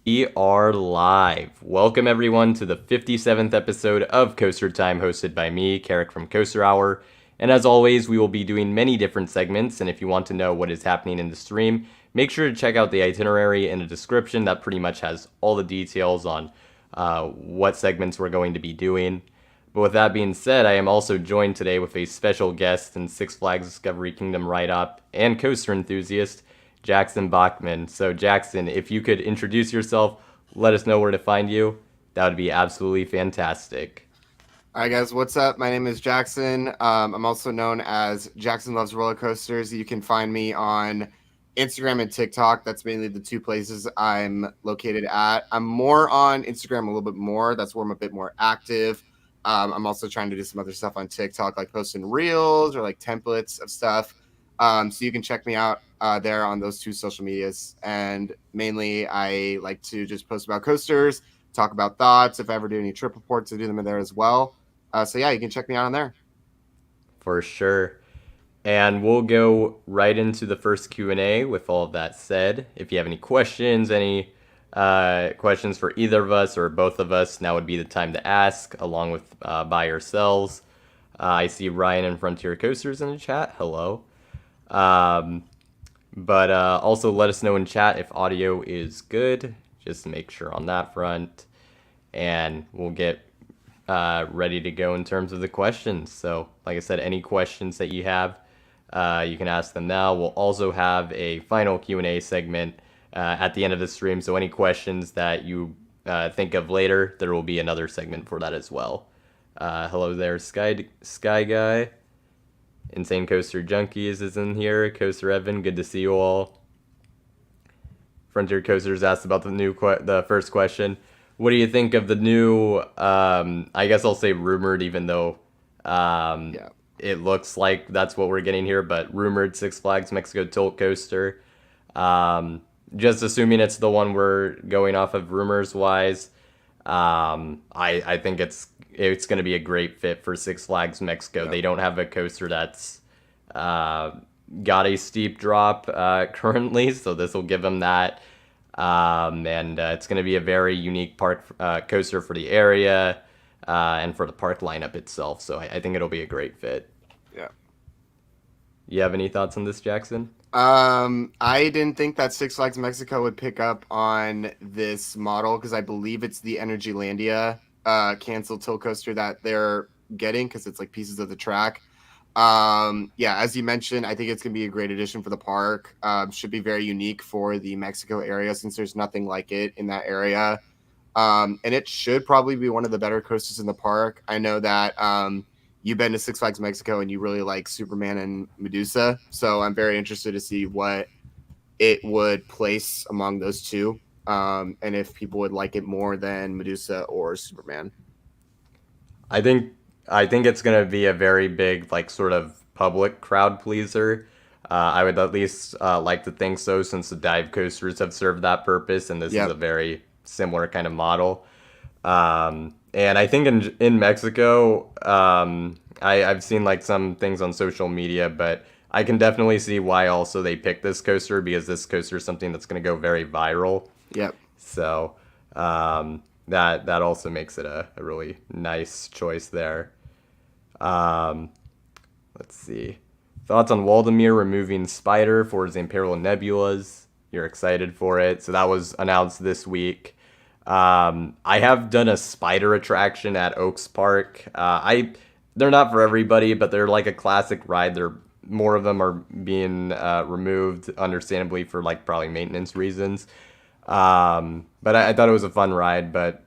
We are live. Welcome everyone to the 57th episode of Coaster Time, hosted by me, Carrick from Coaster Hour. And as always, we will be doing many different segments, and if you want to know what is happening in the stream, make sure to check out the itinerary in the description. That pretty much has all the details on what segments we're going to be doing. But with that being said, I am also joined today with a special guest and Six Flags Discovery Kingdom write-up and coaster enthusiast, Jackson Bachman. So Jackson, if you could introduce yourself, let us know where to find you, that would be absolutely fantastic. All right, guys, what's up? My name is Jackson. I'm also known as Jackson Loves Roller Coasters. You can find me on Instagram and TikTok. That's mainly the two places I'm located at. I'm more on Instagram a little bit more. That's where I'm a bit more active. I'm also trying to do some other stuff on TikTok, like posting reels or like templates of stuff. So you can check me out there on those two social medias. And mainly, I like to just post about coasters, talk about thoughts. If I ever do any trip reports, I do them in there as well. So yeah, you can check me out on there. For sure. And we'll go right into the first Q&A with all of that said. If you have any questions, any questions for either of us or both of us, now would be the time to ask, along with by yourselves. I see Ryan and Frontier Coasters in the chat. Hello. But also let us know in chat if audio is good, just to make sure on that front. And we'll get ready to go in terms of the questions. So, like I said, any questions that you have, you can ask them now. We'll also have a final Q&A segment at the end of the stream. So any questions that you think of later, there will be another segment for that as well. Hello there, Sky Guy. Insane Coaster Junkies is in here. Coaster Evan, good to see you all. Frontier Coasters asked about the first question. What do you think of the new? I guess I'll say rumored, even though Yeah. it looks like that's what we're getting here. But rumored Six Flags Mexico Tilt Coaster. Um, just assuming it's the one we're going off of rumors wise. I think it's going to be a great fit for Six Flags Mexico. Yeah. They don't have a coaster that's uh, got a steep drop currently, so this will give them that. And it's going to be a very unique park coaster for the area and for the park lineup itself. So I think it'll be a great fit. Yeah. You have any thoughts on this, Jackson? I didn't think that Six Flags Mexico would pick up on this model because I believe it's the Energylandia canceled tilt coaster that they're getting because it's like pieces of the track. Yeah, as you mentioned, I think it's gonna be a great addition for the park. Should be very unique for the Mexico area since there's nothing like it in that area. And it should probably be one of the better coasters in the park. I know that you've been to Six Flags Mexico and you really like Superman and Medusa. So I'm very interested to see what it would place among those two. And if people would like it more than Medusa or Superman. I think I think it's gonna be a very big like sort of public crowd pleaser. I would at least like to think so, since the dive coasters have served that purpose, and this is a Yep. very similar kind of model. And I think in Mexico, I've seen like some things on social media, but I can definitely see why also they picked this coaster, because this coaster is something that's going to go very viral. Yep. So that also makes it a really nice choice there. Um, let's see. Thoughts on Waldemir removing Spider for his Imperial Nebulas? You're excited for it. So that was announced this week. I have done a spider attraction at Oaks Park. They're not for everybody, but they're like a classic ride. They're more of them are being removed, understandably, for like probably maintenance reasons. But I thought it was a fun ride. But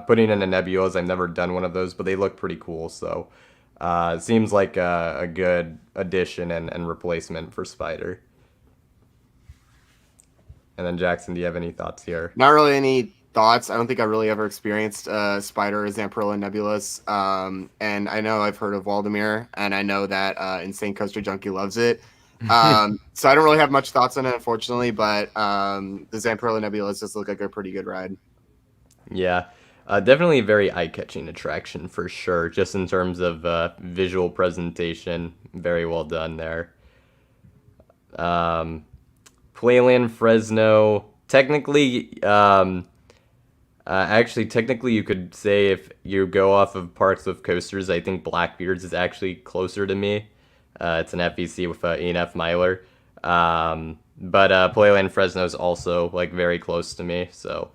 putting in a Nebulas, I've never done one of those, but they look pretty cool. So it seems like a good addition and replacement for Spider. And then Jackson, do you have any thoughts here? Not really any thoughts. I don't think I really ever experienced Spider or Zamperla Nebulous. And I know I've heard of Waldemir, and I know that Insane Coaster Junkie loves it. So I don't really have much thoughts on it, unfortunately, but the Zamperla Nebulous does look like a pretty good ride. Yeah, definitely a very eye-catching attraction for sure, just in terms of visual presentation. Very well done there. Um, Playland Fresno. Technically, Actually, technically, you could say if you go off of parks with coasters, I think Blackbeard's is actually closer to me. It's an FEC with E&F Miler. But Playland Fresno is also like very close to me. So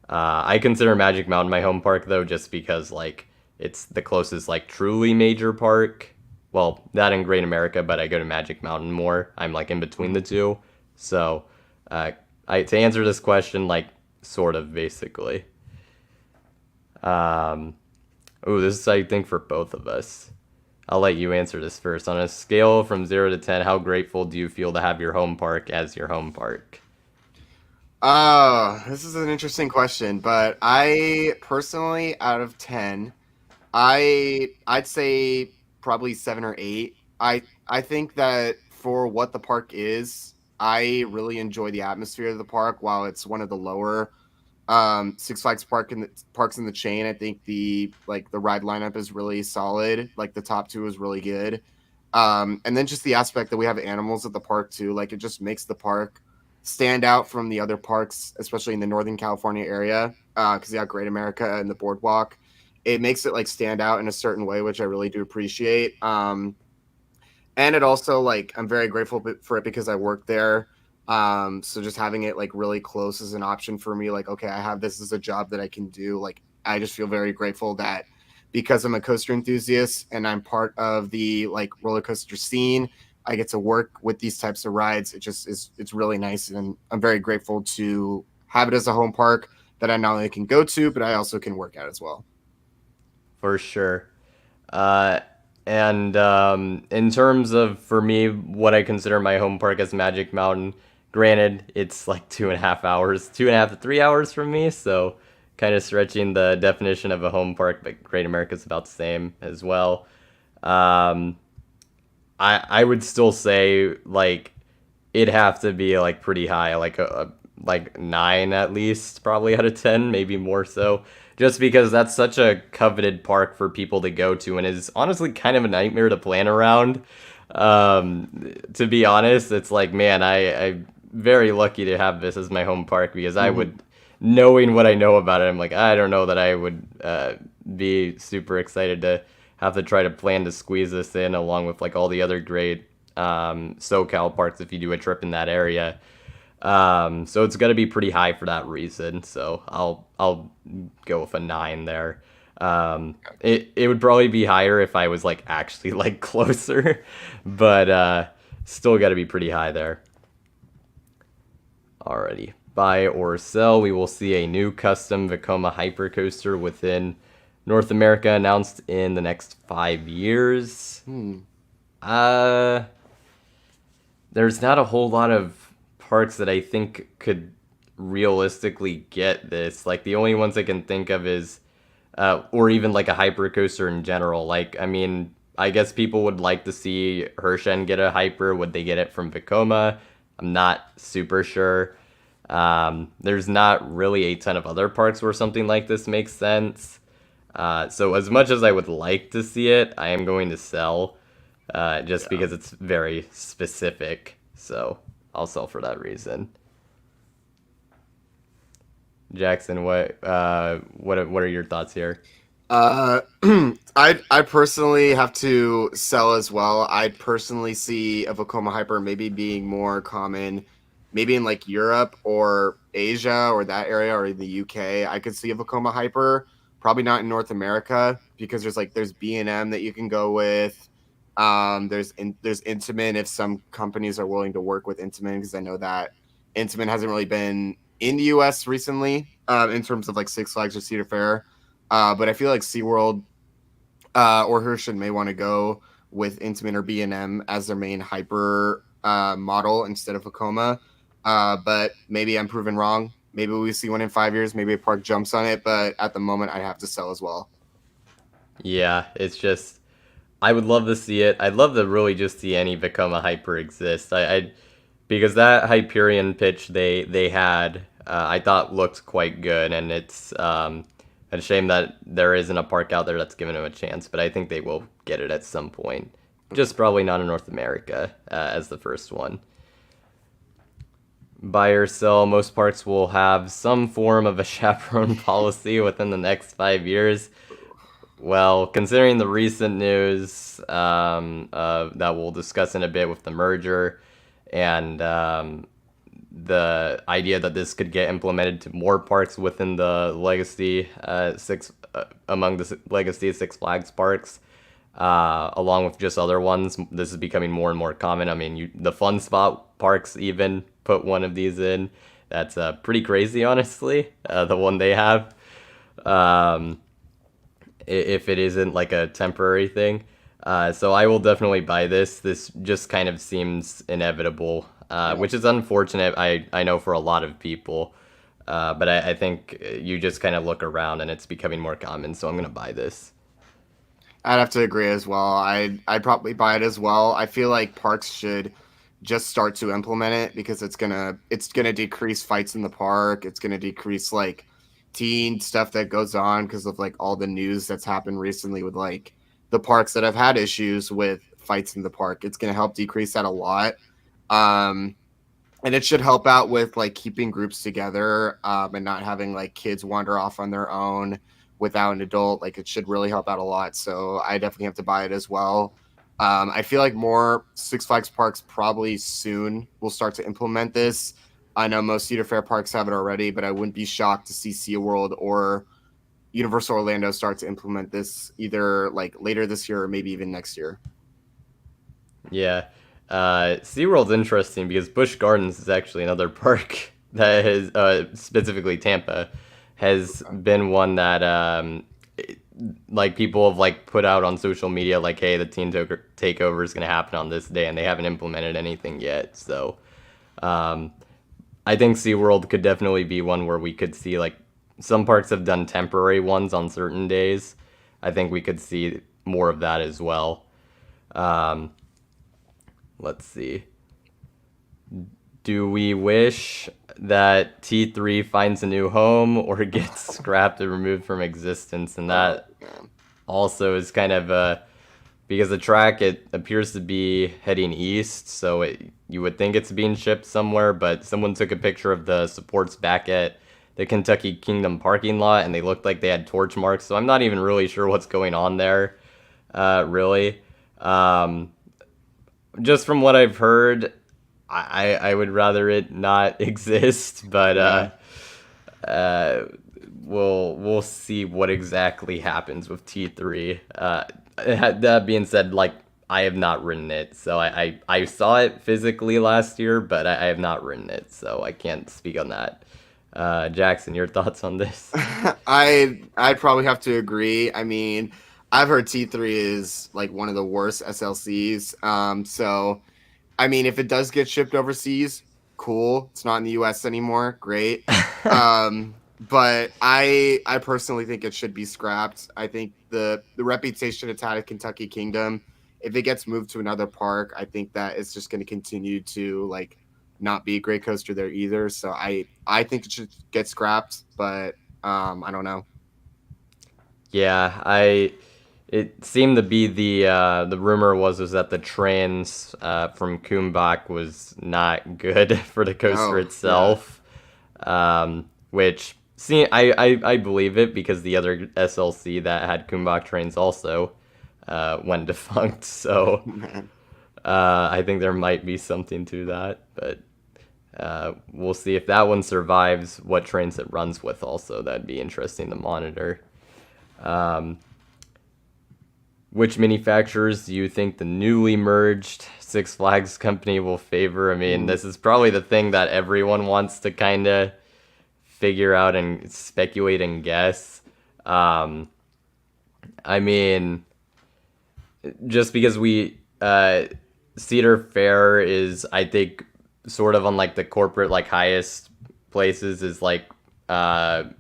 I consider Magic Mountain my home park though, just because like it's the closest like truly major park. Well, that in Great America, but I go to Magic Mountain more. I'm like in between the two. So uh, to answer this question, like sort of basically. Um, oh, this is I think for both of us. I'll let you answer this first. On a scale from 0 to 10, how grateful do you feel to have your home park as your home park? Oh, this is an interesting question, but I personally, out of 10, I'd say probably 7 or 8. I think that for what the park is, I really enjoy the atmosphere of the park. While it's one of the lower Six Flags parks in the chain, I think the ride lineup is really solid. Like the top two is really good. And then just the aspect that we have animals at the park too, like it just makes the park stand out from the other parks, especially in the Northern California area, because you have Great America and the Boardwalk. It makes it like stand out in a certain way, which I really do appreciate. And it also like I'm very grateful for it because I work there. So just having it like really close is an option for me. Like, okay, I have this as a job that I can do. Like, I just feel very grateful that because I'm a coaster enthusiast and I'm part of the like roller coaster scene, I get to work with these types of rides. It just is, it's really nice. And I'm very grateful to have it as a home park that I not only can go to, but I also can work at as well. For sure. Uh, and in terms of, for me, what I consider my home park as Magic Mountain, granted, it's like 2.5 hours, 2.5 to 3 hours from me, so kind of stretching the definition of a home park, but Great America's about the same as well. Um, I would still say like it'd have to be like pretty high, like a like 9 at least, probably out of 10, maybe more so, just because that's such a coveted park for people to go to, and is honestly kind of a nightmare to plan around. To be honest, it's like man, I'm very lucky to have this as my home park because I Mm-hmm. would, knowing what I know about it, I'm like I don't know that I would be super excited to have to try to plan to squeeze this in along with like all the other great SoCal parks if you do a trip in that area. So it's gonna be pretty high for that reason. So I'll go with a 9 there. It would probably be higher if I was like actually like closer, but still got to be pretty high there. Alrighty. Buy or sell, we will see a new custom Vekoma hypercoaster within North America announced in the next 5 years. Hmm. Uh, there's not a whole lot of parks that I think could realistically get this. Like the only ones I can think of is, or even like a hypercoaster in general. Like I mean, I guess people would like to see Hershen get a hyper. Would they get it from Vekoma? I'm not super sure. There's not really a ton of other parks where something like this makes sense. So as much as I would like to see it, I am going to sell, just Yeah. because it's very specific. So I'll sell for that reason. Jackson, what are your thoughts here? Uh, I personally have to sell as well. I personally see a Vekoma Hyper maybe being more common, maybe in like Europe or Asia or that area or in the UK. I could see a Vekoma Hyper, probably not in North America because there's B&M that you can go with. There's Intamin if some companies are willing to work with Intamin because I know that Intamin hasn't really been in the US recently, in terms of like Six Flags or Cedar Fair. But I feel like SeaWorld or Hershey may want to go with Intamin or B&M as their main hyper model instead of Vekoma. But maybe I'm proven wrong. Maybe we see one in 5 years. Maybe a park jumps on it. But at the moment, I have to sell as well. Yeah, it's just I would love to see it. I'd love to really just see any become a hyper exist. I because that Hyperion pitch they had, I thought looked quite good, and it's a shame that there isn't a park out there that's given him a chance. But I think they will get it at some point. Just probably not in North America as the first one. buy or sell. Most parks will have some form of a chaperone policy within the next 5 years. Well, considering the recent news that we'll discuss in a bit with the merger, and the idea that this could get implemented to more parks within the legacy among the legacy Six Flags parks, along with just other ones. This is becoming more and more common. I mean, the Fun Spot parks even put one of these in. That's pretty crazy, honestly. The one they have, if it isn't like a temporary thing. So I will definitely buy this. This just kind of seems inevitable, Yeah. which is unfortunate. I know for a lot of people. But I think you just kind of look around and it's becoming more common. So I'm gonna buy this. I'd have to agree as well. I'd probably buy it as well. I feel like parks should just start to implement it because it's gonna decrease fights in the park. It's gonna decrease like teen stuff that goes on because of like all the news that's happened recently with like the parks that have had issues with fights in the park. It's gonna help decrease that a lot. Um, and it should help out with like keeping groups together and not having like kids wander off on their own without an adult. Like it should really help out a lot. So I definitely have to buy it as well. I feel like more Six Flags parks probably soon will start to implement this. I know most Cedar Fair parks have it already, but I wouldn't be shocked to see SeaWorld or Universal Orlando start to implement this either like later this year or maybe even next year. Yeah. SeaWorld's interesting because Busch Gardens is actually another park that has, specifically Tampa, has been one that, like, people have, like, put out on social media, like, hey, the takeover is going to happen on this day, and they haven't implemented anything yet. So, um, I think SeaWorld could definitely be one where we could see, like, some parks have done temporary ones on certain days. I think we could see more of that as well. Um, let's see. Do we wish that T3 finds a new home or gets scrapped and removed from existence? And Oh that man. also is kind of because the track, it appears to be heading east, so you would think it's being shipped somewhere, but someone took a picture of the supports back at the Kentucky Kingdom parking lot, and they looked like they had torch marks, so I'm not even really sure what's going on there, really. Um, just from what I've heard, I would rather it not exist, but Yeah. uh, we'll see what exactly happens with T3. That being said, like I have not ridden it, so I saw it physically last year, but I have not ridden it, so I can't speak on that. Jackson, your thoughts on this? I'd probably have to agree. I mean, I've heard T3 is like one of the worst SLCs. So I mean, if it does get shipped overseas, cool. It's not in the US anymore. Great. But I personally think it should be scrapped. I think the reputation it's had at Kentucky Kingdom, if it gets moved to another park, I think that it's just going to continue to like not be a great coaster there either. So I think it should get scrapped, but I don't know. Yeah, it seemed to be the rumor was that the trains from Kumbach was not good for the coaster Oh yeah. itself, which see I believe it because the other SLC that had Kumbach trains also went defunct. So Man. I think there might be something to that, but we'll see if that one survives. What trains it runs with also that'd be interesting to monitor. Um, which manufacturers do you think the newly merged Six Flags company will favor? I mean, Hmm. this is probably the thing that everyone wants to kind of figure out and speculate and guess. Um, I mean, just because Cedar Fair is, I think, sort of on like the corporate like highest places is like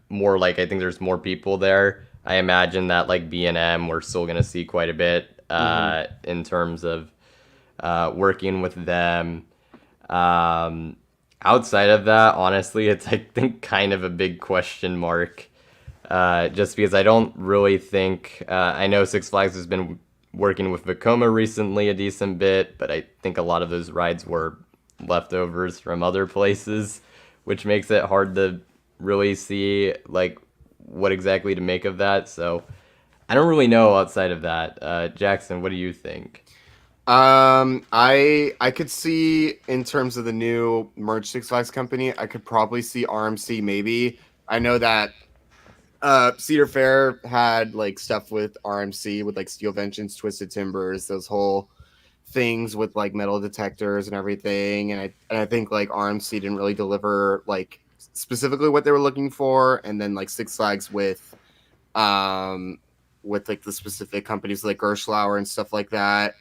more like I think there's more people there. I imagine that like B&M we're still gonna see quite a bit Hmm. in terms of working with them. Um, outside of that, honestly, it's I think kind of a big question mark. Just because I don't really think I know Six Flags has been working with Vekoma recently a decent bit, but I think a lot of those rides were leftovers from other places, which makes it hard to really see like what exactly to make of that. So I don't really know outside of that. Jackson, what do you think? I could see in terms of the new merged Six Flags company, I could probably see RMC maybe. I know that Cedar Fair had like stuff with RMC with like Steel Vengeance, Twisted Timbers, those whole things with like metal detectors and everything. And I think like RMC didn't really deliver like specifically what they were looking for. And then like Six Flags um with like the specific companies like Gerschlauer and stuff like that.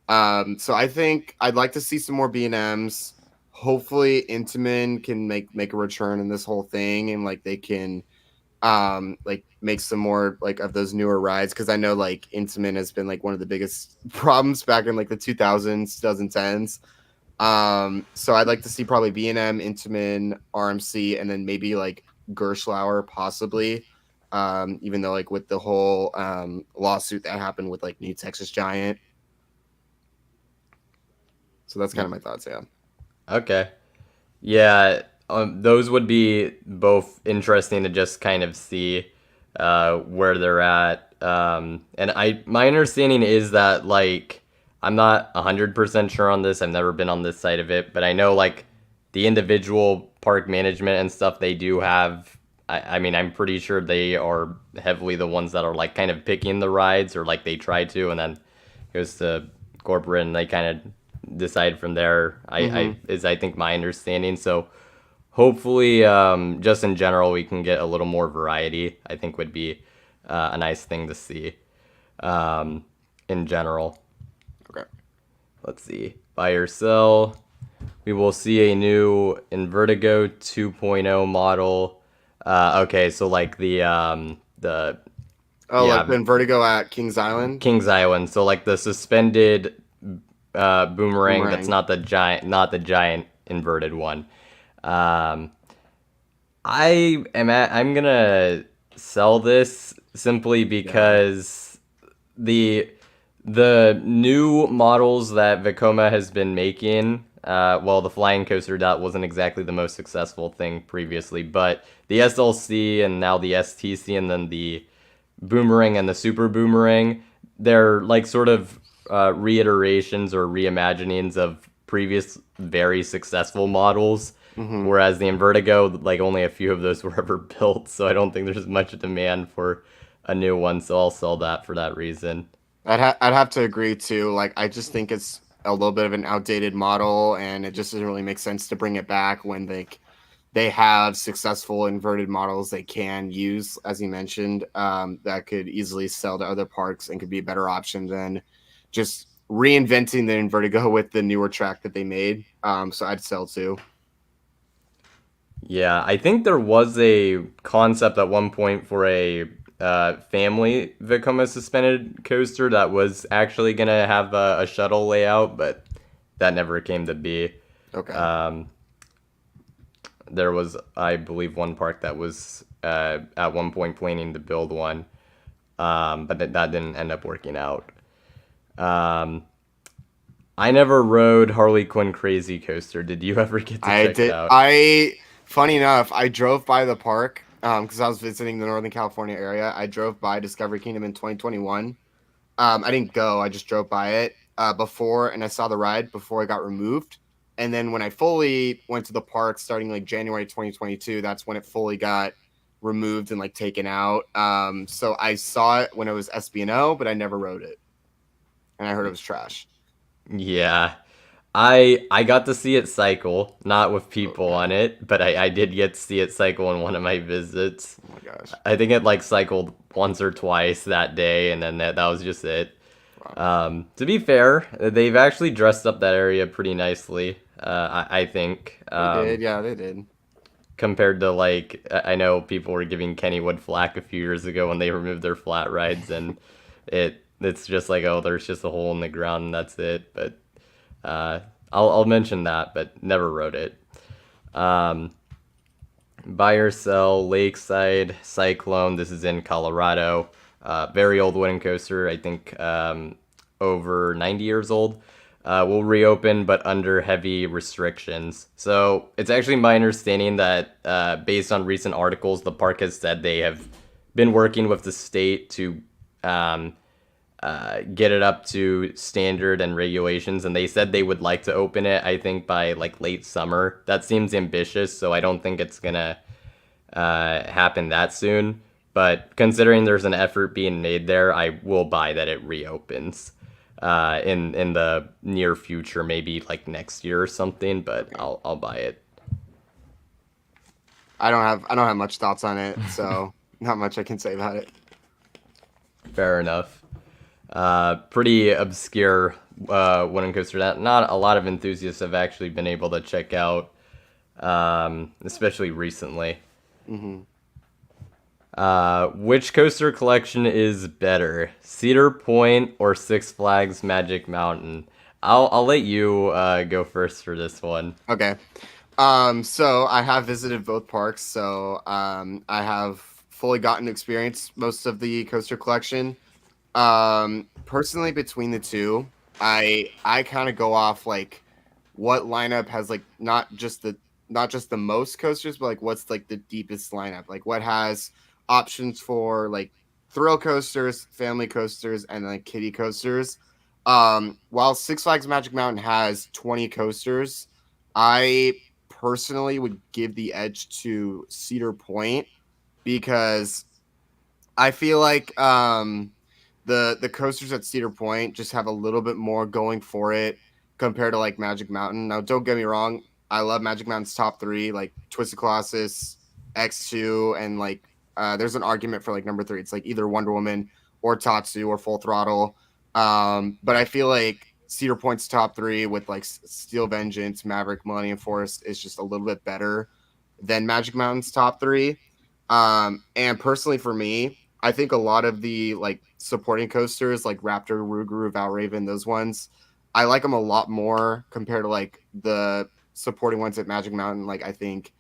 So I think I'd like to see some more B&Ms. Hopefully Intamin can make a return in this whole thing and like they can like make some more like of those newer rides because I know like Intamin has been like one of the biggest problems back in like the 2000s 2010s. So I'd like to see probably B&M, Intamin, RMC, and then maybe like Gerschlauer possibly, even though like with the whole lawsuit that happened with like New Texas Giant. So that's kind of my thoughts. Yeah. Okay. Yeah, those would be both interesting to just kind of see where they're at. And my understanding is that like I'm not 100% sure on this. I've never been on this side of it, but I know like the individual park management and stuff they do have. I mean, I'm pretty sure they are heavily the ones that are like kind of picking the rides or like they try to, and then it goes to corporate and they kind of decide from there. Mm-hmm. I think my understanding. So hopefully, just in general, we can get a little more variety. I think would be a nice thing to see in general. Okay. Let's see. Buy or sell. We will see a new Invertigo 2.0 model. Okay, so like the Oh, like yeah, the Vertigo at Kings Island. Kings Island. So like the suspended boomerang. That's Boomerang. not the giant inverted one. Um, I'm gonna sell this simply Yeah. because the the new models that Vekoma has been making, well, the flying coaster that wasn't exactly the most successful thing previously, but the SLC and now the STC and then the boomerang and the super boomerang, they're like sort of reiterations or reimaginings of previous very successful models. Mm-hmm. Whereas the Invertigo, like only a few of those were ever built, so I don't think there's much demand for a new one. So I'll sell that for that reason. I'd have to agree too. Like I just think it's a little bit of an outdated model, and it just doesn't really make sense to bring it back when they have successful inverted models they can use, as you mentioned, that could easily sell to other parks and could be a better option than just reinventing the Invertigo with the newer track that they made. So I'd sell too. Yeah, I think there was a concept at one point for a family Vekoma suspended coaster that was actually gonna have a shuttle layout, but that never came to be. Okay. Um, there was, I believe, one park that was at one point planning to build one, but that didn't end up working out. Um, I never rode Harley Quinn Crazy Coaster. Did you ever get to I check it did. out? Funny enough, I drove by the park because I was visiting the Northern California area. I drove by Discovery Kingdom in 2021. I didn't go. I just drove by it before, and I saw the ride before it got removed. And then when I fully went to the park, starting like January 2022, that's when it fully got removed and like taken out. So I saw it when it was SB&O, but I never rode it, and I heard it was trash. Yeah. I got to see it cycle, not with people Okay. on it, but I did get to see it cycle in one of my visits. Oh my gosh. I think it like cycled once or twice that day, and then that was just it. Wow. To be fair, they've actually dressed up that area pretty nicely. I think They did. Yeah, they did. compared to like I know people were giving Kennywood flack a few years ago when they removed their flat rides, and it's just like, oh, there's just a hole in the ground and that's it. But uh, I'll mention that, but never rode it. Um, Buy or sell Lakeside Cyclone. This is in Colorado. Very old wooden coaster. I think over 90 years old. will reopen, but under heavy restrictions. So it's actually my understanding that, based on recent articles, the park has said they have been working with the state to um, get it up to standard and regulations, and they said they would like to open it, I think, by like late summer. That seems ambitious, so I don't think it's gonna happen that soon. But considering there's an effort being made there, I will buy that it reopens in the near future, maybe like next year or something. But I'll buy it. I don't have much thoughts on it, so not much I can say about it. Fair enough. Pretty obscure wooden coaster that not a lot of enthusiasts have actually been able to check out, especially recently. Hmm. Which coaster collection is better, Cedar Point or Six Flags Magic Mountain? I'll let you go first for this one. Okay. So I have visited both parks, so I have fully gotten to experience most of the coaster collection. Personally, between the two, I kind of go off like what lineup has like not just the most coasters, but like what's like the deepest lineup, like what has options for like thrill coasters, family coasters, and like kiddie coasters. While Six Flags Magic Mountain has 20 coasters, I personally would give the edge to Cedar Point because I feel like the coasters at Cedar Point just have a little bit more going for it compared to like Magic Mountain. Now, don't get me wrong, I love Magic Mountain's top three, like Twisted Colossus, X2, and like there's an argument for like number three. It's like either Wonder Woman or Tatsu or Full Throttle. But I feel like Cedar Point's top three with like Steel Vengeance, Maverick, Millennium Force is just a little bit better than Magic Mountain's top three. And personally for me, I think a lot of the like supporting coasters like Raptor, Rougarou, Valraven, those ones, I like them a lot more compared to like the supporting ones at Magic Mountain. Like I think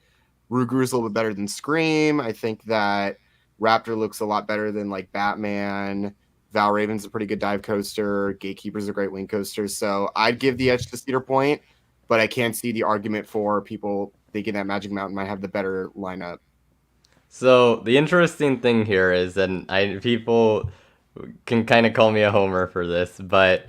Rougarou's a little bit better than Scream. I think that Raptor looks a lot better than like Batman. Valraven's a pretty good dive coaster. Gatekeeper's a great wing coaster. So I'd give the edge to Cedar Point, but I can't see the argument for people thinking that Magic Mountain might have the better lineup. So the interesting thing here is, and people can kind of call me a homer for this, but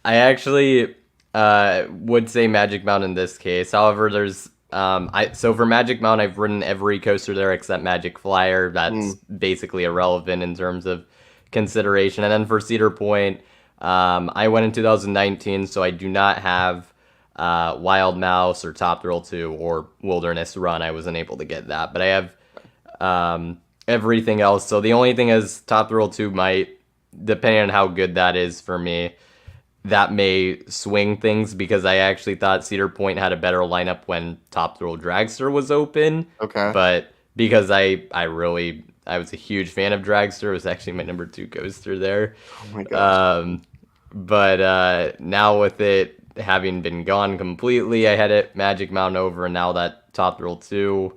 I actually would say Magic Mountain in this case. However, there's so for Magic Mountain, I've ridden every coaster there except Magic Flyer. That's Mm, basically irrelevant in terms of consideration. And then for Cedar Point, I went in 2019, so I do not have Wild Mouse or Top Thrill 2 or Wilderness Run. I wasn't able to get that, but I have everything else. So the only thing is Top Thrill 2 might, depending on how good that is for me, that may swing things because I actually thought Cedar Point had a better lineup when Top Thrill Dragster was open. okay. But because I was a huge fan of Dragster, it was actually my number two coaster there. Oh my gosh. But now with it having been gone completely, I had it Magic Mountain over, and now that Top Thrill 2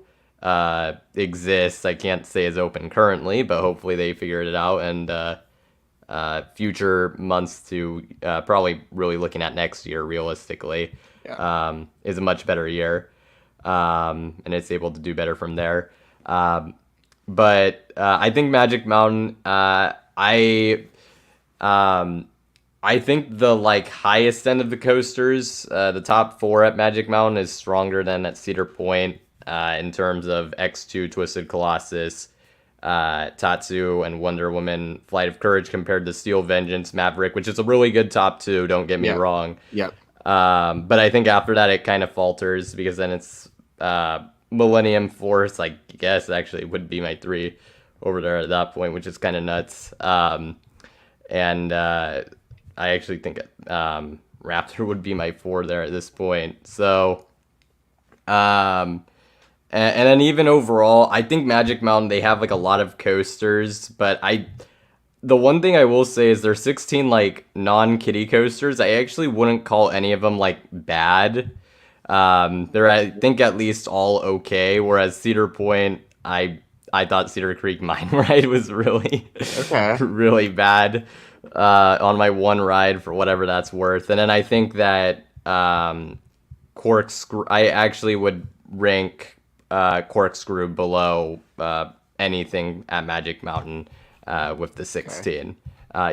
exists, I can't say is open currently, but hopefully they figured it out, and future months to probably really looking at next year realistically Yeah. is a much better year, and it's able to do better from there. But I think Magic Mountain, um, I think the like highest end of the coasters, the top four at Magic Mountain is stronger than at Cedar Point in terms of X2, Twisted Colossus, Tatsu, and Wonder Woman, Flight of Courage compared to Steel Vengeance, Maverick, which is a really good top two. Don't get me Yeah. wrong. Yep. But I think after that it kind of falters because then it's Millennium Force. I guess actually would be my three over there at that point, which is kind of nuts. And I actually think Raptor would be my four there at this point. So, and then even overall, I think Magic Mountain they have like a lot of coasters, but the one thing I will say is there's 16 like non-kiddie coasters. I actually wouldn't call any of them like bad. They're I think at least all okay. Whereas Cedar Point, I I thought Cedar Creek Mine Ride was really, Okay. really bad on my one ride for whatever that's worth. And then I think that Corkscrew, I actually would rank Corkscrew below anything at Magic Mountain with the Okay. 16.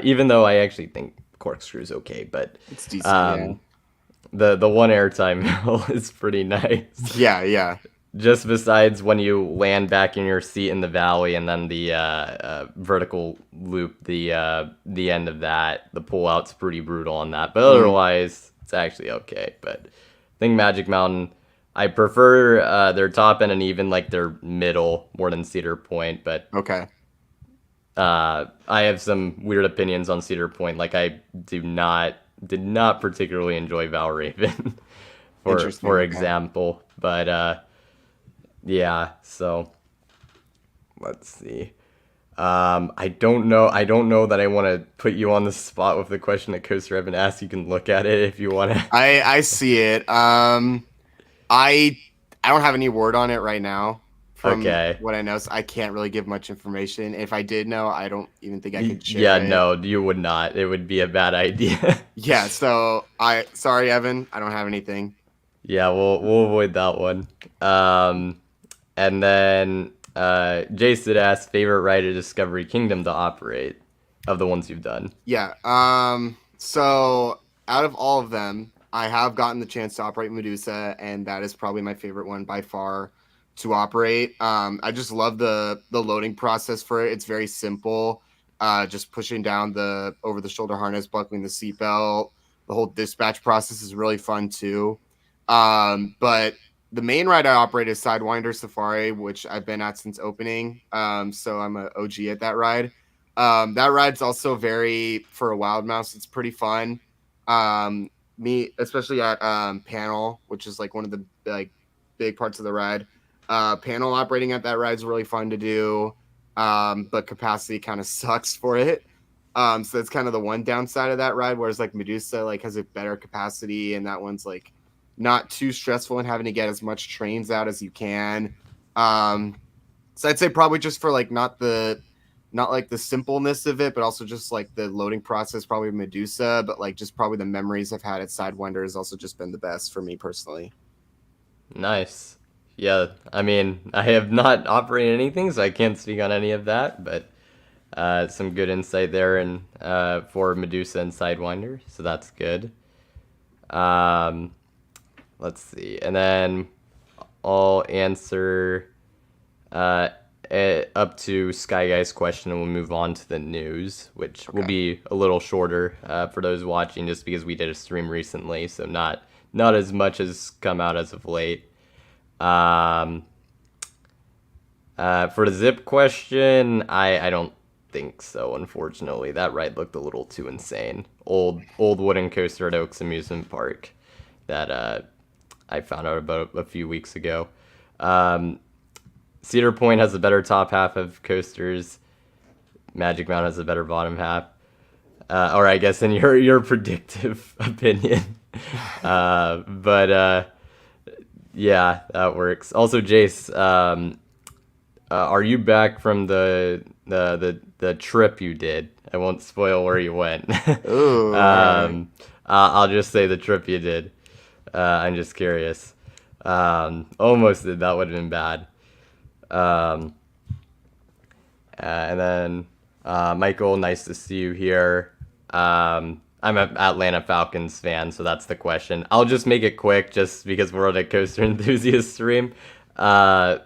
Even though I actually think Corkscrew's okay, but It's decent. Yeah. um, the one airtime mill is pretty nice. Yeah. Yeah. Just besides when you land back in your seat in the valley, and then the vertical loop, the end of that, the pullout's pretty brutal on that. But Mm, otherwise, it's actually okay. But I think Magic Mountain, I prefer their top end and even like their middle more than Cedar Point. But okay. I have some weird opinions on Cedar Point. Like I did not particularly enjoy Valraven, Interesting. for Okay. example. But yeah, so let's see. I don't know. I don't know that I want to put you on the spot with the question that Coaster Evan asked. You can look at it if you want to. I see it. I I don't have any word on it right now from Okay. what I know, so I can't really give much information. If I did know, I don't even think I could share Yeah, it. no, you would not. It would be a bad idea. Yeah, so I sorry, Evan, I don't have anything. Yeah, we'll avoid that one. And then Jason asked favorite ride at Discovery Kingdom to operate of the ones you've done. Yeah. So out of all of them, I have gotten the chance to operate Medusa, and that is probably my favorite one by far to operate. I just love the loading process for it. It's very simple. Just pushing down the over the shoulder harness, buckling the seatbelt. The whole dispatch process is really fun too. But the main ride I operate is Sidewinder Safari, which I've been at since opening. So I'm an OG at that ride. That ride's also very for a wild mouse. It's pretty fun. Me, especially at panel, which is like one of the like big parts of the ride. Panel operating at that ride is really fun to do, but capacity kind of sucks for it. So that's kind of the one downside of that ride. Whereas like Medusa like has a better capacity, and that one's like not too stressful and having to get as much trains out as you can. Um, so I'd say probably just for like not like the simpleness of it, but also just like the loading process, probably Medusa, but like just probably the memories I've had at Sidewinder has also just been the best for me personally. Nice. Yeah, I mean, I have not operated anything, so I can't speak on any of that, but some good insight there and for Medusa and Sidewinder, so that's good. Um, let's see, and then I'll answer up to Sky Guy's question, and we'll move on to the news, which will Okay. be a little shorter for those watching, just because we did a stream recently, so not as much has come out as of late. Um, for the zip question, I don't think so. Unfortunately, that ride looked a little too insane. Old wooden coaster at Oaks Amusement Park that I found out about a few weeks ago. Um, Cedar Point has a better top half of coasters. Magic Mountain has a better bottom half. Or I guess in your predictive opinion. But yeah, that works. Also, Jace, are you back from the trip you did? I won't spoil where you went. Ooh, all right. I'll just say the trip you did. I'm just curious. Almost did. That would have been bad. Um, and then Michael, nice to see you here. I'm an Atlanta Falcons fan, so that's the question. I'll just make it quick, just because we're on a coaster enthusiast stream. Uh,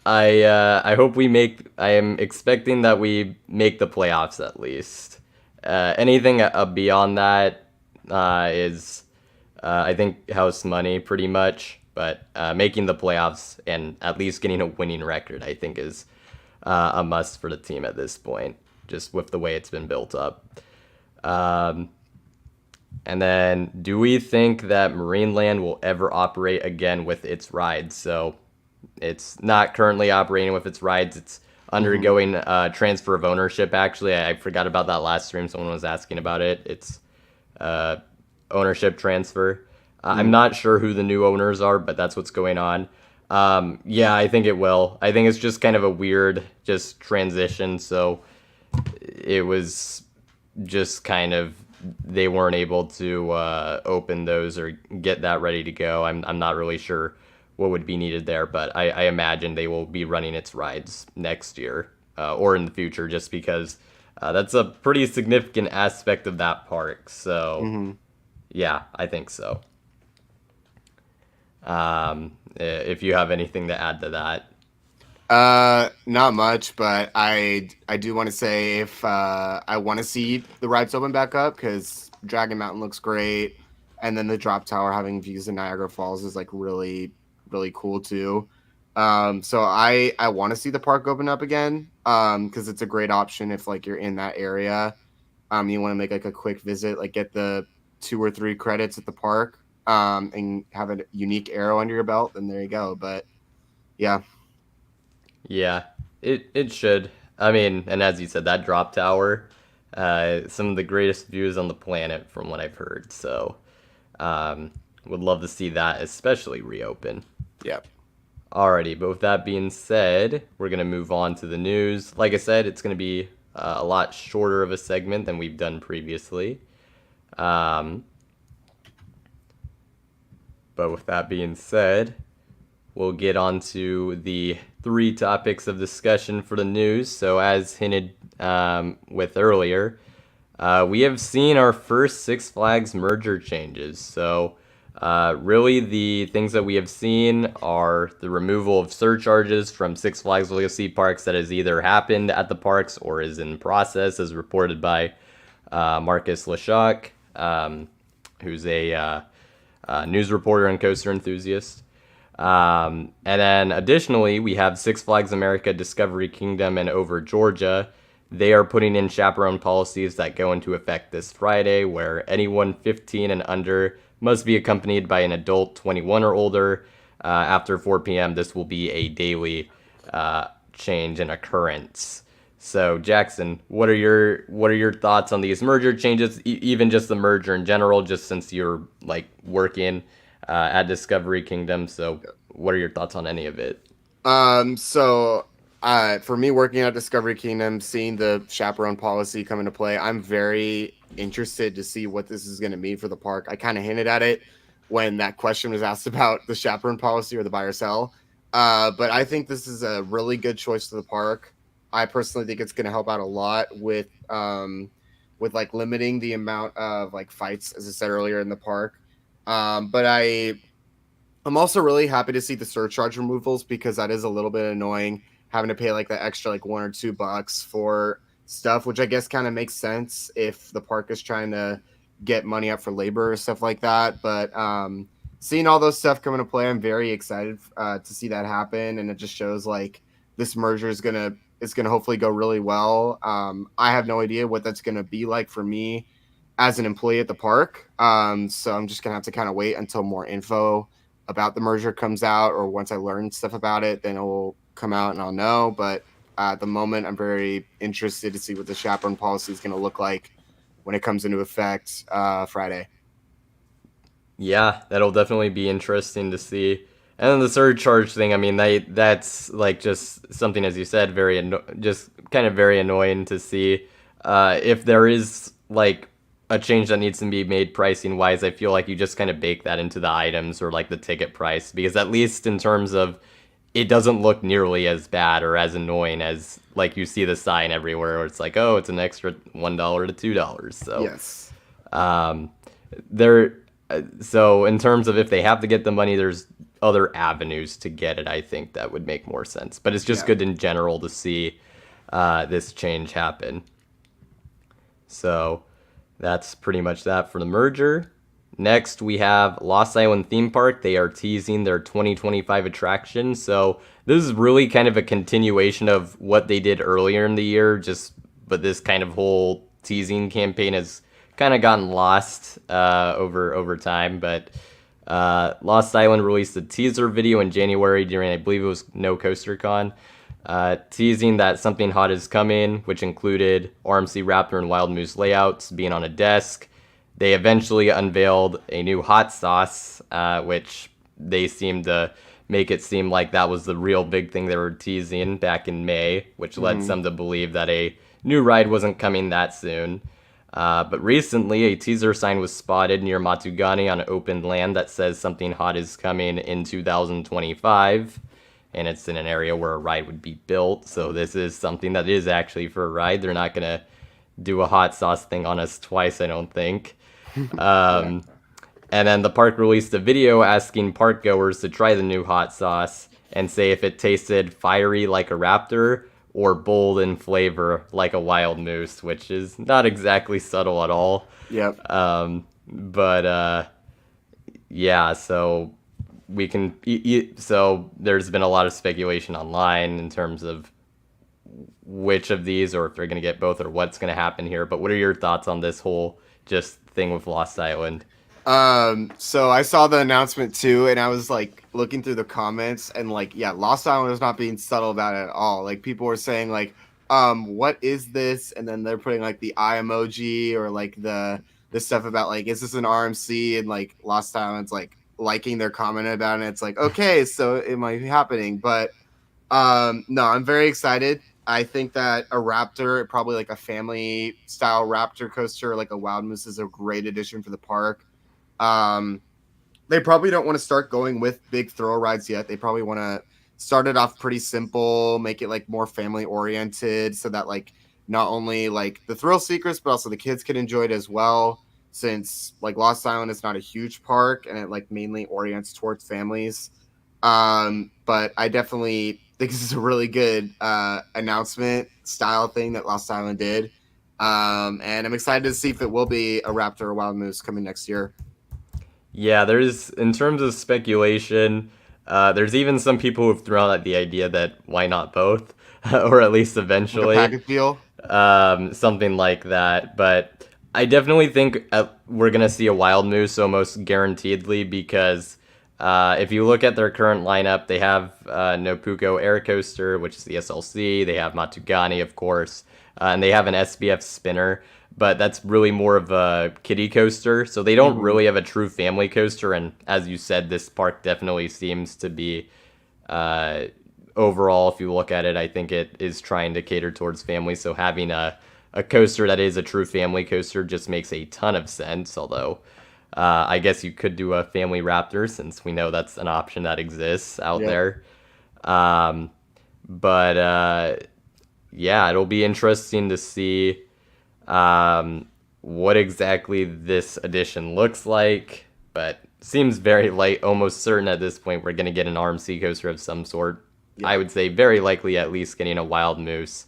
I hope we make. I am expecting that we make the playoffs at least. Anything beyond that is, I think, house money pretty much. But making the playoffs and at least getting a winning record, I think, is a must for the team at this point, just with the way it's been built up. Um, and then, do we think that Marineland will ever operate again with its rides? So, it's not currently operating with its rides. It's Mm-hmm. undergoing transfer of ownership. Actually, I forgot about that last stream. Someone was asking about it. It's ownership transfer. I'm Mm. not sure who the new owners are, but that's what's going on. Yeah, I think it will. I think it's just kind of a weird just transition. So it was just kind of they weren't able to open those or get that ready to go. I'm not really sure what would be needed there, but I imagine they will be running its rides next year or in the future, just because that's a pretty significant aspect of that park. So Hmm. yeah, I think so. If you have anything to add to that. Not much, but I do want to say if I want to see the rides open back up because Dragon Mountain looks great, and then the drop tower having views of Niagara Falls is like really cool too. So I want to see the park open up again. Because it's a great option if like you're in that area. You want to make like a quick visit, like get the 2 or 3 credits at the park. And have a unique arrow under your belt, then there you go. But yeah. Yeah, it should. I mean, and as you said, that drop tower, some of the greatest views on the planet from what I've heard. So, um, would love to see that, especially reopen. Yeah. Alrighty, but with that being said, we're gonna move on to the news. Like I said, it's gonna be a lot shorter of a segment than we've done previously. Um, but with that being said, we'll get on to the three topics of discussion for the news. So, as hinted with earlier, we have seen our first Six Flags merger changes. So, really, the things that we have seen are the removal of surcharges from Six Flags Legacy Parks that has either happened at the parks or is in process, as reported by Marcus Leshock, who's a news reporter and coaster enthusiast. And then additionally, we have Six Flags America, Discovery Kingdom, and Over Georgia. They are putting in chaperone policies that go into effect this Friday, where anyone 15 and under must be accompanied by an adult 21 or older. After 4 p.m., this will be a daily change and occurrence. So, Jackson, what are your thoughts on these merger changes? Even just the merger in general, just since you're like working at Discovery Kingdom. So, what are your thoughts on any of it? So for me working at Discovery Kingdom, seeing the chaperone policy come into play, I'm very interested to see what this is going to mean for the park. I kind of hinted at it when that question was asked about the chaperone policy or the buy or sell. But I think this is a really good choice to the park. I personally think it's going to help out a lot with like limiting the amount of like fights, as I said earlier, in the park. But I'm also really happy to see the surcharge removals because that is a little bit annoying having to pay like the extra like $1 or $2 for stuff, which I guess kind of makes sense if the park is trying to get money up for labor or stuff like that. But seeing all those stuff come into play, I'm very excited to see that happen, and it just shows like this merger is gonna hopefully go really well. I have no idea what that's gonna be like for me as an employee at the park. So I'm just gonna have to kind of wait until more info about the merger comes out, or once I learn stuff about it, then it will come out and I'll know. But at the moment, I'm very interested to see what the chaperone policy is going to look like when it comes into effect Friday. Yeah, that'll definitely be interesting to see. And then the surcharge thing, I mean, that's like just something, as you said, just kind of very annoying to see. If there is like a change that needs to be made pricing wise, I feel like you just kind of bake that into the items or like the ticket price, because at least in terms of it doesn't look nearly as bad or as annoying as like you see the sign everywhere where it's like, oh, it's an extra $1 to $2. So Yes. um, there. So in terms of if they have to get the money, there's other avenues to get it. I think that would make more sense. But it's just Yeah. good in general to see this change happen. So that's pretty much that for the merger. Next, we have Lost Island Theme Park. They are teasing their 2025 attraction. So this is really kind of a continuation of what they did earlier in the year. But this kind of whole teasing campaign has kind of gotten lost over time. But Lost Island released a teaser video in January during, I believe it was No Coaster Con, teasing that something hot is coming, which included RMC Raptor and Wild Moose layouts being on a desk. They eventually unveiled a new hot sauce, which they seemed to make it seem like that was the real big thing they were teasing back in May, which led Mhm. some to believe that a new ride wasn't coming that soon. But recently, a teaser sign was spotted near Matugani on open land that says something hot is coming in 2025, and it's in an area where a ride would be built. So this is something that is actually for a ride. They're not gonna do a hot sauce thing on us twice, I don't think. Yeah. And then the park released a video asking park goers to try the new hot sauce and say if it tasted fiery like a raptor or bold in flavor like a wild moose, which is not exactly subtle at all. Yep. But yeah, so we can. So there's been a lot of speculation online in terms of which of these, or if they're going to get both, or what's going to happen here. But what are your thoughts on this whole just thing with Lost Island? So I saw the announcement too, and I was like looking through the comments, and like, yeah, Lost Island was not being subtle about it at all. Like people were saying like, what is this? And then they're putting like the eye emoji or like the stuff about like, is this an RMC? And like Lost Island's like liking their comment about it. It's like, okay, so it might be happening, but no, I'm very excited. I think that a Raptor, probably like a family style Raptor coaster, like a Wild Moose, is a great addition for the park. Um, they probably don't want to start going with big thrill rides yet. They probably want to start it off pretty simple, make it like more family oriented, so that like not only like the thrill seekers, but also the kids can enjoy it as well. Since like Lost Island is not a huge park and it like mainly orients towards families. But I definitely think this is a really good announcement style thing that Lost Island did. And I'm excited to see if it will be a Raptor or Wild Moose coming next year. Yeah, there's in terms of speculation, there's even some people who've thrown out the idea that why not both, or at least Like a eventually, package deal. something like that. But I definitely think we're gonna see a wild moose almost guaranteedly because if you look at their current lineup, they have Nopuko Air Coaster, which is the SLC. They have Matugani, of course, and they have an SBF spinner. But that's really more of a kiddie coaster, so they don't Mm-hmm. really have a true family coaster. And as you said, this park definitely seems to be uh, overall, if you look at it, I think it is trying to cater towards families. So having a coaster that is a true family coaster just makes a ton of sense. Although I guess you could do a family Raptor since we know that's an option that exists out Yep. there. Um, but yeah, it'll be interesting to see what exactly this edition looks like. But seems very light, almost certain at this point we're going to get an RMC coaster of some sort. Yeah. I would say very likely at least getting a wild moose.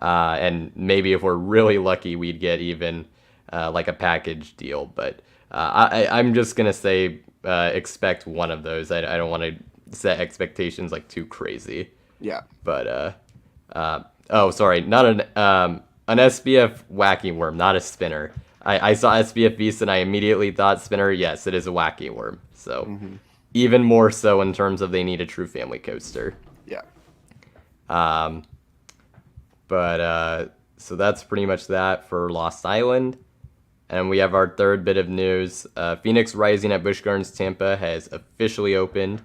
And maybe if we're really lucky, we'd get even like a package deal. But I'm just going to say expect one of those. I don't want to set expectations like too crazy. Yeah. But oh, sorry, not an SBF wacky worm, not a spinner. I saw SBF Beast and I immediately thought spinner. Yes, it is a wacky worm. So Mm-hmm. even more so in terms of they need a true family coaster. Yeah. But so that's pretty much that for Lost Island. And we have our third bit of news. Phoenix Rising at Busch Gardens Tampa has officially opened.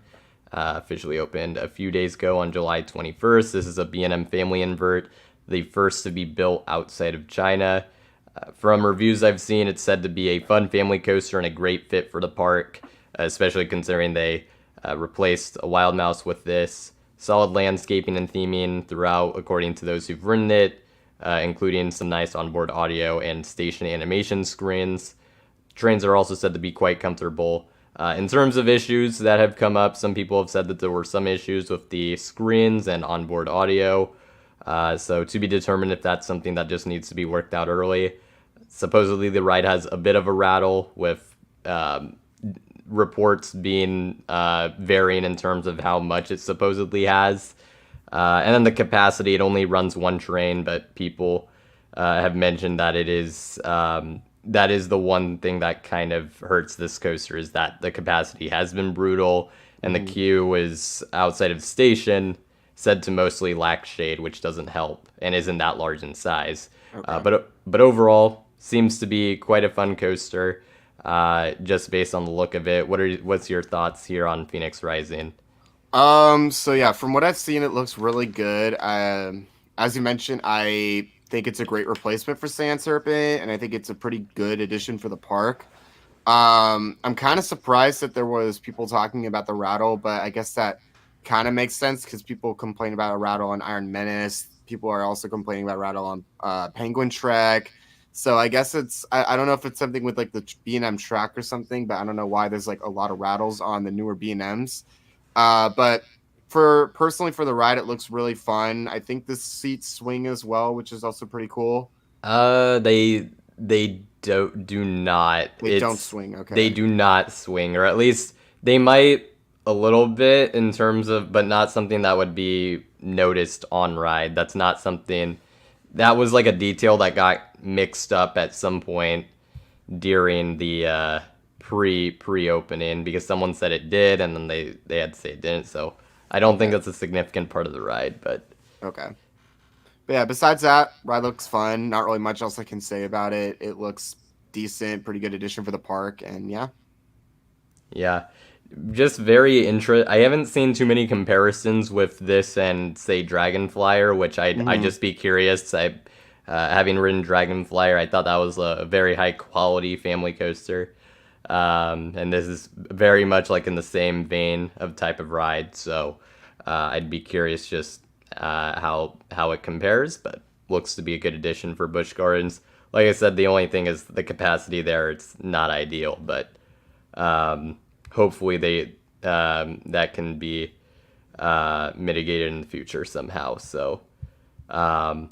Officially opened a few days ago on July 21st. This is a B&M family invert, the first to be built outside of China. From reviews I've seen, it's said to be a fun family coaster and a great fit for the park, especially considering they replaced a Wild Mouse with this. Solid landscaping and theming throughout, according to those who've ridden it, including some nice onboard audio and station animation screens. Trains are also said to be quite comfortable. In terms of issues that have come up, some people have said that there were some issues with the screens and onboard audio. So to be determined if that's something that just needs to be worked out early. Supposedly the ride has a bit of a rattle with reports being varying in terms of how much it supposedly has. And then the capacity, it only runs one train, but people have mentioned that it is that is the one thing that kind of hurts this coaster is that the capacity has been brutal and the Mm-hmm. queue is outside of the station said to mostly lack shade, which doesn't help and isn't that large in size. Okay. But overall, seems to be quite a fun coaster. Just based on the look of it, what's your thoughts here on Phoenix Rising? So yeah, from what I've seen, it looks really good. As you mentioned, I think it's a great replacement for Sand Serpent, and I think it's a pretty good addition for the park. I'm kind of surprised that there was people talking about the rattle, but I guess that kind of makes sense because people complain about a rattle on Iron Menace. People are also complaining about rattle on Penguin Trek. So I guess I don't know if it's something with like the B&M track or something, but I don't know why there's like a lot of rattles on the newer B&Ms. But for personally for the ride, it looks really fun. I think the seats swing as well, which is also pretty cool. They do not. They don't swing. They Okay. do not swing, or at least they might a little bit in terms of, but not something that would be noticed on ride. That's not something that was like a detail that got mixed up at some point during the pre opening because someone said it did, and then they had to say it didn't. So I don't think Okay. that's a significant part of the ride, but Okay. But yeah, besides that, ride looks fun. Not really much else I can say about it. It looks decent, pretty good addition for the park, and yeah. yeah. Just very I haven't seen too many comparisons with this and say Dragonflyer, which I Mm-hmm. just be curious. Having ridden Dragonflyer, I thought that was a very high quality family coaster, and this is very much like in the same vein of type of ride. So I'd be curious just how it compares, but looks to be a good addition for Busch Gardens. Like I said, the only thing is the capacity there. It's not ideal, but um, hopefully that can be mitigated in the future somehow. So um,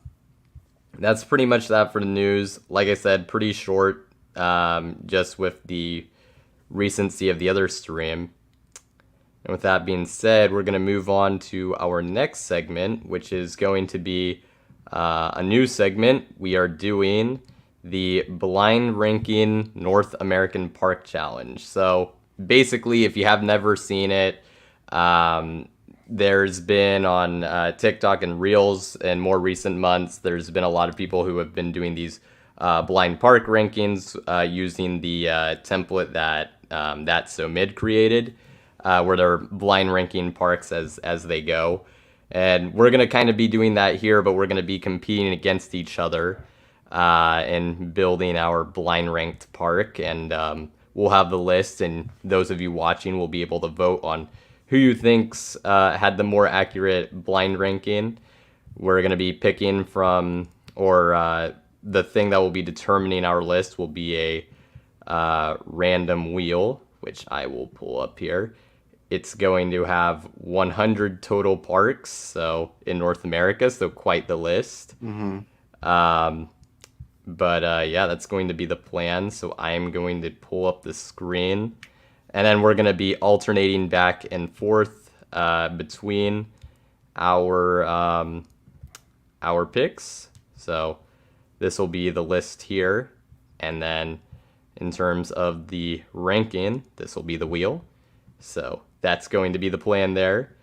that's pretty much that for the news. Like I said, pretty short, just with the recency of the other stream. And with that being said, we're going to move on to our next segment, which is going to be a new segment. We are doing the Blind Ranking North American Park Challenge. So basically, if you have never seen it, um, there's been on TikTok and Reels in more recent months, there's been a lot of people who have been doing these blind park rankings using the template that That's So Mid created, where they're blind ranking parks as they go. And we're gonna kind of be doing that here, but we're gonna be competing against each other and building our blind ranked park. And we'll have the list, and those of you watching will be able to vote on who you think's had the more accurate blind ranking. We're gonna be picking from, or the thing that will be determining our list will be a random wheel, which I will pull up here. It's going to have 100 total parks, so in North America, so quite the list. Mm-hmm. Um, but yeah, that's going to be the plan. So I am going to pull up the screen, and then we're going to be alternating back and forth between our our picks. So this will be the list here, and then in terms of the ranking, this will be the wheel. So that's going to be the plan there.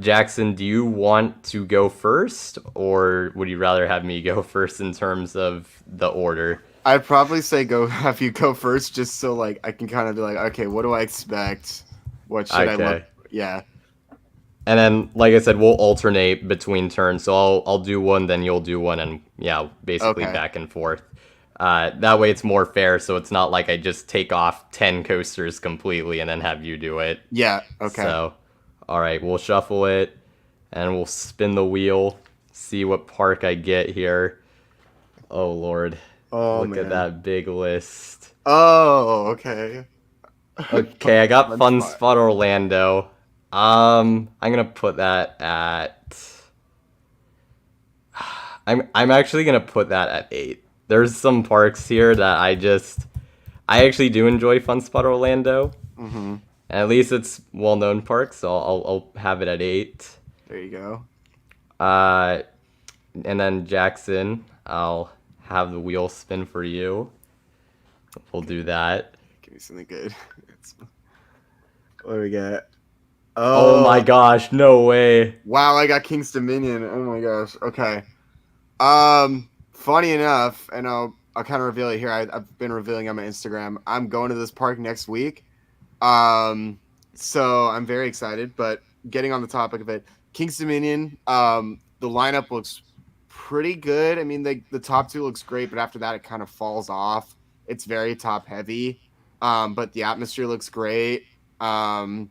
Jackson, do you want to go first, or would you rather have me go first in terms of the order? I'd probably say go have you go first, just so like I can kind of be like, okay, what do I expect? What should I look? Okay. Yeah. And then, like I said, we'll alternate between turns. So I'll do one, then you'll do one, and yeah, basically Okay. back and forth. That way it's more fair, so it's not like I just take off 10 coasters completely and then have you do it. Yeah. Okay. So, all right, we'll shuffle it and we'll spin the wheel, see what park I get here. Oh, Lord. Oh Look at man. that big list. Oh, okay. Okay, I got Fun Fun spot. Spot Orlando. I'm gonna put that at. I'm actually gonna put that at 8. There's some parks here that I actually do enjoy Fun Spot Orlando. Mm-hmm. At least it's well-known park, so I'll have it at 8. There you go. Uh, and then Jackson, I'll have the wheel spin for you. We'll Okay. do that. Give me something good. What do we got? Oh my Oh, gosh, no way. wow, I got King's Dominion. Oh my gosh. Okay. Funny enough, and I'll kind of reveal it here. I've been revealing on my Instagram. I'm going to this park next week. Um, So I'm very excited. But getting on the topic of it, King's Dominion, the lineup looks pretty good. I mean, the top two looks great, but after that, it kind of falls off. It's very top heavy, but the atmosphere looks great. Um,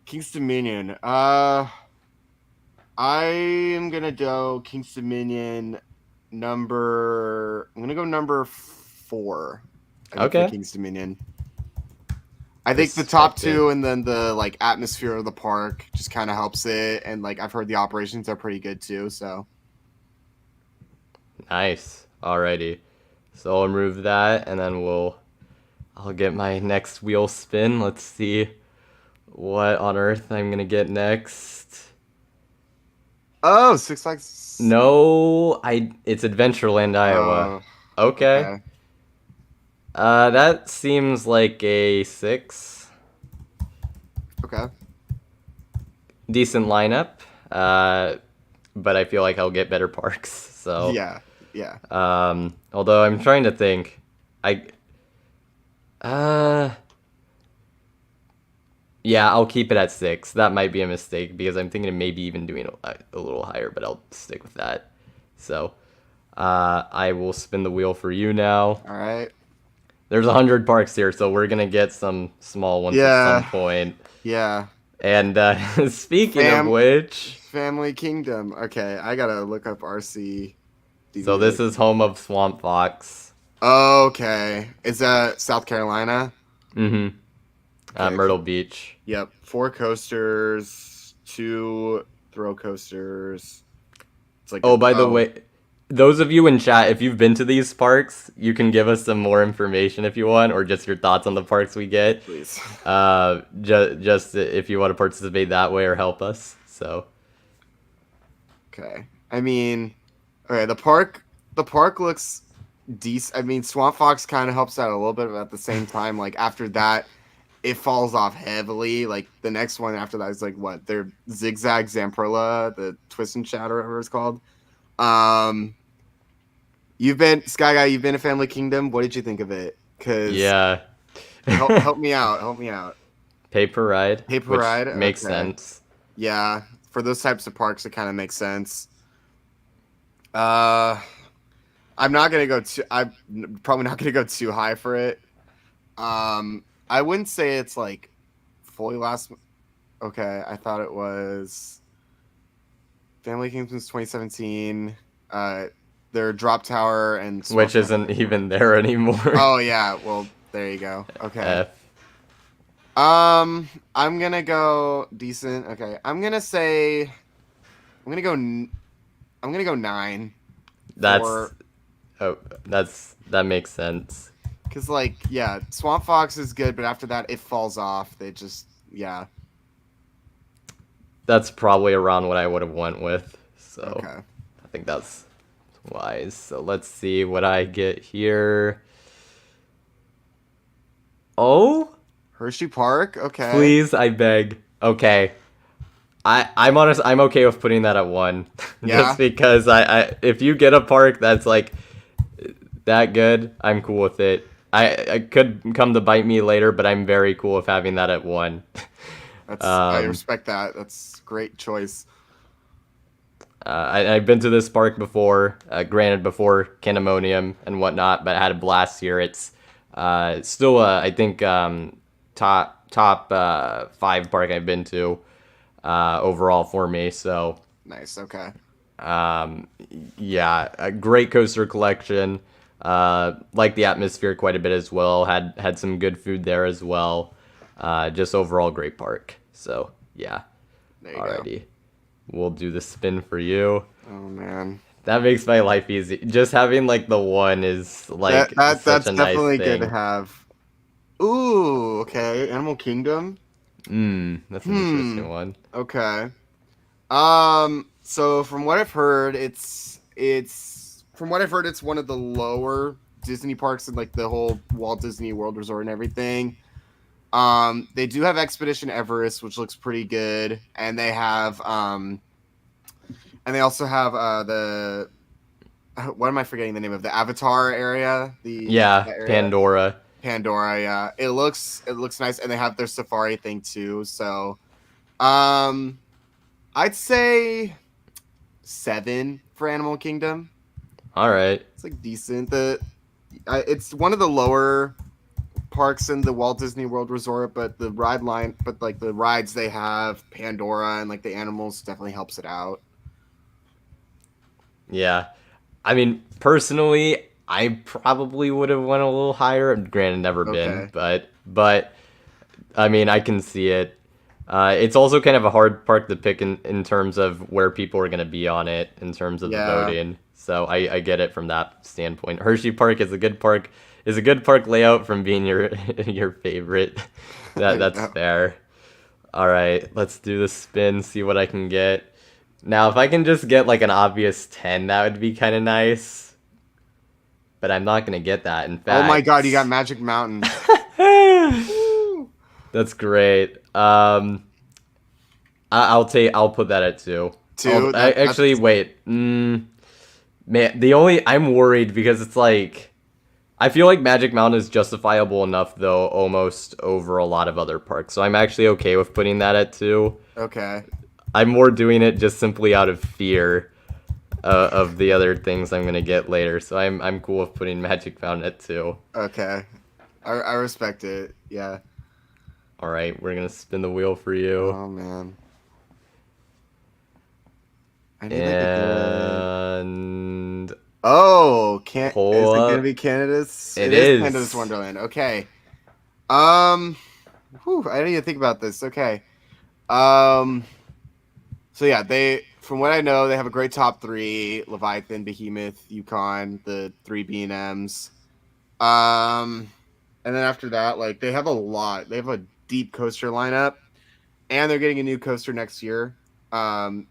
King's Dominion. I am gonna go King's Dominion number. I'm gonna go number 4. I think for Okay. King's Dominion. I think the top Respected. two and then the like atmosphere of the park just kind of helps it, and like I've heard the operations are pretty good too. So Nice. Alrighty. So I'll remove that, and then I'll get my next wheel spin. Let's see what on earth I'm gonna get next. oh, Six Flags. No, it's Adventureland, Iowa. Oh, Okay. okay, That seems like a 6. okay, Decent lineup. Uh, but I feel like I'll get better parks. So, yeah, yeah. although I'm trying to think, I, uh, yeah, I'll keep it at 6. That might be a mistake because I'm thinking of maybe even doing a little higher, but I'll stick with that. So, I will spin the wheel for you now. All right, There's 100 parks here, so we're gonna get some small ones at some yeah, point. yeah. And speaking of Fam, which, Family Kingdom. Okay, I gotta look up RC so this DVA. is home of Swamp Fox. Okay, is that South Carolina? Mm-hmm. Okay, Myrtle Beach. yep. 4 coasters, 2 throw coasters. It's like Oh, by the way, those of you in chat, if you've been to these parks, you can give us some more information if you want, or just your thoughts on the parks we get. please. Just if you want to participate that way or help us. So, Okay. I mean, okay, the park looks decent. I mean, Swamp Fox kind of helps out a little bit, but at the same time, like after that, it falls off heavily. Like the next one after that is like what? They're Zigzag Zamperla, the Twist and Shout or whatever it's called. Um, you've been Sky Guy. You've been to Family Kingdom. What did you think of it? Because yeah. help me out. Help me out. Paper ride, Paper which ride. makes Okay. sense. Yeah. For those types of parks, it kind of makes sense. Uh, I'm not gonna go too. I'm probably not gonna go too high for it. I wouldn't say it's like fully last. Okay, I thought it was Family Kingdom's 2017. Their Drop Tower and Swamp Which Tower. isn't even there anymore. Oh yeah, well there you go. Okay. F. I'm gonna go decent. Okay, I'm gonna say I'm gonna go. I'm gonna go 9 That's for that makes sense. because like yeah, Swamp Fox is good, but after that it falls off. They just yeah. That's probably around what I would have went with. So Okay. I think that's wise. So let's see what I get here. Oh, Hershey Park. Okay. please, I beg. Okay. I'm honest. I'm okay with putting that at 1, just Yeah. because if you get a park that's like that good, I'm cool with it. I could come to bite me later, but I'm very cool with having that at 1. I um, respect that. That's great choice. I've been to this park before, granted before Candemonium and whatnot, but I had a blast here. It's still, I think, top 5 park I've been to overall for me. So Nice. Okay. um, yeah, a great coaster collection. Like the atmosphere quite a bit as well. Had some good food there as well. Just overall great park. So yeah, There you go. alrighty. We'll do the spin for you. Oh man. That makes my life easy. Just having like the 1 is like such That's a nice definitely good to thing. have. Ooh. Okay. Animal Kingdom. That's an Hmm. interesting one. Okay. So from what I've heard, it's one of the lower Disney parks in like the whole Walt Disney World Resort and everything. They do have Expedition Everest, which looks pretty good, and they also have what am I forgetting the name of the Avatar area? Yeah, That area. Pandora. Pandora, yeah. It looks nice, and they have their safari thing too. So, um, I'd say 7 for Animal Kingdom. All right. It's like decent. It's one of the lower parks in the Walt Disney World Resort, but the rides they have, Pandora and like the animals definitely helps it out. Yeah. I mean, personally, I probably would have went a little higher. Granted, never been, Okay. but I mean, I can see it. It's also kind of a hard park to pick in terms of where people are going to be on it in terms of the Yeah. voting. So I get it from that standpoint. Hershey Park is a good park. Is a good park layout from being your your favorite. That's Yeah. fair. All right, let's do the spin. See what I can get. Now, if I can just get like an obvious 10, that would be kind of nice. But I'm not gonna get that. In Oh my God, you got fact, Magic Mountain. Woo! that's great. I'll put that at 2. Two. Actually wait. Man, I'm worried because it's like I feel like Magic Mountain is justifiable enough though, almost over a lot of other parks. So I'm actually okay with putting that at 2. Okay. I'm more doing it just simply out of fear of the other things I'm gonna get later. So I'm cool with putting Magic Mountain at 2. Okay. I respect it. Yeah. All right, we're gonna spin the wheel for you. Oh man. I need like a good. And Oh, can't is pull it gonna up. be Canada's? It It is Canada's is. Wonderland. Okay. Um. I didn't even think about this. Okay. Um. So yeah, they from what I know, they have a great top three: Leviathan, Behemoth, Yukon, the three B and M's. And then after that, like they have a lot. They have a deep coaster lineup, and they're getting a new coaster next year. Um,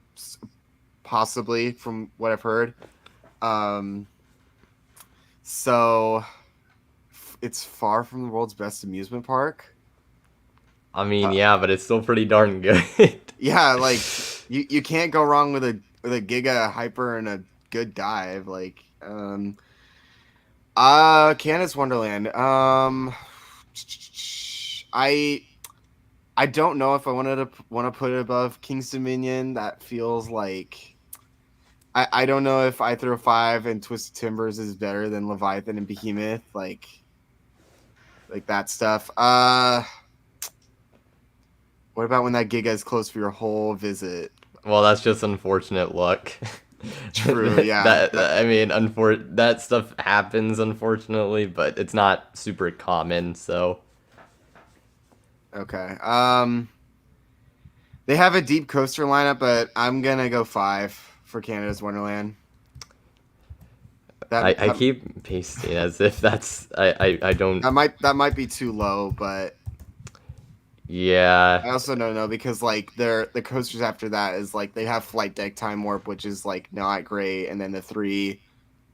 Possibly from what I've heard. Um, so it's far from the world's best amusement park. I mean, Uh, yeah, but it's still pretty darn good. yeah, like you can't go wrong with a Giga Hyper and a good dive. Like Canada's Wonderland. I I don't know if I want to put it above King's Dominion. That feels like I don't know if I throw 5 and Twisted Timbers is better than Leviathan and Behemoth. Like that stuff. What about when that Giga is closed for your whole visit? Well, that's just unfortunate luck. True, yeah. I mean, that stuff happens unfortunately, but it's not super common. So Okay. They have a deep coaster lineup, but I'm gonna go 5 for Canada's Wonderland. I keep pasting as if that's I don't. That might be too low, but Yeah, I also don't know because like the coasters after that is like they have Flight Deck Time Warp, which is like not great, and then the 3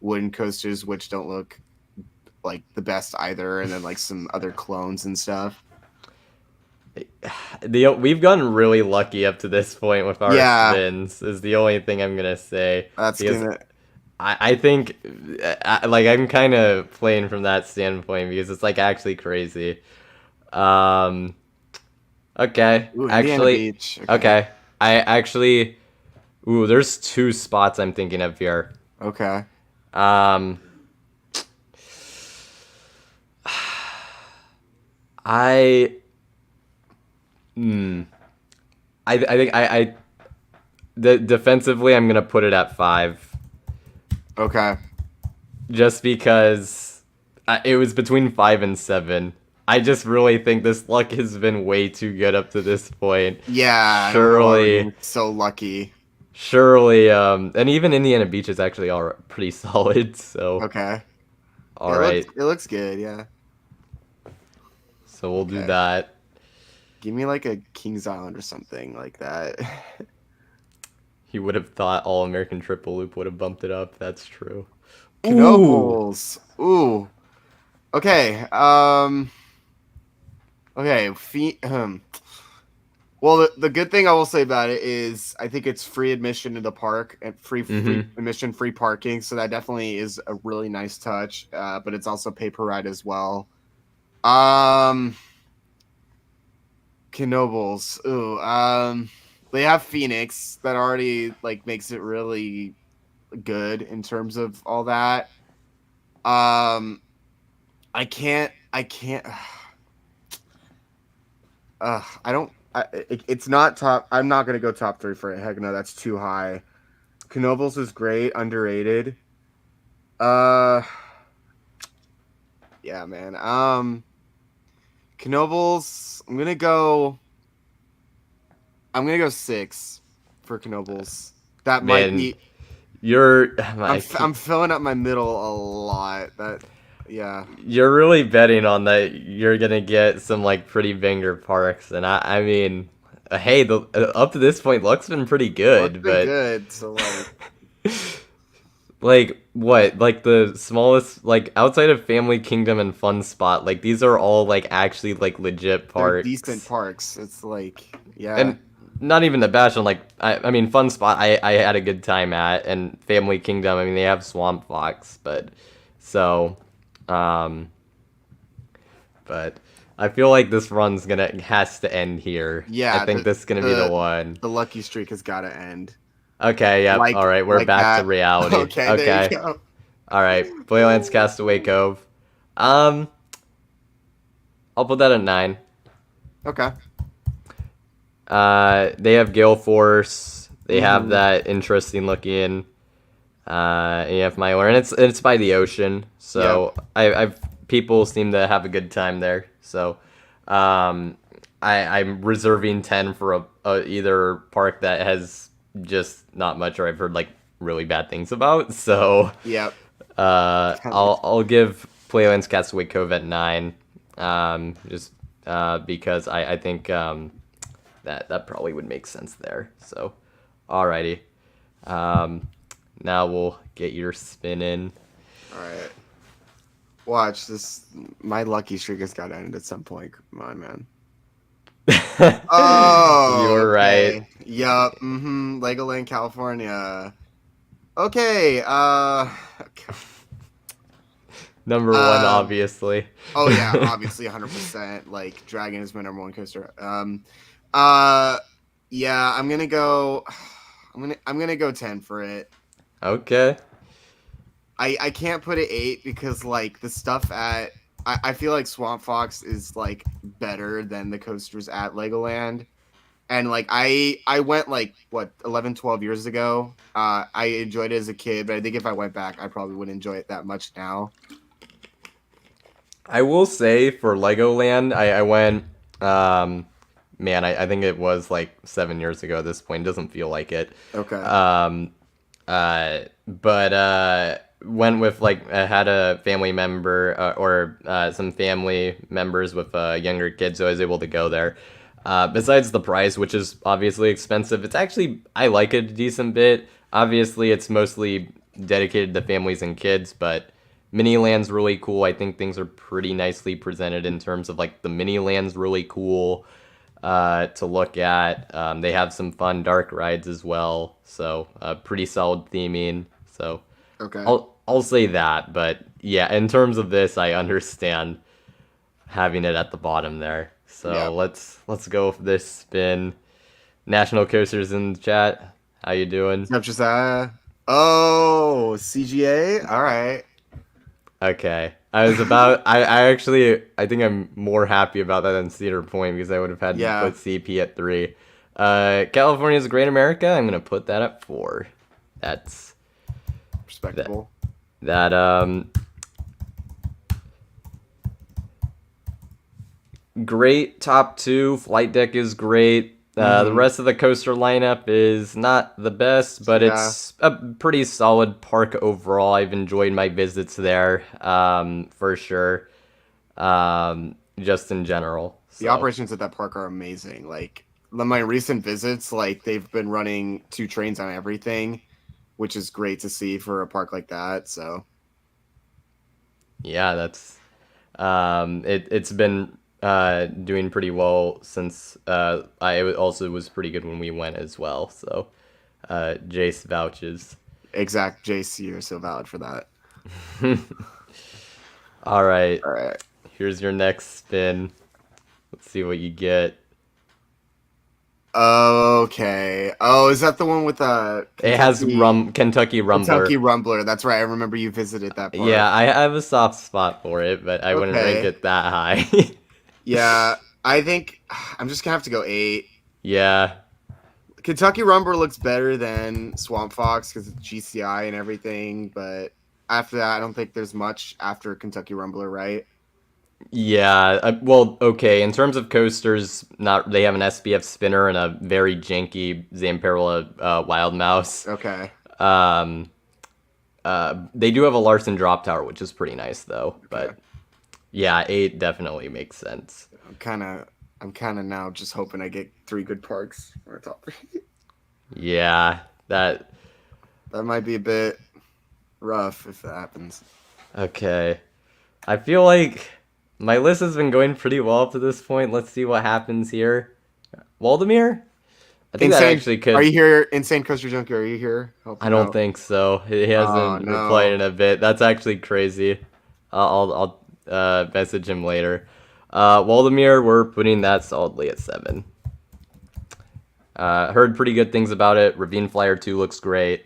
wooden coasters which don't look like the best either, and then like some other clones and stuff. we've gotten really lucky up to this point with our Yeah, spins. Is the only thing I'm gonna say that's because gonna. I think like I'm kind of playing from that standpoint because it's like actually crazy. Um, okay, Ooh, Indiana actually, Beach. Okay. okay, I actually, there's 2 spots I'm thinking of here. Okay. Um, I, hmm, I think defensively I'm gonna put it at 5. Okay. Just because it was between 5 and 7. I just really think this luck has been way too good up to this point. Yeah, we're already Surely, so lucky. surely, and even Indiana Beach is actually pretty solid. So, Okay. all right, It looks good, yeah. so we'll do Okay. that. Give me like a Kings Island or something like that. You would have thought All American Triple Loop would have bumped it up. That's true. Ooh, Knobles. Ooh. Okay. Okay. Well, the good thing I will say about it is I think it's free admission to the park and free mm-hmm. admission, free parking. So that definitely is a really nice touch. But it's also pay per ride as well. Um, Knobles. Ooh. They have Phoenix that already like makes it really good in terms of all that. Um, I can't. I don't. It's not top. I'm not gonna go top three for it. Heck no, that's too high. Knobles is great, underrated. Uh, yeah, man. Knobles. I'm gonna go six for Knobles. That might Man, be. you're I I'm can't, filling up my middle a lot. Yeah. you're really betting on that you're gonna get some like pretty banger parks, and I mean, hey, the up to this point, luck's been pretty Luck's good, been but good, so like like what, like the smallest, like outside of Family Kingdom and Fun Spot, like these are all like actually like legit they're decent parks, parks. It's like yeah. and not even to bash on like I mean Fun Spot I had a good time at, and Family Kingdom I mean they have Swamp Fox, but so um but I feel like this run's gonna has to end here. I Yeah, think this is gonna be the one. the lucky streak has got to end. Okay, yep. All right, we're Like back to that. reality. Okay, there you Okay, go. all right. Playland's Castaway Cove. Um, I'll put that at 9. Okay. They have Gale Force. They have Hmm. that interesting looking EF Miler, and it's by the ocean, Yep. so I've people seem to have a good time there. So, I'm reserving 10 for a either park that has just not much, or I've heard like really bad things about. So, Yep. I'll give Playland's Castaway Cove at 9, just because I think that probably would make sense there. So, alrighty. Um, Now we'll get your spin in. All right. Watch this. My lucky streak has got to end at some point. Come on, man. You Oh, were right. okay. Yup. Mm-hmm. Legoland, California. Okay. Okay. Number one, Um. obviously. Oh yeah, obviously 100%. Like Dragon is my number one coaster. Uh. Yeah, I'm gonna go. I'm gonna go 10 for it. Okay. I can't put it 8 because like the stuff at I feel like Swamp Fox is like better than the coasters at Legoland. And like I went like what 11 12 years ago. I enjoyed it as a kid, but I think if I went back I probably wouldn't enjoy it that much now. I will say for Legoland, I went, um, man, I think it was like 7 years ago at this point. It doesn't feel like it. Okay. Um, but went with like I had a family member or some family members with younger kids, so I was able to go there. Besides the price, which is obviously expensive, it's actually I like it a decent bit. Obviously, it's mostly dedicated to families and kids, but Miniland's really cool. I think things are pretty nicely presented in terms of like the Miniland's really cool to look at. They have some fun dark rides as well, so pretty solid theming. So Okay. I'll say that, but yeah, in terms of this, I understand having it at the bottom there. So Yep. let's go with this spin. National Coasters in the chat. How you doing? Yep, just oh, CGA. All right. Okay. I actually I think I'm more happy about that than Cedar Point because I would have had to Yeah. put CP at 3. California's Great America, I'm gonna put that at 4. That's that Respectable. that great top 2. Flight Deck is great. The Mm-hmm. rest of the coaster lineup is not the best, but Yeah. it's a pretty solid park overall. I've enjoyed my visits there, for sure. Just in general. The So operations at that park are amazing. Like my recent visits, like they've been running 2 trains on everything, which is great to see for a park like that. So yeah, that's it's been doing pretty well since also was pretty good when we went as well. So Jace vouches. exact JC are so valid for that. All right, All right. Here's your next spin. Let's see what you get. Okay. Oh, is that the one with It has Kentucky Rumbler. Kentucky Rumbler? That's right. I remember you visited that Yeah, park. I have a soft spot for it, but I wouldn't rank Okay. it that high. Yeah, I think I'm just gonna have to go 8. Yeah, Kentucky Rumbler looks better than Swamp Fox because it's GCI and everything, but after that, I don't think there's much after Kentucky Rumbler, right? yeah. Well, okay. In terms of coasters, not they have an SPF spinner and a very janky Zamperla Wild Mouse. Okay. Um, they do have a Larson Drop Tower, which is pretty nice though. Okay. But yeah, 8 definitely makes sense. I'm kind of now just hoping I get 3 good parks for top 3. Yeah, that That might be a bit rough if that happens. okay. I feel like my list has been going pretty well up to this point. Let's see what happens here. Waldemir? I think that Insane. actually Are could. you here? Insane Coaster Junkie, are you here? I Helping don't out. think so. He Oh hasn't replied no. in a bit. That's actually crazy. I'll message him later. Waldemir, we're putting that solidly at 7. Heard pretty good things about it. Ravine Flyer 2 looks great,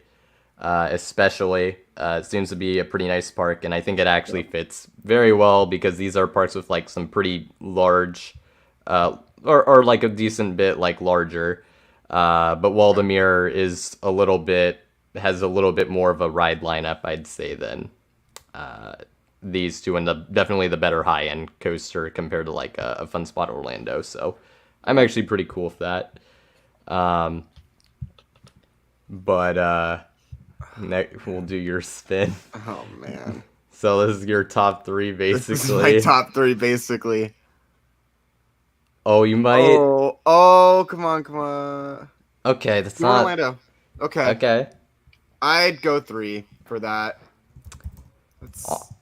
especially. It seems to be a pretty nice park, and I think it actually fits very well because these are parks with like some pretty large, or like a decent bit like larger. But Waldemir is has a little bit more of a ride lineup, I'd say, than these two, and definitely the better high end coaster compared to like a Fun Spot Orlando. So I'm actually pretty cool with that. Um, but next we'll do your spin. Oh man. So this is your top 3 This is my basically. top 3 basically. Oh, you might. Oh, come on, come on. Okay, that's Come on, not Orlando. Okay. okay. I'd go 3 for that. Oh, Let's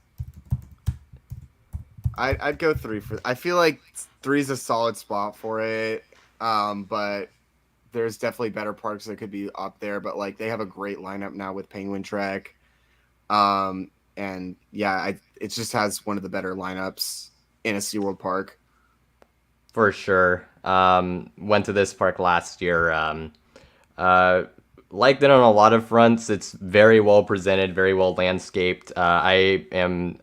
I'd go 3 for. I feel like 3 is a solid spot for it. But there's definitely better parks that could be up there. But like they have a great lineup now with Penguin Trek. And yeah, it just has one of the better lineups in a SeaWorld park. for sure. Went to this park last year. Uh, Liked it on a lot of fronts. It's very well presented, very well landscaped. I am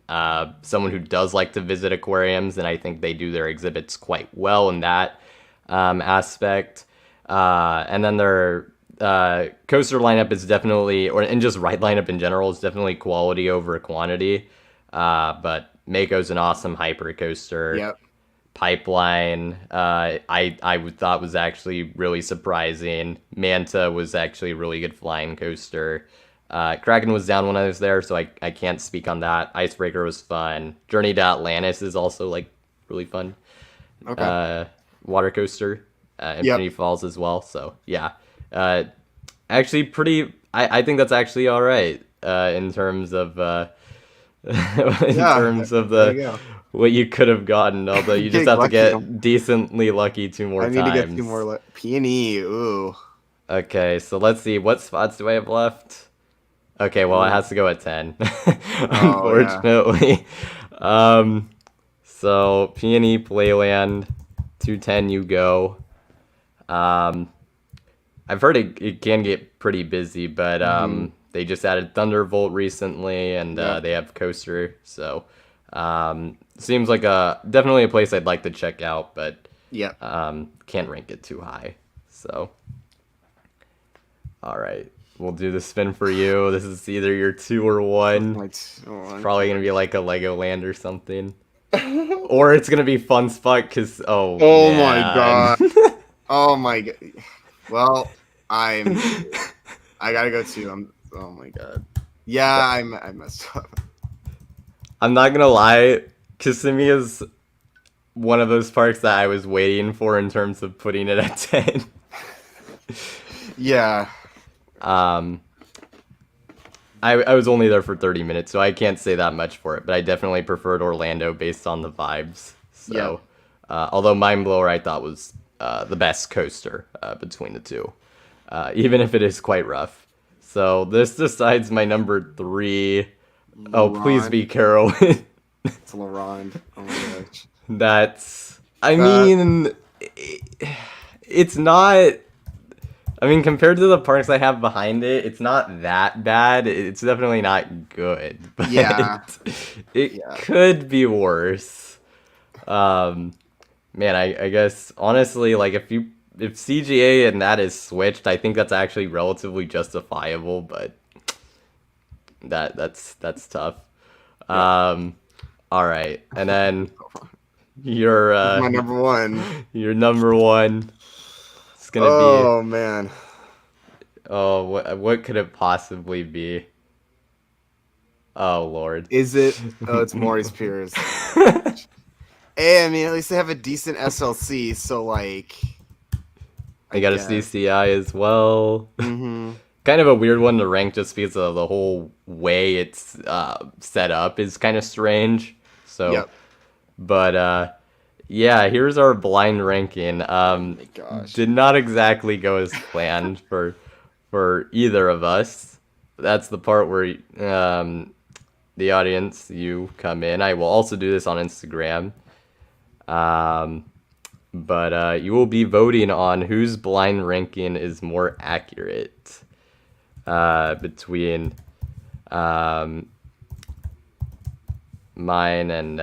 someone who does like to visit aquariums, and I think they do their exhibits quite well in that aspect. And then their coaster lineup is definitely, and just ride lineup in general is definitely quality over quantity. But Mako's an awesome hyper coaster. Yep. Pipeline, I thought was actually really surprising. Manta was actually a really good flying coaster. Kraken was down when I was there, so I can't speak on that. Icebreaker was fun. Journey to Atlantis is also like really fun. Okay. Water coaster, Yep. Infinity Falls as well. So yeah, actually pretty. I think that's actually all right in terms of in Yeah. terms of There you the go. what you could have gotten. Although you just Get have to lucky. get decently lucky 2 more I need to get 2 times. more. Peony. Ooh. Okay, so let's see what spots do I have left. Okay, well it Ooh. has to go at 10, Oh yeah. unfortunately. Um, so Peony Playland 210 you go. Um, I've heard it can get pretty busy, but Hmm. they just added Thunderbolt recently, and Yep. they have Coaster, so seems like definitely a place I'd like to check out, but Yep. can't rank it too high. So, all right, we'll do the spin for you. This is either your 2 or 1. It's probably gonna be like a Legoland or something, or it's gonna be Fun Spot because Oh my man. god. Oh my god. Well, I gotta go too. Oh my god. Yeah, I messed up. I'm not gonna lie, Kissimmee is one of those parks that I was waiting for in terms of putting it at 10. Yeah. Um, I was only there for 30 minutes, so I can't say that much for it, but I definitely preferred Orlando based on the vibes. So, although Mind Blower I thought was the best coaster between the two, even if it is quite rough. So this decides my number 3. Oh, please Ron. be Carowin. It's LaRond. Oh my gosh. That's. I Uh, mean, it's not. I mean, compared to the parks I have behind it, it's not that bad. It's definitely not good, but yeah, it yeah. could be worse. Um, Man, I guess honestly, like if CGA and that is switched, I think that's actually relatively justifiable, but that's tough. Yep. Um, all right, and then your This is my number one. your number one is gonna be Oh man. oh what could it possibly be? Oh Lord. Is it? Oh, it's Maurice Pierce. Hey, I mean, at least they have a decent SLC, so like, I I got a guess. CCI as well. Mm-hmm. Kind of a weird one to rank just because of the whole way it's set up is kind of strange. So, Yep. but yeah, here's our blind ranking. Oh my gosh. Did not exactly go as planned for either of us. That's the part where the audience, you come in. I will also do this on Instagram. Um, but you will be voting on whose blind ranking is more accurate between um, mine and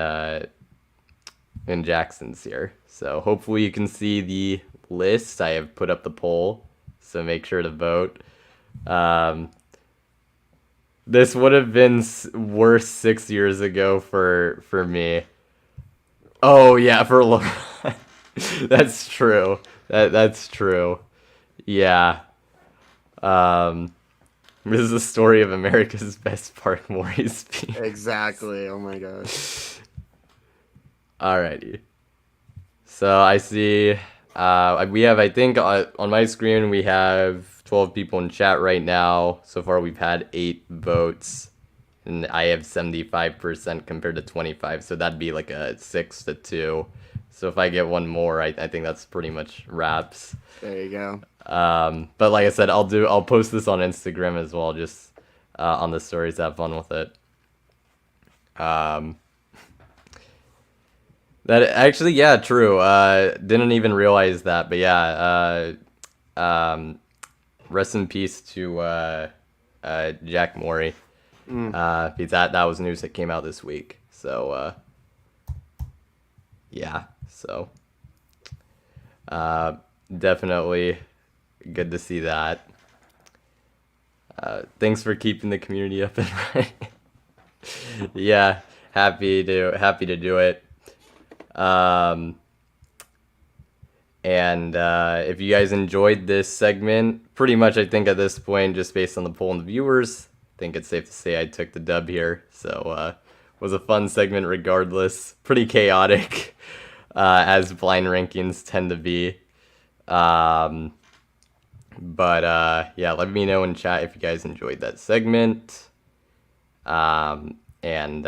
Jackson's here. So hopefully you can see the list. I have put up the poll, so make sure to vote. Um, this would have been worse 6 years ago for me. Oh yeah, for Laura. That's true. That's true. Yeah. Um, this is the story of America's best park, Maurice P. Exactly. Oh my gosh. Alrighty. So I see. We have, I think, on my screen we have 12 people in chat right now. So far, we've had 8 votes, and I have 75% compared to 25. So that'd be like a 6-2. So if I get one more, I think that's pretty much wraps. There you go. But like I said, I'll post this on Instagram as well, just on the stories. Have fun with it. That actually, yeah, true. Didn't even realize that, but yeah. Rest in peace to Jack Morey. Mm. Because that was news that came out this week. So yeah, so definitely good to see that. Thanks for keeping the community up and running. Yeah, happy to do it. And if you guys enjoyed this segment, pretty much I think at this point, just based on the poll and the viewers, I think it's safe to say I took the dub here. So was a fun segment regardless. Pretty chaotic, as blind rankings tend to be. But yeah, let me know in chat if you guys enjoyed that segment. And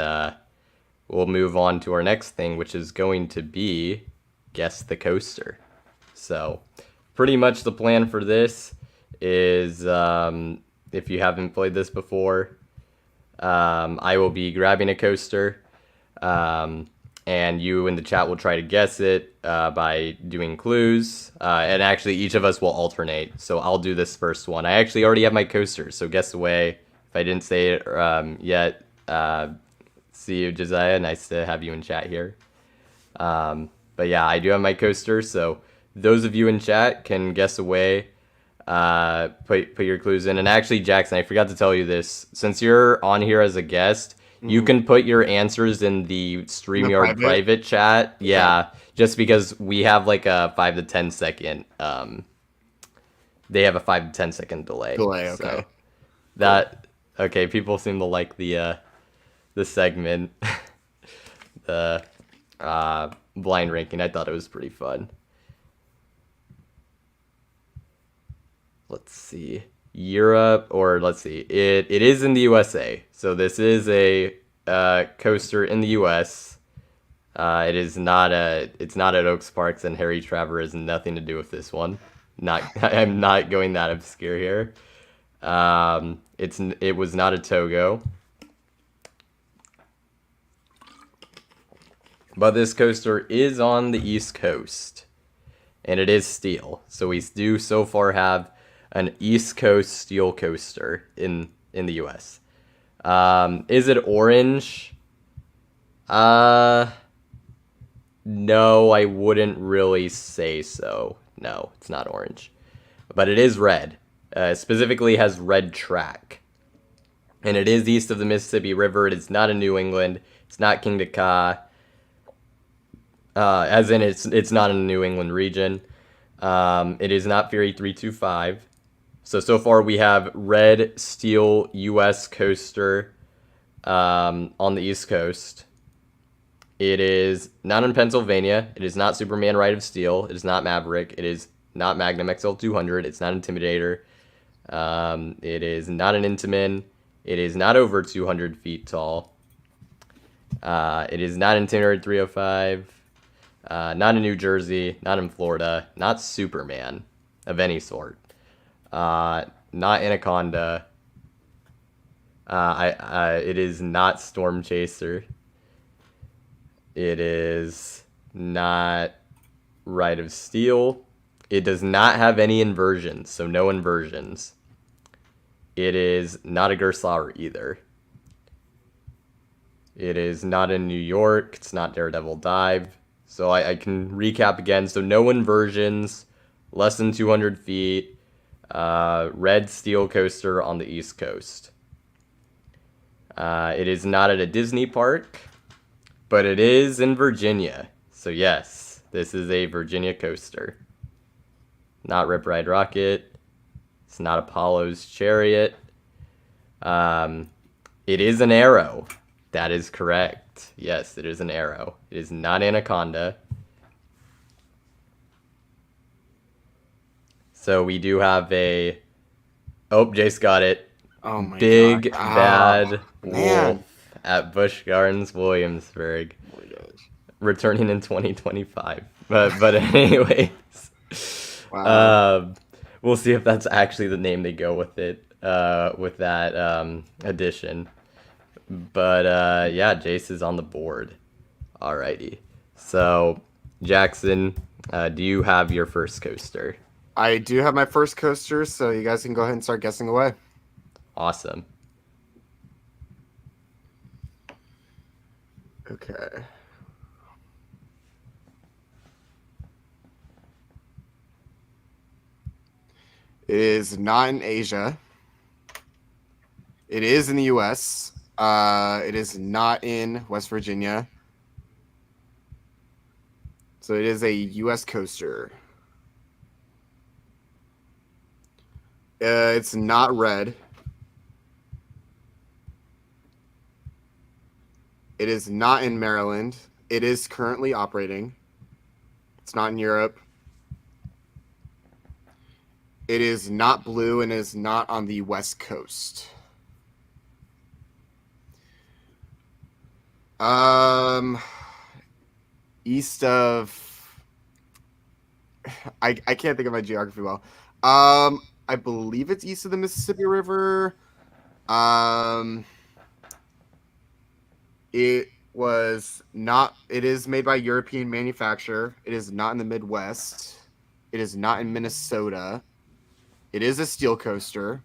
we'll move on to our next thing, which is going to be Guess the Coaster. So pretty much the plan for this is, if you haven't played this before, I will be grabbing a coaster, and you in the chat will try to guess it by doing clues. And actually, each of us will alternate. So I'll do this first one. I actually already have my coaster, so guess away. If I didn't say it yet, see you, Josiah. Nice to have you in chat here. But yeah, I do have my coaster, so those of you in chat can guess away. Put your clues in. And actually, Jackson, I forgot to tell you this. Since you're on here as a guest, you can put your answers in the StreamYard private chat. Yeah, just because we have like a 5 to 10 second. They have a 5 to 10 second delay. Okay. So that okay. People seem to like the segment, the blind ranking. I thought it was pretty fun. Let's see. Europe, or let's see. It is in the USA. So this is a coaster in the US. It's not at Oaks Parks, and Harry Traver has nothing to do with this one. I'm not going that obscure here. It was not a Togo. But this coaster is on the East Coast, and it is steel. So we do so far have an East Coast steel coaster in the U.S. Is it orange? No, I wouldn't really say so. No, it's not orange, but it is red. Specifically has red track, and it is east of the Mississippi River. It is not in New England. It's not King Ka. As in it's not in the New England region. It is not Fury 325. So far we have red steel U.S. coaster on the East Coast. It is not in Pennsylvania. It is not Superman Ride of Steel. It is not Maverick. It is not Magnum XL200. It's not Intimidator. It is not an Intamin. It is not over 200 feet tall. It is not Itinerary 305. Not in New Jersey. Not in Florida. Not Superman of any sort. Not Anaconda. It is not Storm Chaser. It is not Ride of Steel. It does not have any inversions, so no inversions. It is not a Gerstlauer either. It is not in New York. It's not Daredevil Dive. So I can recap again. So no inversions, less than 200 feet, red steel coaster on the East Coast. It is not at a Disney park, but it is in Virginia. So yes, this is a Virginia coaster. Not Rip Ride Rocket. It's not Apollo's Chariot. It is an Arrow. That is correct. Yes, it is an Arrow. It is not Anaconda. So we do have a... Oh, Jace got it. Oh my Big God. Bad man. Wolf at Busch Gardens, Williamsburg. Oh my gosh. Returning in 2025. But anyways, Wow. we'll see if that's actually the name they go with it, with that addition. But yeah, Jace is on the board. Alrighty. So Jackson, do you have your first coaster? I do have my first coaster, so you guys can go ahead and start guessing away. Awesome. Okay. It is not in Asia. It is in the US. It is not in West Virginia. So it is a US coaster. It's not red. It is not in Maryland. It is currently operating. It's not in Europe. It is not blue and is not on the West Coast. East of... I can't think of my geography well. I believe it's east of the Mississippi River. It was not. It is made by a European manufacturer. It is not in the Midwest. It is not in Minnesota. It is a steel coaster.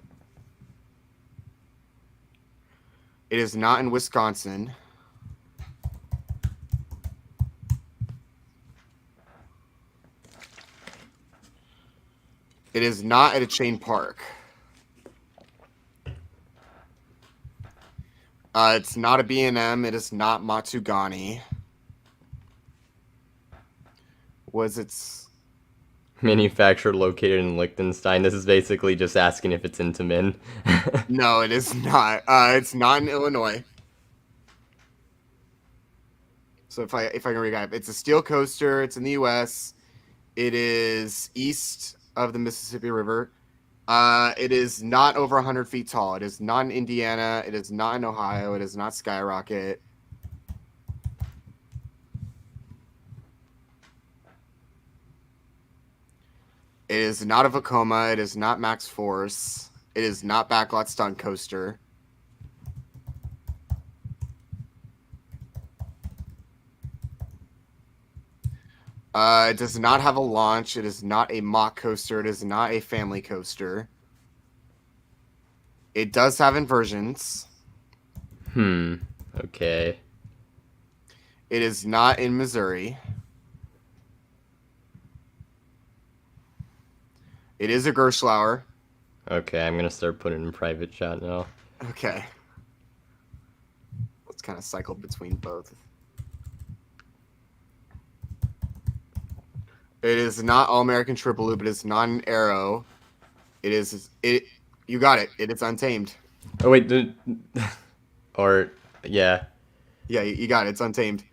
It is not in Wisconsin. It is not at a chain park. It's not a B&M. It is not Matsugani. Was its... Manufacturer located in Liechtenstein. This is basically just asking if it's Intamin. No, it is not. It's not in Illinois. So if I can recap, it's a steel coaster. It's in the U.S. It is east of the Mississippi River. It is not over 100 feet tall. It is not in Indiana. It is not in Ohio. It is not Skyrocket. It is not a Vekoma. It is not Max Force. It is not Backlot Stunt Coaster. It does not have a launch. It is not a mock coaster. It is not a family coaster. It does have inversions. Okay. It is not in Missouri. It is a Gerschlauer. Okay, I'm gonna start putting in private chat now. Okay. Let's kind of cycle between both. It is not All American Triple Loop. It is not an Arrow. It is it. You got it. It is Untamed. Oh wait, or yeah, Yeah, you got it. It's Untamed.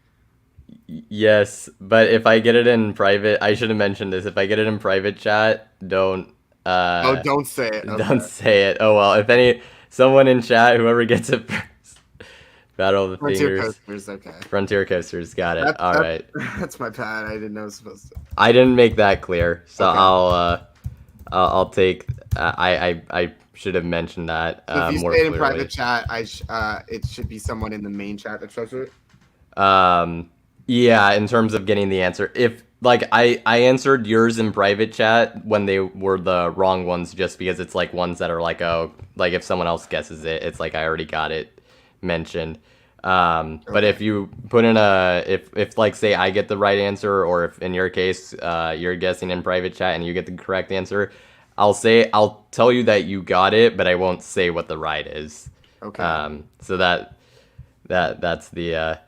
yes. But if I get it in private, I should have mentioned this. If I get it in private chat, don't Oh, don't say it. don't Okay. say it. Oh well, if someone in chat, whoever gets it first, Battle of the Frontier Fingers, Coasters. Okay. Frontier Coasters, got it. All right. That's my bad. I didn't know I was supposed to. I didn't make that clear, so Okay. I'll take. I should have mentioned that So if you more say it in clearly. private chat, it should be someone in the main chat that shows it. Yeah, in terms of getting the answer, if like I answered yours in private chat when they were the wrong ones, just because it's like ones that are like, oh, like if someone else guesses it, it's like I already got it mentioned. But if you put in if like say I get the right answer, or if in your case you're guessing in private chat and you get the correct answer, I'll tell you that you got it, but I won't say what the right is. Okay. So that's the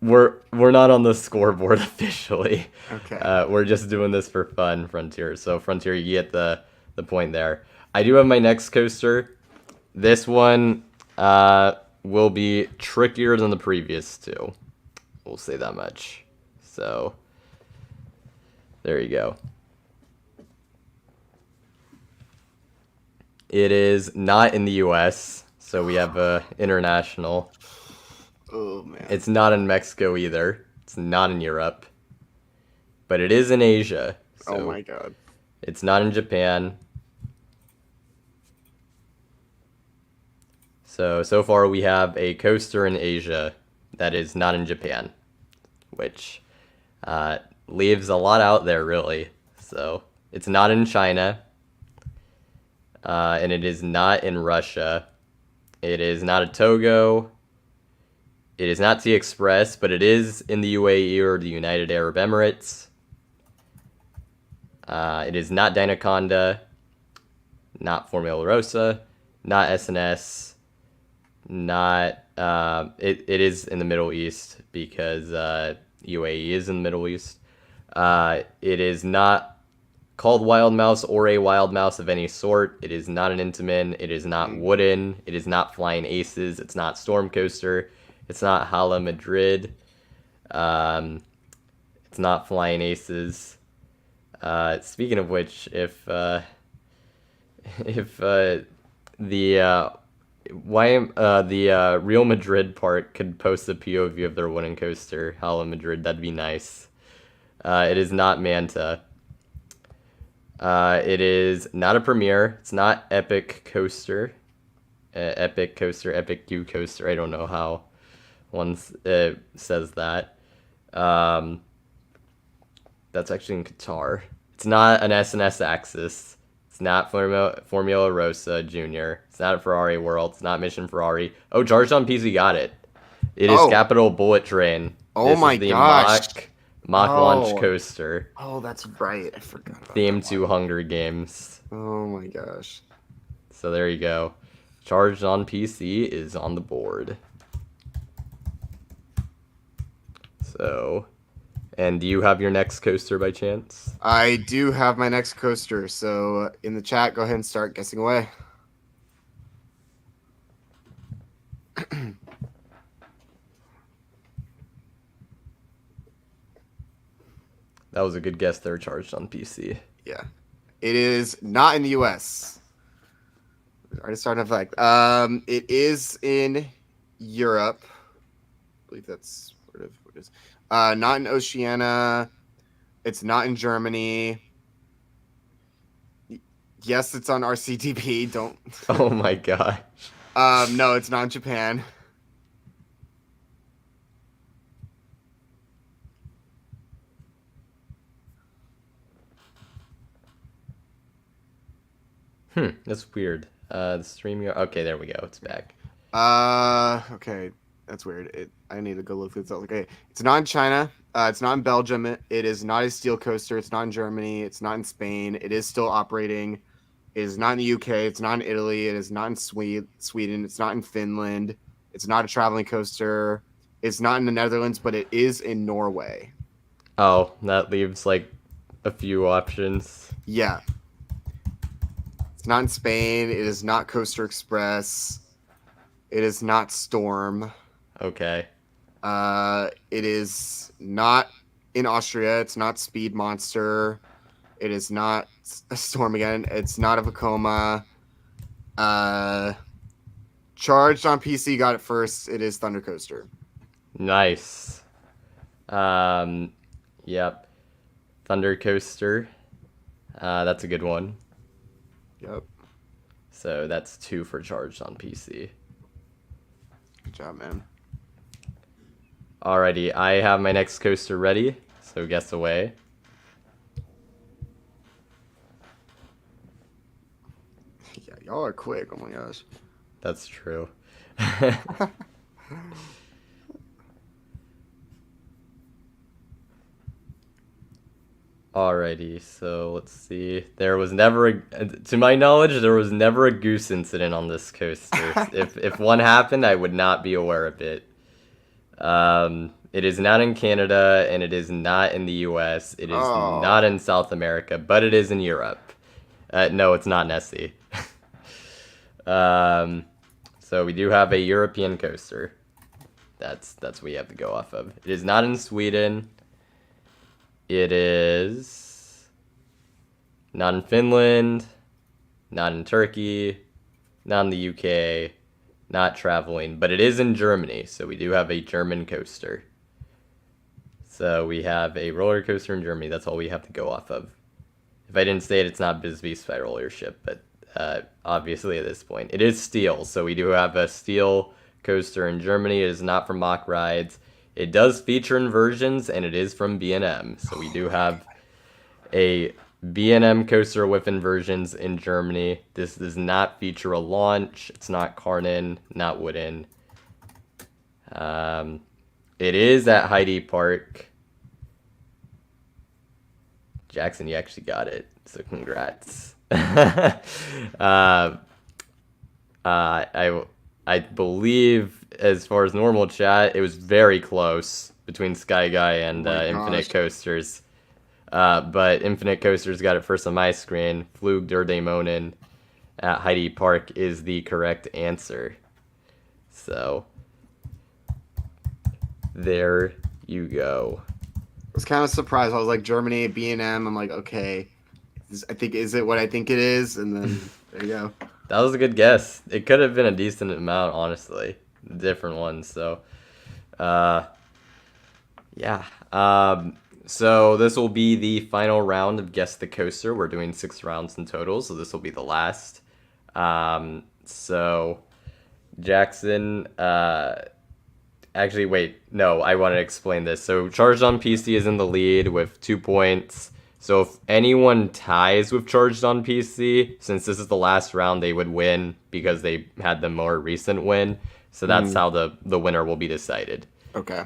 we're not on the scoreboard officially. Okay. We're just doing this for fun, Frontier. So Frontier, you get the point there. I do have my next coaster. This one will be trickier than the previous two. We'll say that much. So there you go. It is not in the U.S., so we have a international. Oh man. It's not in Mexico either. It's not in Europe. But it is in Asia. So Oh my god. it's not in Japan. So far we have a coaster in Asia that is not in Japan, which leaves a lot out there, really. So it's not in China, and it is not in Russia. It is not a Togo. It is not T-Express, but it is in the UAE or the United Arab Emirates. It is not Dynaconda, not Formula Rosa, not SNS, not... it is in the Middle East because UAE is in the Middle East. It is not called Wild Mouse or a Wild Mouse of any sort. It is not an Intamin. It is not Wooden. It is not Flying Aces. It's not Storm Coaster. It's not Hala Madrid. It's not Flying Aces. Speaking of which, if the Real Madrid part could post a POV of their wooden coaster, Hala Madrid, that'd be nice. It is not Manta. It is not a Premiere. It's not Epic Coaster. Epic Coaster, Epic Q Coaster. I don't know how one says that. That's actually in Qatar. It's not an SNS Axis. It's not Formula Rosa Junior. It's not a Ferrari World. It's not Mission Ferrari. Oh, Charged on PC got it. It is Capital Bullet Train. Oh this my is the gosh. mock launch coaster. Oh, that's right. I forgot about Theme that to one. Hunger Games. Oh my gosh. So there you go. Charged on PC is on the board. So, and do you have your next coaster by chance? I do have my next coaster. So in the chat, go ahead and start guessing away. That was a good guess there, Charged on PC. Yeah. It is not in the US. Already starting off like it is in Europe. I believe that's what it is. Not in Oceania. It's not in Germany. Yes, it's on RCTP. Don't. Oh my gosh. No, it's not in Japan. That's weird. The stream. Okay, there we go. It's back. Okay, that's weird. I need to go look this up. Okay, it's not in China. It's not in Belgium. It is not a steel coaster. It's not in Germany. It's not in Spain. It is still operating. It is not in the UK. It's not in Italy. It is not in Sweden. It's not in Finland. It's not a traveling coaster. It's not in the Netherlands, but it is in Norway. Oh, that leaves like a few options. Yeah. It's not in Spain. It is not Coaster Express. It is not Storm. Okay. It is not in Austria. It's not Speed Monster. It is not a Storm again. It's not a Vekoma. Charged on PC got it first. It is Thunder Coaster. Nice. Yep. Thunder Coaster. That's a good one. Yep. So that's 2 for Charged on PC. Good job, man. Alrighty, I have my next coaster ready, so guess away. Yeah, y'all are quick. Oh my gosh. That's true. Alrighty, so let's see. There was never, to my knowledge, there was never a goose incident on this coaster. If one happened, I would not be aware of it. It is not in Canada, and it is not in the U.S. It is not in South America, but it is in Europe. No, it's not Nessie. So we do have a European coaster. That's what we have to go off of. It is not in Sweden. It is not in Finland, not in Turkey, not in the UK, not traveling, but it is in Germany, so we do have a German coaster. So we have a roller coaster in Germany. That's all we have to go off of. If I didn't say it, it's not Bisbee Spy Roller Ship, but obviously at this point. It is steel, so we do have a steel coaster in Germany. It is not from Mock Rides. It does feature inversions, and it is from B&M. So we do have a B&M coaster with inversions in Germany. This does not feature a launch. It's not Carnin, not Wooden. It is at Heidi Park. Jackson, you actually got it. So congrats. I believe, as far as normal chat, it was very close between Sky Guy and Infinite Coasters. But Infinite Coasters got it first on my screen. Flug der Dämonen at Heidi Park is the correct answer. So, there you go. I was kind of surprised. I was like, Germany, B&M. I'm like, okay. Is it what I think it is? And then there you go. That was a good guess. It could have been a decent amount, honestly. Different ones. So, yeah. So this will be the final round of Guess the Coaster. We're doing 6 rounds in total, so this will be the last. So, Jackson, actually, wait. No, I want to explain this. So, Charged on PC is in the lead with 2 points. So if anyone ties with Charged on PC, since this is the last round, they would win because they had the more recent win. So that's how the winner will be decided. Okay.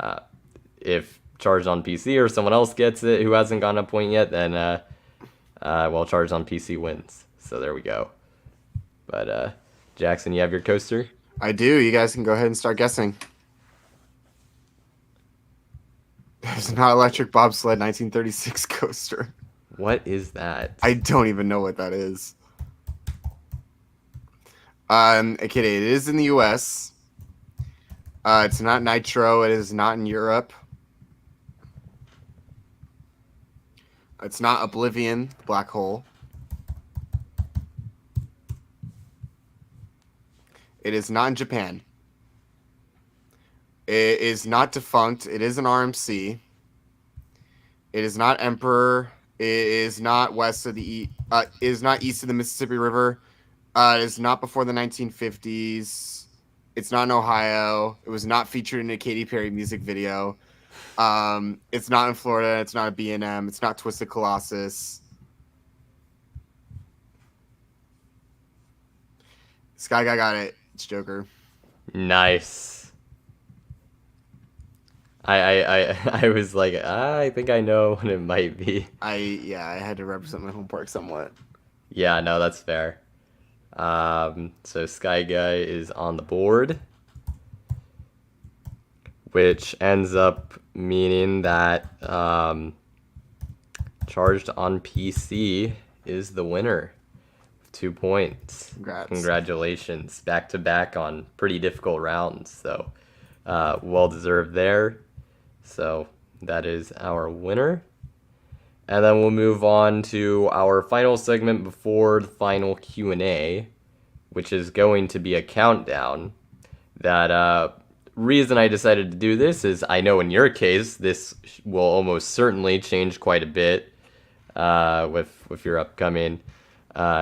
If Charged on PC or someone else gets it who hasn't gotten a point yet, then well, Charged on PC wins. So there we go. But Jackson, you have your coaster? I do. You guys can go ahead and start guessing. There's not Electric Bobsled 1936 coaster. What is that? I don't even know what that is. Okay, it is in the US. It's not Nitro. It is not in Europe. It's not Oblivion, Black Hole. It is not in Japan. It is not Defunct. It is an RMC. It is not Emperor. It is not west of the it is not east of the Mississippi River. It is not before the 1950s. It's not in Ohio. It was not featured in a Katy Perry music video. It's not in Florida. It's not a B&M. It's not Twisted Colossus. Sky Guy got it. It's Joker. Nice. I was like, I think I know what it might be. I had to represent my home park somewhat. Yeah, no, that's fair. So Sky Guy is on the board, which ends up meaning that Charged on PC is the winner. 2 points. Congrats. Congratulations. Back to back on pretty difficult rounds. So well deserved there. So that is our winner. And then we'll move on to our final segment before the final Q&A, which is going to be a countdown. That reason I decided to do this is I know in your case this will almost certainly change quite a bit with your upcoming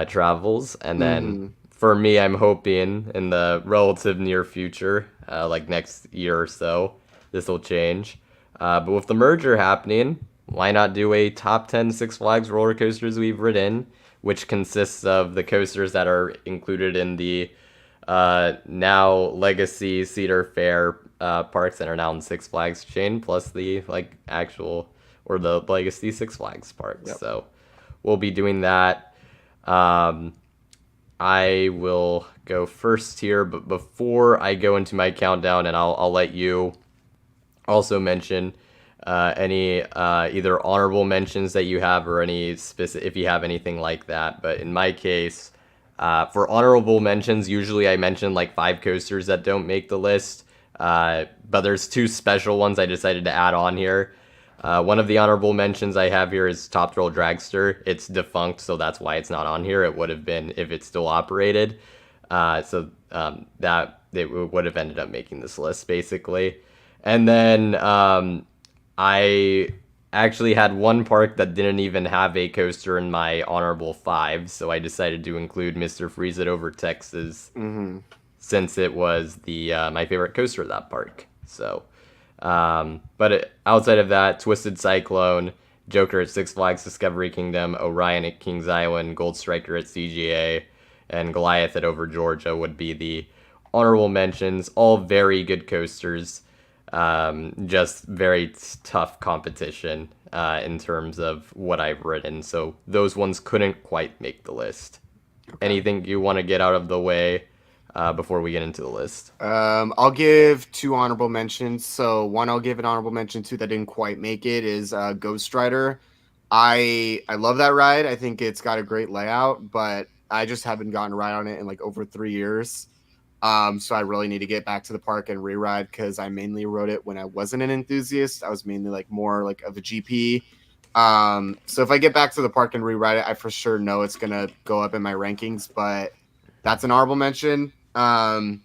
travels, and then for me, I'm hoping in the relative near future, like next year or so, this will change. But with the merger happening, why not do a top 10 Six Flags roller coasters we've ridden, which consists of the coasters that are included in the now Legacy Cedar Fair parks that are now in Six Flags chain, plus the like actual or the Legacy Six Flags parks. Yep. So we'll be doing that. I will go first here, but before I go into my countdown, and I'll let you also mention any either honorable mentions that you have or any specific if you have anything like that. But in my case, for honorable mentions, usually I mention like 5 coasters that don't make the list. But there's 2 special ones I decided to add on here. One of the honorable mentions I have here is Top Thrill Dragster. It's defunct, so that's why it's not on here. It would have been if it still operated. That it would have ended up making this list, basically. And then I actually had one park that didn't even have a coaster in my honorable 5, so I decided to include Mr. Freeze It Over Texas since it was the my favorite coaster of that park. So, but outside of that, Twisted Cyclone, Joker at Six Flags Discovery Kingdom, Orion at Kings Island, Gold Striker at CGA, and Goliath at Over Georgia would be the honorable mentions. All very good coasters. Just very tough competition in terms of what I've written. So those ones couldn't quite make the list. Okay. Anything you want to get out of the way before we get into the list? I'll give 2 honorable mentions. So one I'll give an honorable mention to that didn't quite make it is Ghost Rider. I love that ride. I think it's got a great layout, but I just haven't gotten a ride on it in like over 3 years. So I really need to get back to the park and re-ride because I mainly rode it when I wasn't an enthusiast. I was mainly like more like of a GP. So if I get back to the park and re-ride it, I for sure know it's gonna go up in my rankings. But that's an honorable mention. And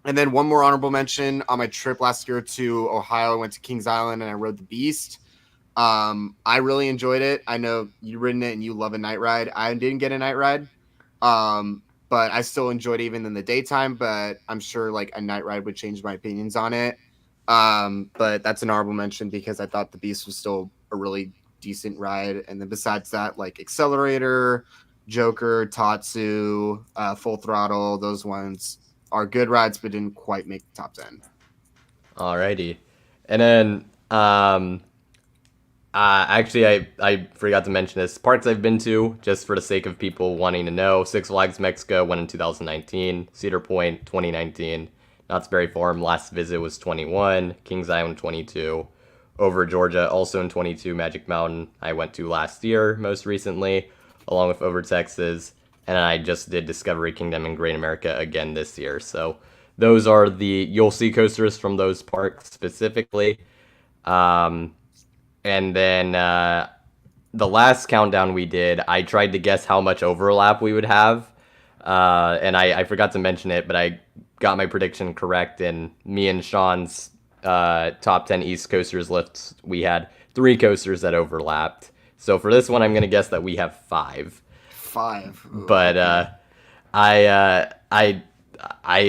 then one more honorable mention on my trip last year to Ohio. I went to Kings Island and I rode the Beast. I really enjoyed it. I know you've ridden it and you love a night ride. I didn't get a night ride. But I still enjoyed it even in the daytime, but I'm sure like a night ride would change my opinions on it. But that's an honorable mention because I thought the Beast was still a really decent ride. And then besides that, like Accelerator, Joker, Tatsu, Full Throttle, those ones are good rides, but didn't quite make the top 10. Alrighty. And then actually, I forgot to mention this. Parks I've been to, just for the sake of people wanting to know. Six Flags Mexico went in 2019. Cedar Point, 2019. Knott's Berry Farm, last visit was 21. Kings Island, 22. Over Georgia, also in 22. Magic Mountain, I went to last year, most recently, along with Over Texas. And I just did Discovery Kingdom and Great America again this year. So those are you'll see coasters from those parks specifically. And then the last countdown we did, I tried to guess how much overlap we would have. And I forgot to mention it, but I got my prediction correct. And me and Sean's top 10 East Coasters lists, we had 3 coasters that overlapped. So for this one, I'm going to guess that we have 5. 5. Ooh, but okay. I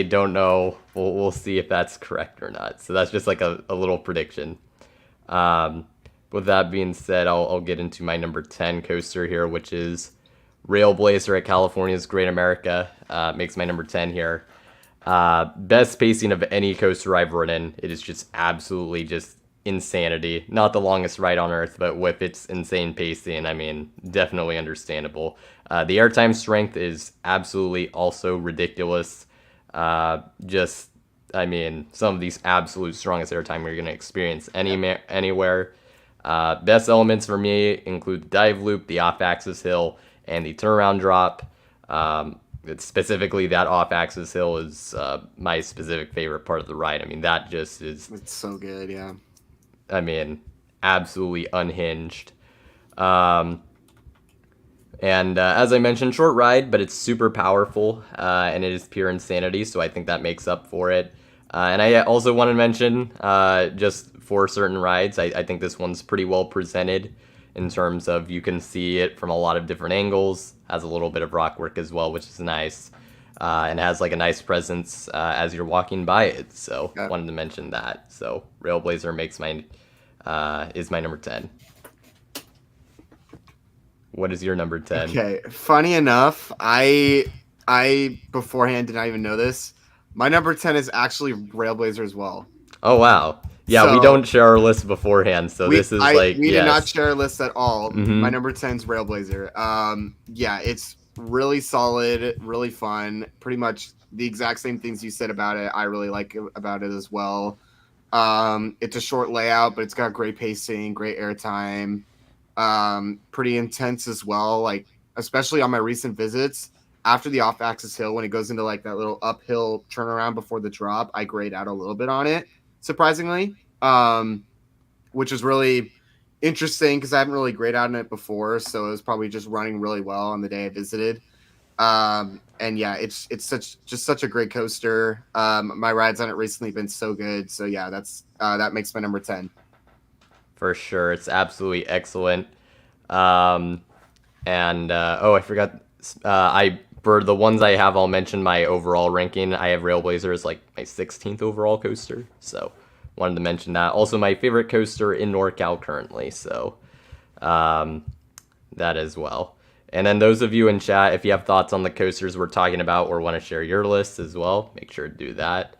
don't know. We'll see if that's correct or not. So that's just like a little prediction. With that being said, I'll get into my number 10 coaster here, which is Railblazer at California's Great America makes my number 10 here. Best pacing of any coaster I've ridden. It is just absolutely just insanity. Not the longest ride on earth, but with its insane pacing, I mean, definitely understandable. The airtime strength is absolutely also ridiculous. Just, I mean, some of these absolute strongest airtime you're going to experience anywhere. Best elements for me include the dive loop, the off-axis hill, and the turnaround drop. It's specifically that off-axis hill is my specific favorite part of the ride. I mean, that just is, It's so good, yeah. I mean, absolutely unhinged. Um, and as I mentioned, short ride, but it's super powerful, and it is pure insanity. So I think that makes up for it. And I also want to mention, just for certain rides, I think this one's pretty well presented in terms of you can see it from a lot of different angles. Has a little bit of rock work as well, which is nice, and has like a nice presence as you're walking by it. So Yeah. wanted to mention that. So Railblazer makes my is my number 10. What is your number 10? Okay. Funny enough, I beforehand did not even know this. My number 10 is actually Railblazer as well. Oh wow. Yeah, we So don't share our list beforehand, so this is like we did not yes. share a list at all. My Mhm. number 10 is Railblazer. Yeah, it's really solid, really fun. Pretty much the exact same things you said about it. I really like about it as well. It's a short layout, but it's got great pacing, great airtime. Pretty intense as well. Like especially on my recent visits, after the off-axis hill, when it goes into like that little uphill turnaround before the drop, I grayed out a little bit on it, surprisingly. Which was really interesting because I haven't really grayed out on it before, so it was probably just running really well on the day I visited. And yeah, it's such a great coaster. My rides on it recently been so good, so yeah, that makes my number 10. For sure. It's absolutely excellent. Um and oh, I forgot I for the ones I have, I'll mention my overall ranking. I have Railblazer as like my 16th overall coaster. So wanted to mention that. Also my favorite coaster in NorCal currently. So um that as well. And then those of you in chat, if you have thoughts on the coasters we're talking about or want to share your list as well, make sure to do that.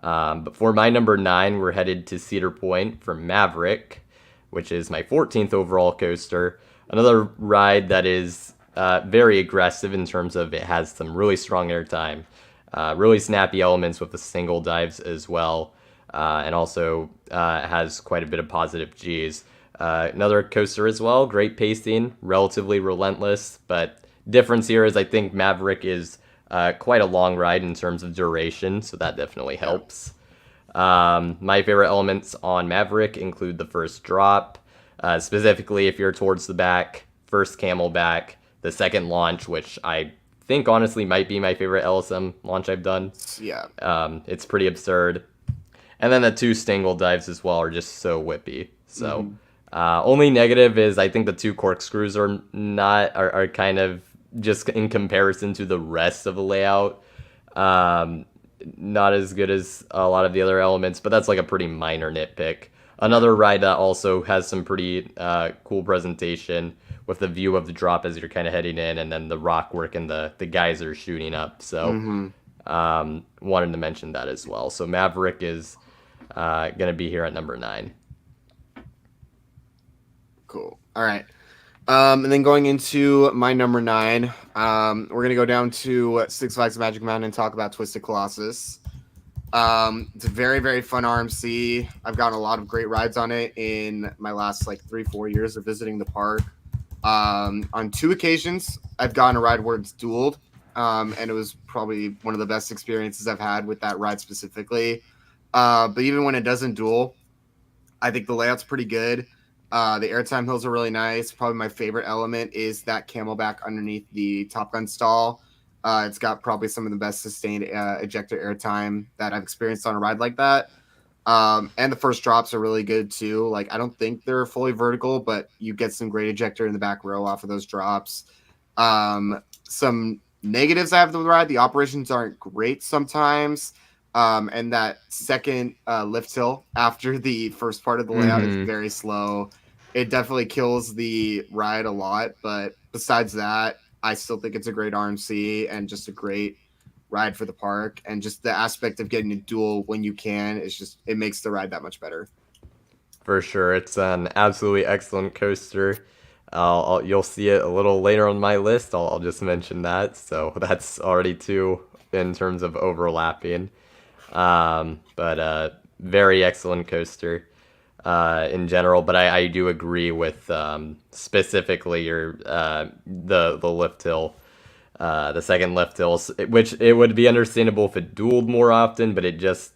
But for my number 9, we're headed to Cedar Point for Maverick, which is my 14th overall coaster. Another ride that is very aggressive in terms of it has some really strong airtime, really snappy elements with the single dives as well, and also has quite a bit of positive Gs. Another coaster as well, great pacing, relatively relentless, but difference here is I think Maverick is quite a long ride in terms of duration, so that definitely Yeah. helps. My favorite elements on Maverick include the first drop, specifically if you're towards the back, first camelback, the second launch, which I think honestly might be my favorite LSM launch I've done. Yeah. It's pretty absurd. And then the two Stingle dives as well are just so whippy. So Mm-hmm. only negative is I think the two corkscrews are kind of just in comparison to the rest of the layout. Um, not as good as a lot of the other elements, but that's like a pretty minor nitpick. Another ride that also has some pretty cool presentation with the view of the drop as you're kind of heading in, and then the rock work and the geysers shooting up. So Mm-hmm. wanted to mention that as well. So Maverick is going to be here at number 9. Cool. All right. And then going into my number 9, we're gonna go down to Six Flags Magic Mountain and talk about Twisted Colossus. It's a very, very fun RMC. I've gotten a lot of great rides on it in my last like 3-4 years of visiting the park. On 2 occasions, I've gotten a ride where it's dueled, and it was probably one of the best experiences I've had with that ride specifically. But even when it doesn't duel, I think the layout's pretty good. The airtime hills are really nice. Probably my favorite element is that camelback underneath the Top Gun stall. It's got probably some of the best sustained ejector airtime that I've experienced on a ride like that. And the first drops are really good too. Like I don't think they're fully vertical, but you get some great ejector in the back row off of those drops. Some negatives I have with the ride: the operations aren't great sometimes. And that second lift hill after the first part of the layout is Mm-hmm. very slow. It definitely kills the ride a lot, but besides that, I still think it's a great RMC and just a great ride for the park. And just the aspect of getting a dual when you can is just, it makes the ride that much better. For sure, it's an absolutely excellent coaster. You'll see it a little later on my list. I'll just mention that. So that's already two in terms of overlapping. But very excellent coaster in general. But I do agree with specifically your the lift hill. The second lift hill, which it would be understandable if it dueled more often, but it just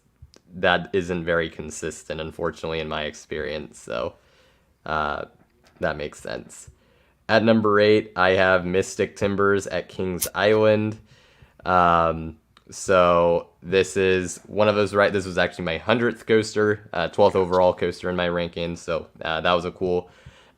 that isn't very consistent, unfortunately, in my experience. So uh, that makes sense. At number 8, I have Mystic Timbers at Kings Island. So this is one of those, right? This was actually my 100th coaster, 12th overall coaster in my rankings. So that was a cool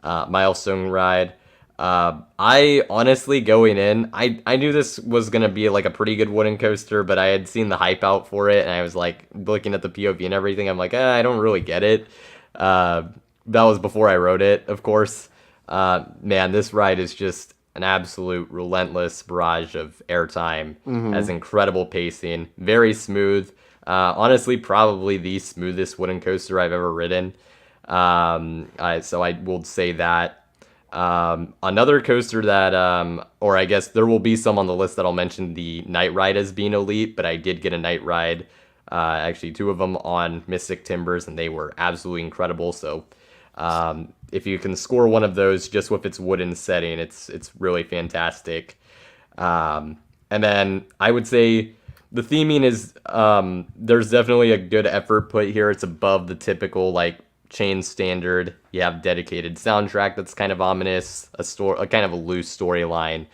milestone ride. I honestly, going in, I knew this was gonna be like a pretty good wooden coaster, but I had seen the hype out for it, and I was like looking at the POV and everything. I'm like, I don't really get it. That was before I wrote it, of course. Man, this ride is just an absolute relentless barrage of airtime. Has incredible pacing, very smooth. Honestly, probably the smoothest wooden coaster I've ever ridden. So I will say that. Another coaster that, or I guess there will be some on the list that I'll mention the night ride as being elite, but I did get a night ride, actually two of them on Mystic Timbers, and they were absolutely incredible. So if you can score one of those just with its wooden setting, it's really fantastic. And then I would say the theming is there's definitely a good effort put here. It's above the typical like chain standard. You have dedicated soundtrack that's kind of ominous, a kind of a loose storyline.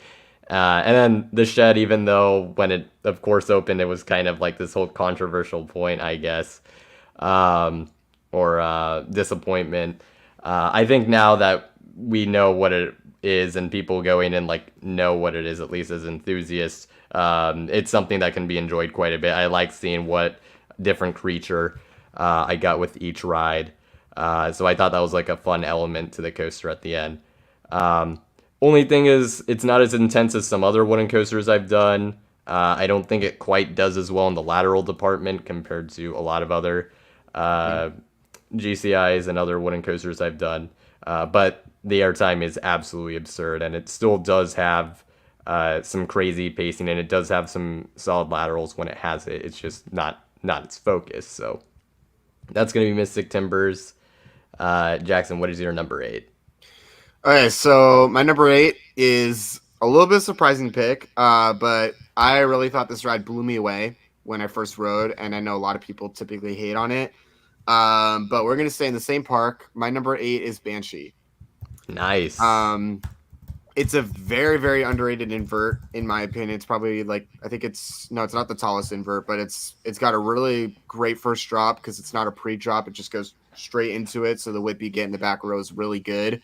And then the shed, even though when it of course opened, it was kind of like this whole controversial point, I guess, or disappointment. I think now that we know what it is and people going in like know what it is, at least as enthusiasts, it's something that can be enjoyed quite a bit. I like seeing what different creature I got with each ride. So I thought that was like a fun element to the coaster at the end. Only thing is, it's not as intense as some other wooden coasters I've done. I don't think it quite does as well in the lateral department compared to a lot of other GCIs and other wooden coasters I've done. But the airtime is absolutely absurd, and it still does have some crazy pacing, and it does have some solid laterals when it has it. It's just not its focus. So that's going to be Mystic Timbers. Jackson, what is your number 8? Okay, so my number 8 is a little bit surprising pick, but I really thought this ride blew me away when I first rode, and I know a lot of people typically hate on it. But we're gonna stay in the same park. My number 8 is Banshee. Nice. It's a very, very underrated invert, in my opinion. It's probably like, I think it's not the tallest invert, but it's got a really great first drop because it's not a pre-drop. It just goes straight into it. So the whip you get in the back row is really good.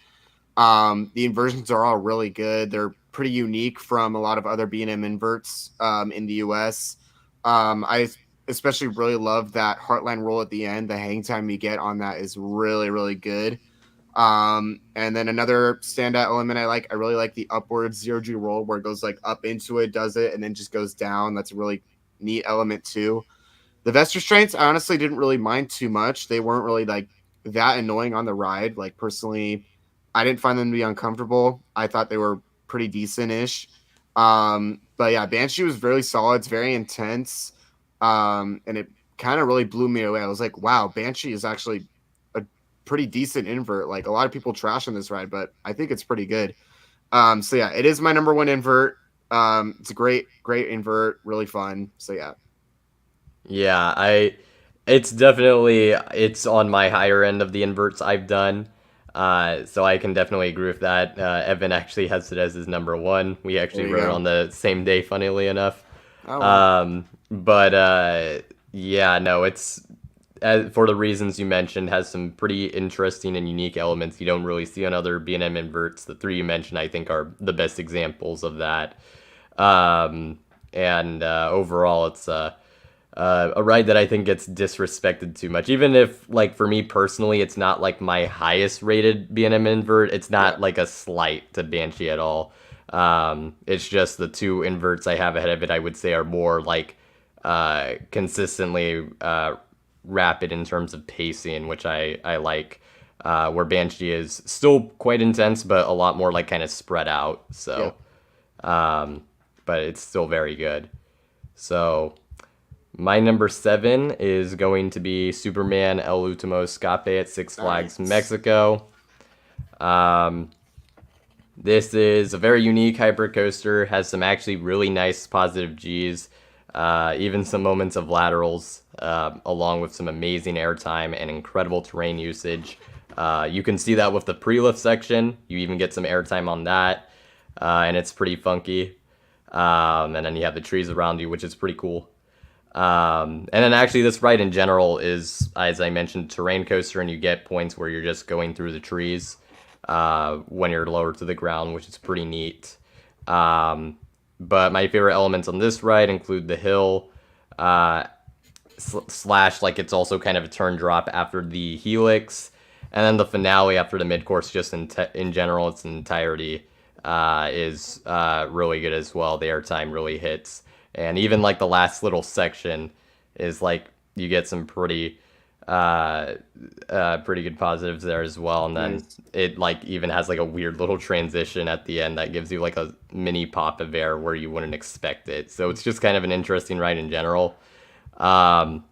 The inversions are all really good. They're pretty unique from a lot of other B&M inverts in the US. I especially really love that Heartland roll at the end. The hang time you get on that is really, really good. And then another standout element I really like the upward 0G roll where it goes like up into it, does it, and then just goes down. That's a really neat element too. The vest restraints, I honestly didn't really mind too much. They weren't really like that annoying on the ride. Like personally, I didn't find them to be uncomfortable. I thought they were pretty decent-ish. But yeah, Banshee was very solid. It's very intense. And it kind of really blew me away. I was like, wow, Banshee is actually a pretty decent invert. Like a lot of people trash on this ride, but I think it's pretty good. So yeah, it is my number 1 invert. It's a great invert, really fun. So yeah. Yeah, it's definitely it's on my higher end of the inverts I've done. So I can definitely agree with that. Evan actually has it as his number 1. We actually There you wrote it go. on the same day, funnily enough. Oh, wow. But yeah, no, it's for the reasons you mentioned, has some pretty interesting and unique elements you don't really see on other B&M inverts. The 3 you mentioned, I think, are the best examples of that. And overall, it's a ride that I think gets disrespected too much. Even if, like, for me personally, it's not like my highest rated B&M invert. It's not Yeah. like a slight to Banshee at all. It's just the two inverts I have ahead of it, I would say, are more like consistently rapid in terms of pacing, which I like. Where Banshee is still quite intense, but a lot more like kind of spread out. So, Yep. but it's still very good. So my number 7 is going to be Superman El Último Escape at Six Flags Nice. Mexico. This is a very unique hypercoaster, has some actually really nice positive Gs, even some moments of laterals, along with some amazing airtime and incredible terrain usage. You can see that with the pre-lift section. You even get some airtime on that, and it's pretty funky. And then you have the trees around you, which is pretty cool. And then actually, this ride in general is, as I mentioned, terrain coaster, and you get points where you're just going through the trees when you're lower to the ground, which is pretty neat. But my favorite elements on this ride include the hill, slash, like it's also kind of a turn drop after the helix, and then the finale after the mid course. Just in general, its entirety is really good as well. The airtime really hits, and even like the last little section is like you get some pretty good positives there as well. And then Nice. it like even has like a weird little transition at the end that gives you like a mini pop of air where you wouldn't expect it. So it's just kind of an interesting ride in general. Um,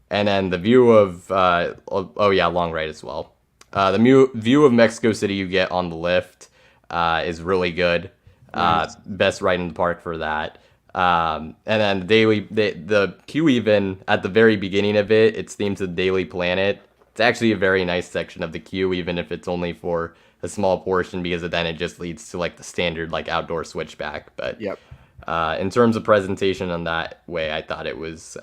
and then the view of oh yeah, long ride as well. View of Mexico City you get on the lift is really good. Nice. Best ride in the park for that. And then the queue, even at the very beginning of it, it's themed to the Daily Planet. It's actually a very nice section of the queue, even if it's only for a small portion, because then it just leads to like the standard like outdoor switchback. But Yep. in terms of presentation on that way, I thought it was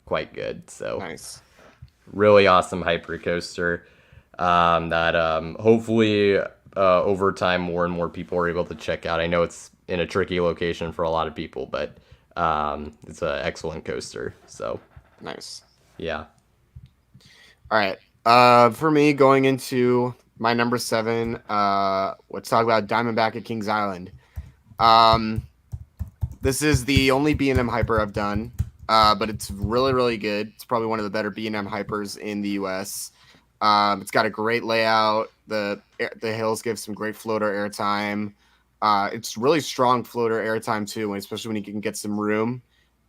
quite good. So Nice. really awesome hypercoaster that hopefully over time more and more people are able to check out. I know it's in a tricky location for a lot of people, but it's an excellent coaster. So Nice. yeah. All right. For me, going into my number 7, let's talk about Diamondback at Kings Island. Um, this is the only B&M hyper I've done, but it's really, really good. It's probably one of the better B&M hypers in the U.S. It's got a great layout. The hills give some great floater airtime. It's really strong floater airtime too, especially when you can get some room.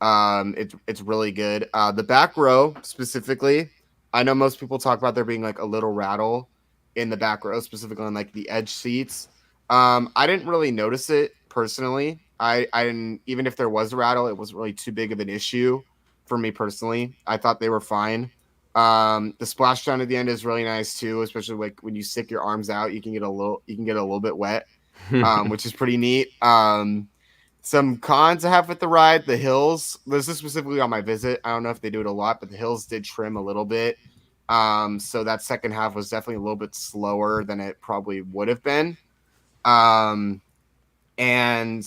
It's really good. The back row specifically, I know most people talk about there being like a little rattle in the back row, specifically on like the edge seats. I didn't really notice it personally. I didn't, even if there was a rattle, it wasn't really too big of an issue for me personally. I thought they were fine. The splashdown at the end is really nice too, especially like when you stick your arms out, you can get a little bit wet, which is pretty neat. Some cons I have with the ride, the hills. This is specifically on my visit. I don't know if they do it a lot, but the hills did trim a little bit. So that second half was definitely a little bit slower than it probably would have been. Um, and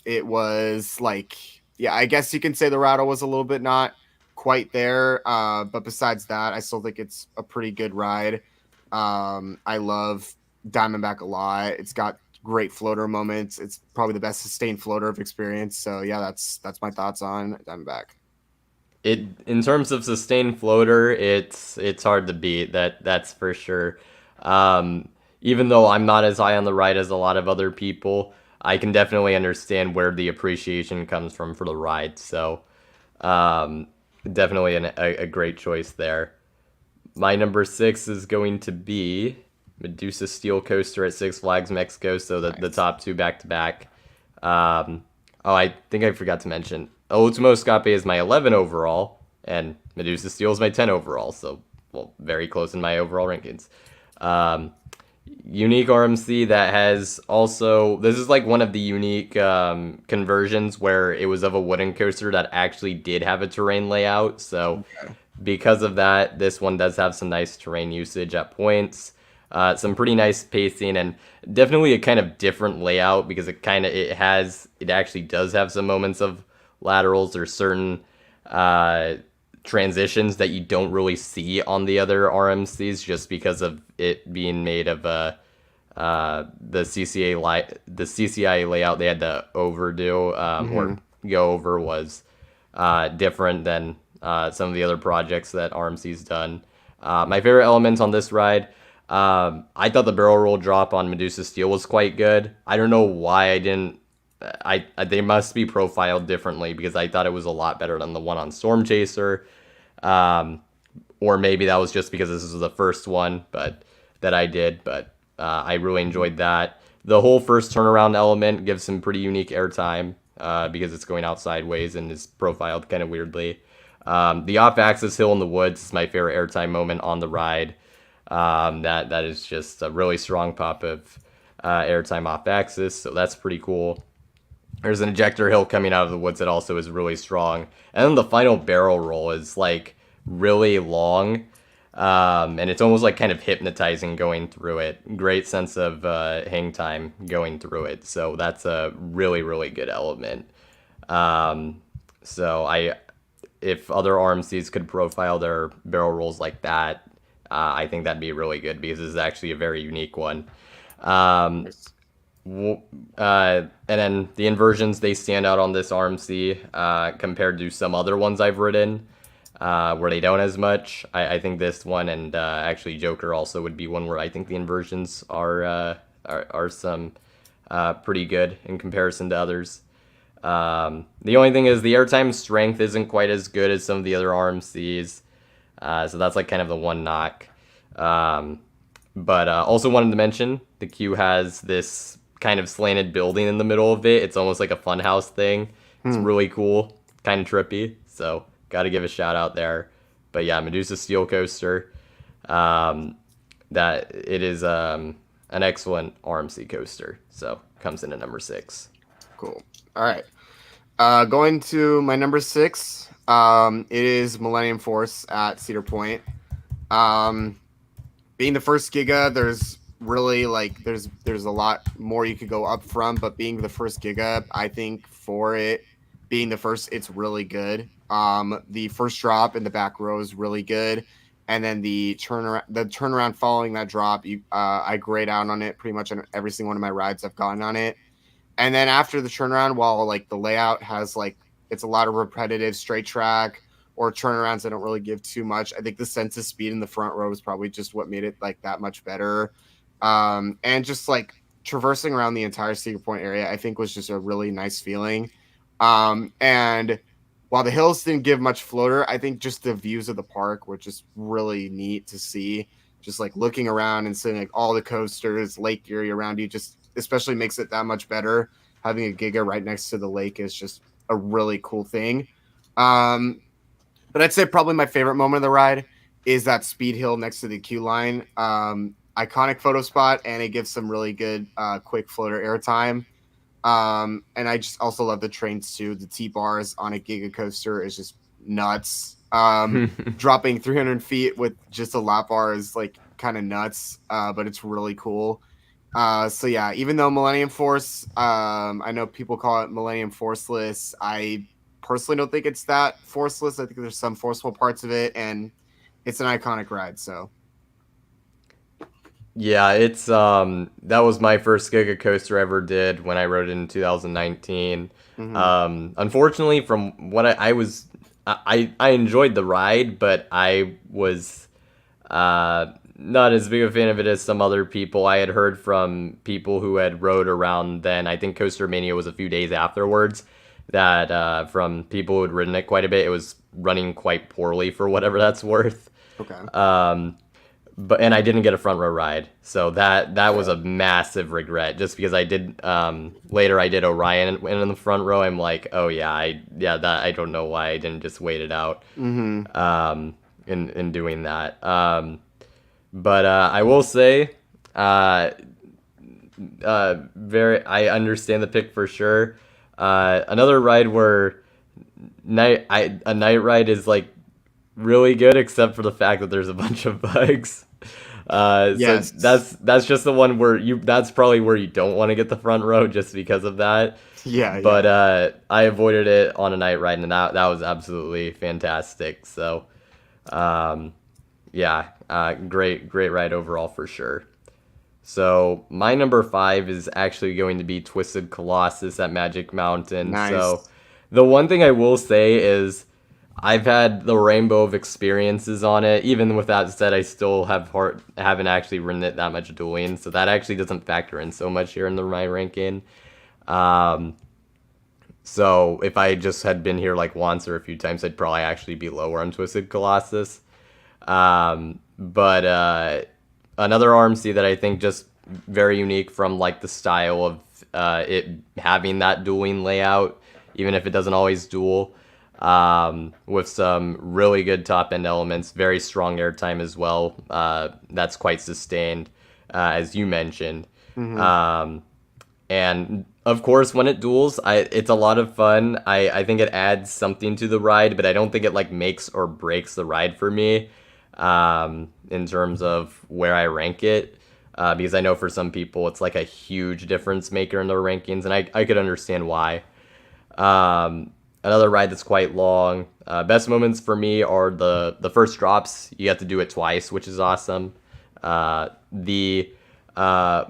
it was like, yeah, I guess you can say the rattle was a little bit not quite there. But besides that, I still think it's a pretty good ride. I love Diamondback a lot. It's got great floater moments. It's probably the best sustained floater of experience. So yeah, that's my thoughts on Diamondback. It in terms of sustained floater, it's hard to beat. That's for sure. Um, Even though I'm not as high on the ride as a lot of other people, I can definitely understand where the appreciation comes from for the ride. So um, definitely a great choice there. My number 6 is going to be Medusa Steel Coaster at Six Flags Mexico. So the Nice. top two back to back. Oh, I think I forgot to mention. Ultimo Escape is my 11 overall, and Medusa Steel is my 10 overall. So, well, very close in my overall rankings. Um, Unique RMC that has also. This is like one of the unique conversions where it was of a wooden coaster that actually did have a terrain layout. So, Okay. because of that, this one does have some nice terrain usage at points. Some pretty nice pacing and definitely a kind of different layout because it actually does have some moments of laterals or certain transitions that you don't really see on the other RMCs just because of it being made of the CCI layout they had to overdo or go over was different than some of the other projects that RMC's done. My favorite elements on this ride, I thought the barrel roll drop on Medusa Steel was quite good. I don't know why I didn't. They must be profiled differently because I thought it was a lot better than the one on Storm Chaser. Um, or maybe that was just because this was the first one, but that I did. But I really enjoyed that. The whole first turnaround element gives some pretty unique airtime because it's going out sideways and is profiled kind of weirdly. The off-axis hill in the woods is my favorite airtime moment on the ride. That is just a really strong pop of airtime off-axis, so that's pretty cool. There's an ejector hill coming out of the woods that also is really strong. And then the final barrel roll is like really long. And it's almost like kind of hypnotizing going through it. Great sense of hang time going through it. So that's a really, really good element. So if other RMCs could profile their barrel rolls like that, I think that'd be really good because this is actually a very unique one. Um, and then the inversions, they stand out on this RMC compared to some other ones I've ridden where they don't as much. I think this one and actually Joker also would be one where I think the inversions are some pretty good in comparison to others. The only thing is the airtime strength isn't quite as good as some of the other RMCs. So that's like kind of the one knock. But also wanted to mention the queue has this kind of slanted building in the middle of it. It's almost like a funhouse thing. It's really cool, kind of trippy. So got to give a shout out there. But yeah, Medusa Steel Coaster. That it is an excellent RMC coaster. So comes in at number 6. Cool. All right. Going to my number 6. It is Millennium Force at Cedar Point. Being the first Giga, there's really like there's a lot more you could go up from, but being the first Giga, I think for it being the first, it's really good. The first drop in the back row is really good, and then the turnaround following that drop, I grayed out on it pretty much on every single one of my rides I've gotten on it. And then after the turnaround, while like the layout has like it's a lot of repetitive straight track or turnarounds that don't really give too much, I think the sense of speed in the front row is probably just what made it like that much better. And just like traversing around the entire Cedar Point area, I think was just a really nice feeling. And while the hills didn't give much floater, I think just the views of the park were just really neat to see. Just like looking around and seeing like all the coasters, Lake Erie around you, just especially makes it that much better. Having a Giga right next to the lake is just a really cool thing. But I'd say probably my favorite moment of the ride is that speed hill next to the queue line. Iconic photo spot, and it gives some really good quick floater airtime. And I just also love the trains too. The T-bars on a Giga coaster is just nuts. Dropping 300 feet with just a lap bar is like kind of nuts, but it's really cool. So yeah, even though Millennium Force, I know people call it Millennium Forceless. I personally don't think it's that forceless. I think there's some forceful parts of it, and it's an iconic ride. So Yeah, it's that was my first Giga coaster I ever did when I rode it in 2019. Unfortunately, from what I enjoyed the ride, but I was not as big a fan of it as some other people. I had heard from people who had rode around then. I think Coaster Mania was a few days afterwards. That from people who had ridden it quite a bit, it was running quite poorly for whatever that's worth. okay. And I didn't get a front row ride, so that was a massive regret. Just because I did later, I did Orion in the front row. I'm like, oh yeah, that I don't know why I didn't just wait it out. In doing that. But I will say, I understand the pick for sure. Another ride where a night ride is like really good, except for the fact that there's a bunch of bugs. Yes. So that's just the one where that's probably where you don't want to get the front row just because of that. Yeah. But I avoided it on a night ride, and that was absolutely fantastic. So, great ride overall for sure. So my number 5 is actually going to be Twisted Colossus at Magic Mountain. So Nice. the one thing I will say is I've had the rainbow of experiences on it. Even with that said, I still haven't actually ridden it that much dueling, so that actually doesn't factor in so much here in my ranking. Um, so if I just had been here like once or a few times, I'd probably actually be lower on Twisted Colossus. But another RMC that I think just very unique from like the style of it having that dueling layout, even if it doesn't always duel, with some really good top end elements, very strong airtime as well. That's quite sustained, as you mentioned. Hmm. Um, and of course, when it duels, it's a lot of fun. I think it adds something to the ride, but I don't think it like makes or breaks the ride for me, in terms of where I rank it. Because I know for some people it's like a huge difference maker in their rankings, and I could understand why. Another ride that's quite long. Best moments for me are the first drops. You have to do it twice, which is awesome. The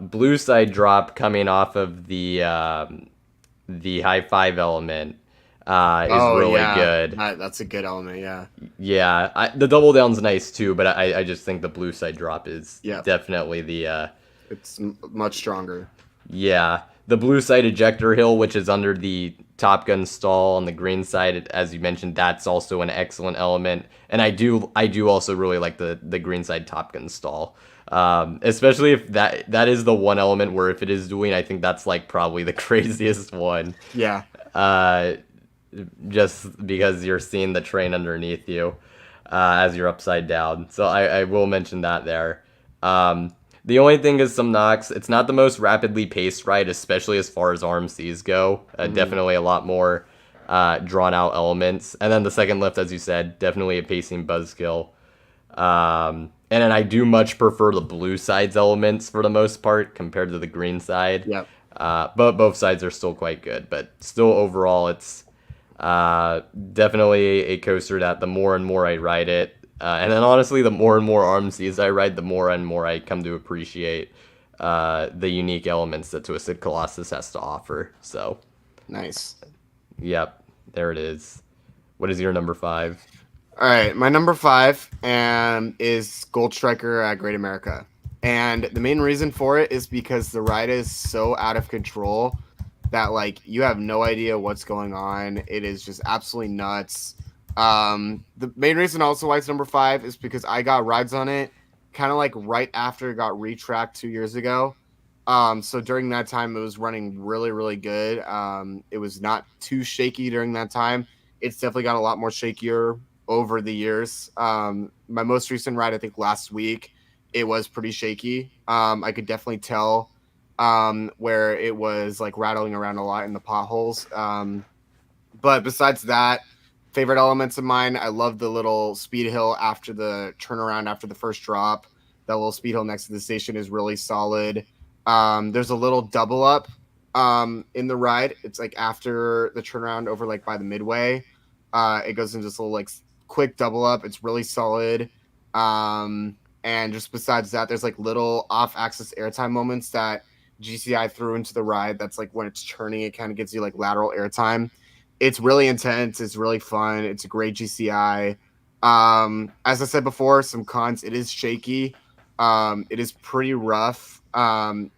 blue side drop coming off of the high five element is Oh really yeah, good. that's a good element. Yeah. Yeah, the double down's nice too, but I just think the blue side drop is Yeah. definitely the It's much stronger. yeah, the blue side ejector hill, which is under the Top Gun stall on the green side, as you mentioned, that's also an excellent element. And I do also really like the green side Top Gun stall, especially if that is the one element where if it is doing, I think that's like probably the craziest one, Yeah. uh, just because you're seeing the train underneath you as you're upside down. So I will mention that there. The only thing is some knocks. It's not the most rapidly paced ride, especially as far as RMCs go. Hmm. Definitely a lot more drawn out elements. And then the second lift, as you said, definitely a pacing buzzkill. And then I do much prefer the blue side's elements for the most part compared to the green side. Yep. But both sides are still quite good. But still, overall, it's definitely a coaster that the more and more I ride it, and then honestly, the more and more RMCs I ride, the more and more I come to appreciate the unique elements that Twisted Colossus has to offer. So, Nice. yep, there it is. What is your number 5? All right, my number 5 is Gold Striker at Great America, and the main reason for it is because the ride is so out of control that like you have no idea what's going on. It is just absolutely nuts. The main reason also why it's number 5 is because I got rides on it kind of like right after it got retracked 2 years ago. So during that time, it was running really, really good. It was not too shaky during that time. It's definitely got a lot more shakier over the years. My most recent ride, I think last week, it was pretty shaky. I could definitely tell where it was like rattling around a lot in the potholes. But besides that, favorite elements of mine, I love the little speed hill after the turnaround after the first drop. That little speed hill next to the station is really solid. There's a little double up in the ride. It's like after the turnaround over like by the midway. It goes into this little like quick double up. It's really solid. And just besides that, there's like little off axis airtime moments that GCI threw into the ride. That's like when it's turning, it kind of gives you like lateral airtime. It's really intense. It's really fun. It's a great GCI. As I said before, some cons. It is shaky. It is pretty rough. And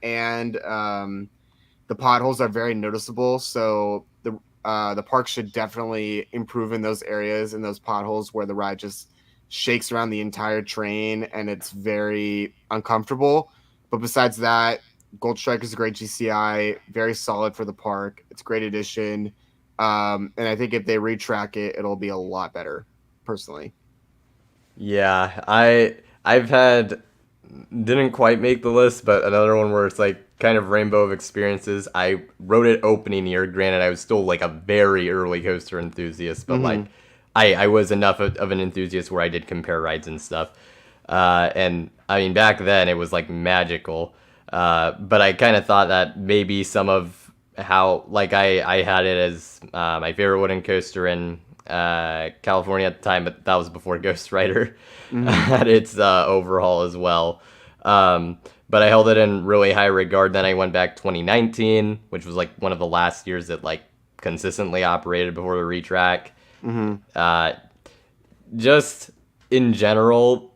the potholes are very noticeable. So the park should definitely improve in those areas, in those potholes where the ride just shakes around the entire train and it's very uncomfortable. But besides that, Gold Strike is a great GCI, very solid for the park. It's a great addition. And I think if they retrack it, it'll be a lot better, personally. Yeah, I've had didn't quite make the list, but another one where it's like kind of rainbow of experiences. I wrote it opening year. Granted, I was still like a very early coaster enthusiast, but Mm-hmm. like I was enough of an enthusiast where I did compare rides and stuff. And I mean, back then it was like magical. But I kind of thought that maybe some of how like I had it as my favorite wooden coaster in California at the time, but that was before Ghost Rider Mm-hmm. had its overhaul as well. But I held it in really high regard. Then I went back 2019, which was like one of the last years that like consistently operated before the retrack. Mm-hmm. Uh, just in general,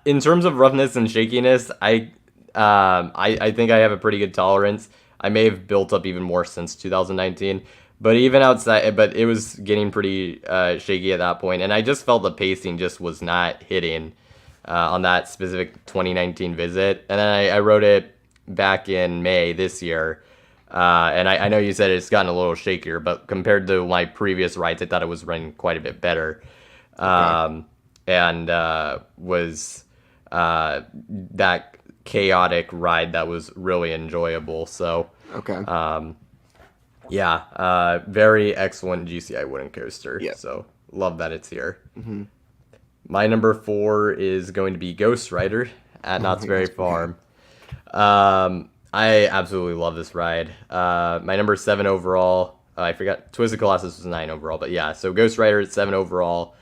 in terms of roughness and shakiness, I think I have a pretty good tolerance. I may have built up even more since 2019, but even outside, but it was getting pretty shaky at that point, and I just felt the pacing just was not hitting on that specific 2019 visit, and then I wrote it back in May this year. And I know you said it's gotten a little shakier, but compared to my previous rides, I thought it was running quite a bit better. Okay. And was that chaotic ride that was really enjoyable. So, Okay. yeah, very excellent GCI wooden coaster. Yeah. So, love that it's here. Mm-hmm. My number 4 is going to be Ghost Rider at Oh Knott's my Berry gosh. Okay. Farm. I absolutely love this ride. My number 7 overall. I forgot Twisted Colossus was 9 overall, but yeah. So Ghost Rider at 7 overall.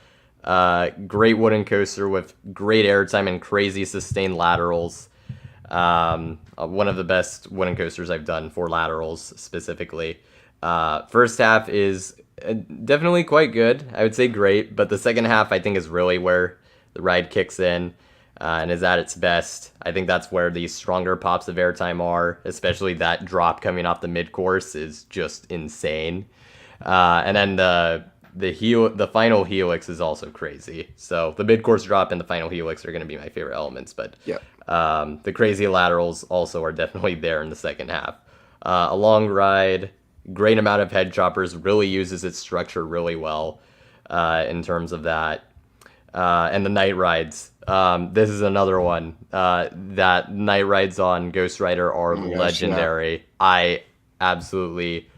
Great wooden coaster with great airtime and crazy sustained laterals. One of the best wooden coasters I've done for laterals specifically. First half is definitely quite good. I would say great, but the second half I think is really where the ride kicks in and is at its best. I think that's where the stronger pops of airtime are, especially that drop coming off the mid course is just insane. And then the final helix is also crazy. So the mid course drop and the final helix are going to be my favorite elements, but Yeah. the crazy laterals also are definitely there in the second half. A long ride, great amount of head choppers, really uses its structure really well in terms of that. And the night rides. This is another one. That night rides on Ghost Rider are Oh my gosh. Yeah. legendary. I absolutely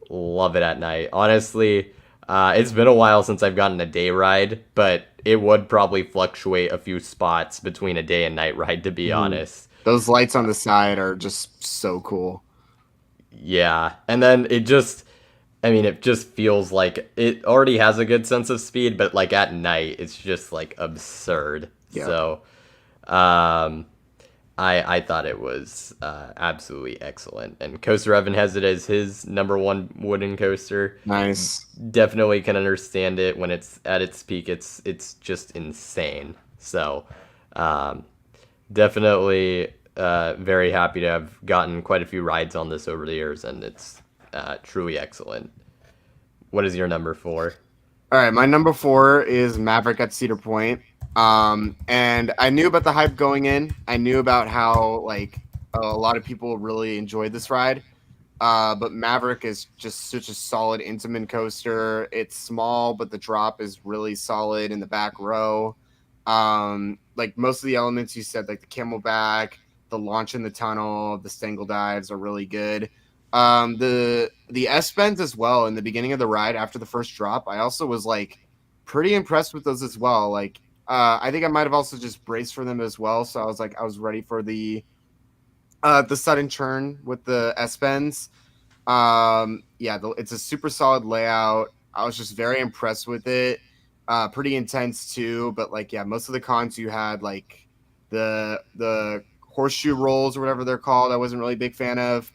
love it at night. Honestly, it's been a while since I've gotten a day ride, but it would probably fluctuate a few spots between a day and night ride, to be Mm-hmm. honest. Those lights on the side are just so cool. Yeah. And then it just feels like it already has a good sense of speed, but like at night, it's just like absurd. Yeah. So, um, I thought it was absolutely excellent. And Coaster Evan has it as his number one wooden coaster. Nice. Definitely can understand it when it's at its peak. It's just insane. So, um, definitely very happy to have gotten quite a few rides on this over the years, and it's truly excellent. What is your number 4? All right, my number 4 is Maverick at Cedar Point. And I knew about the hype going in. I knew about how like a lot of people really enjoyed this ride. But Maverick is just such a solid Intamin coaster. It's small, but the drop is really solid in the back row. Like most of the elements you said, like the camelback, the launch in the tunnel, the stangle dives are really good. The S bends as well in the beginning of the ride after the first drop. I also was like pretty impressed with those as well. Like I think I might have also just braced for them as well. So I was ready for the sudden churn with the S bends. Yeah, it's a super solid layout. I was just very impressed with it. Pretty intense too, but like yeah, most of the cons you had like the horseshoe rolls or whatever they're called, I wasn't really a big fan of.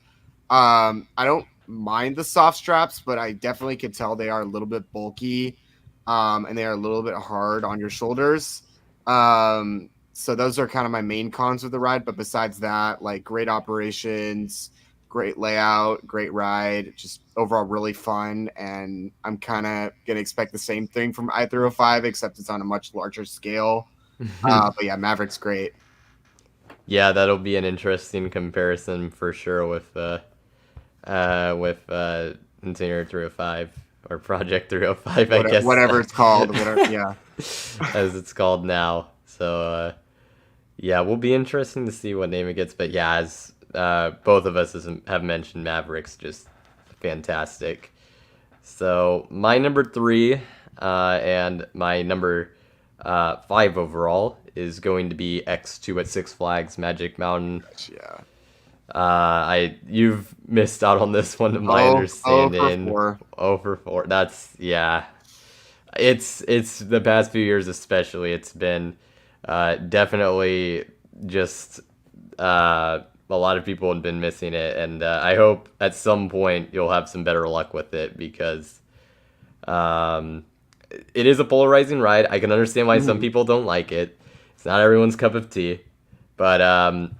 I don't mind the soft straps, but I definitely could tell they are a little bit bulky, and they are a little bit hard on your shoulders. So those are kind of my main cons of the ride. But besides that, like great operations, great layout, great ride, just overall really fun. And I'm kind of gonna expect the same thing from I-305, except it's on a much larger scale. But yeah, Maverick's great. Yeah, that'll be an interesting comparison for sure with Itinerary 305 or Project 305, I guess, Whatever it's called, whatever. Yeah. as it's called now. So yeah, will be interesting to see what name it gets. But yeah, as both of us have mentioned, Maverick's just fantastic. So my number 3 and my number 5 overall is going to be X2 at Six Flags Magic Mountain. Yeah. You've missed out on this one, to my Oh, understanding. 4. 0 for 4. That's yeah. It's the past few years especially. It's been definitely just a lot of people have been missing it, and I hope at some point you'll have some better luck with it because um, it is a polarizing ride. I can understand why some Mhm. people don't like it. It's not everyone's cup of tea, but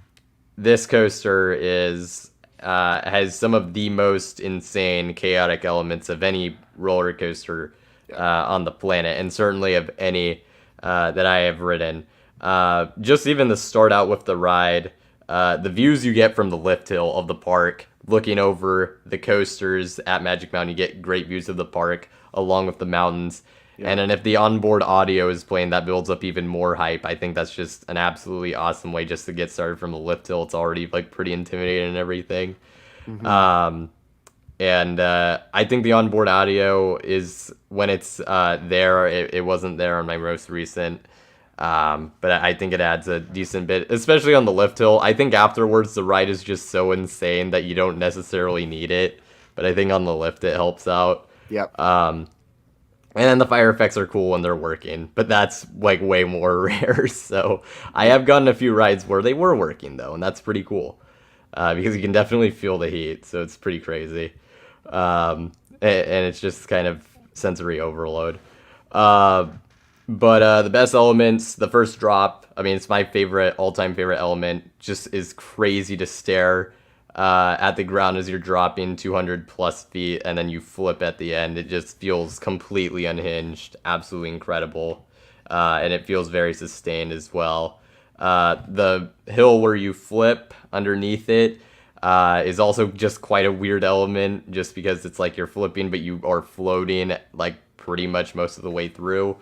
this coaster is has some of the most insane chaotic elements of any roller coaster Yeah. on the planet, and certainly of any that I have ridden. Just even to start out with the ride, the views you get from the lift hill of the park, looking over the coasters at Magic Mountain, you get great views of the park along with the mountains. Yep. And then if the onboard audio is playing, that builds up even more hype. I think that's just an absolutely awesome way just to get started from the lift hill. It's already like pretty intimidating and everything. Hmm. Um, and I think the onboard audio is when it's there. It wasn't there on my most recent, but I think it adds a decent bit, especially on the lift hill. I think afterwards the ride is just so insane that you don't necessarily need it, but I think on the lift it helps out. Yep. And then the fire effects are cool when they're working, but that's like way more rare. So I have gotten a few rides where they were working though, and that's pretty cool because you can definitely feel the heat. So it's pretty crazy, and it's just kind of sensory overload. Uh, but the best elements, the first drop. I mean, it's my favorite, all-time favorite element. Just is crazy to stare at the ground as you're dropping 200 plus feet, and then you flip at the end. It just feels completely unhinged, absolutely incredible, and it feels very sustained as well. The hill where you flip underneath it is also just quite a weird element, just because it's like you're flipping, but you are floating like pretty much most of the way through.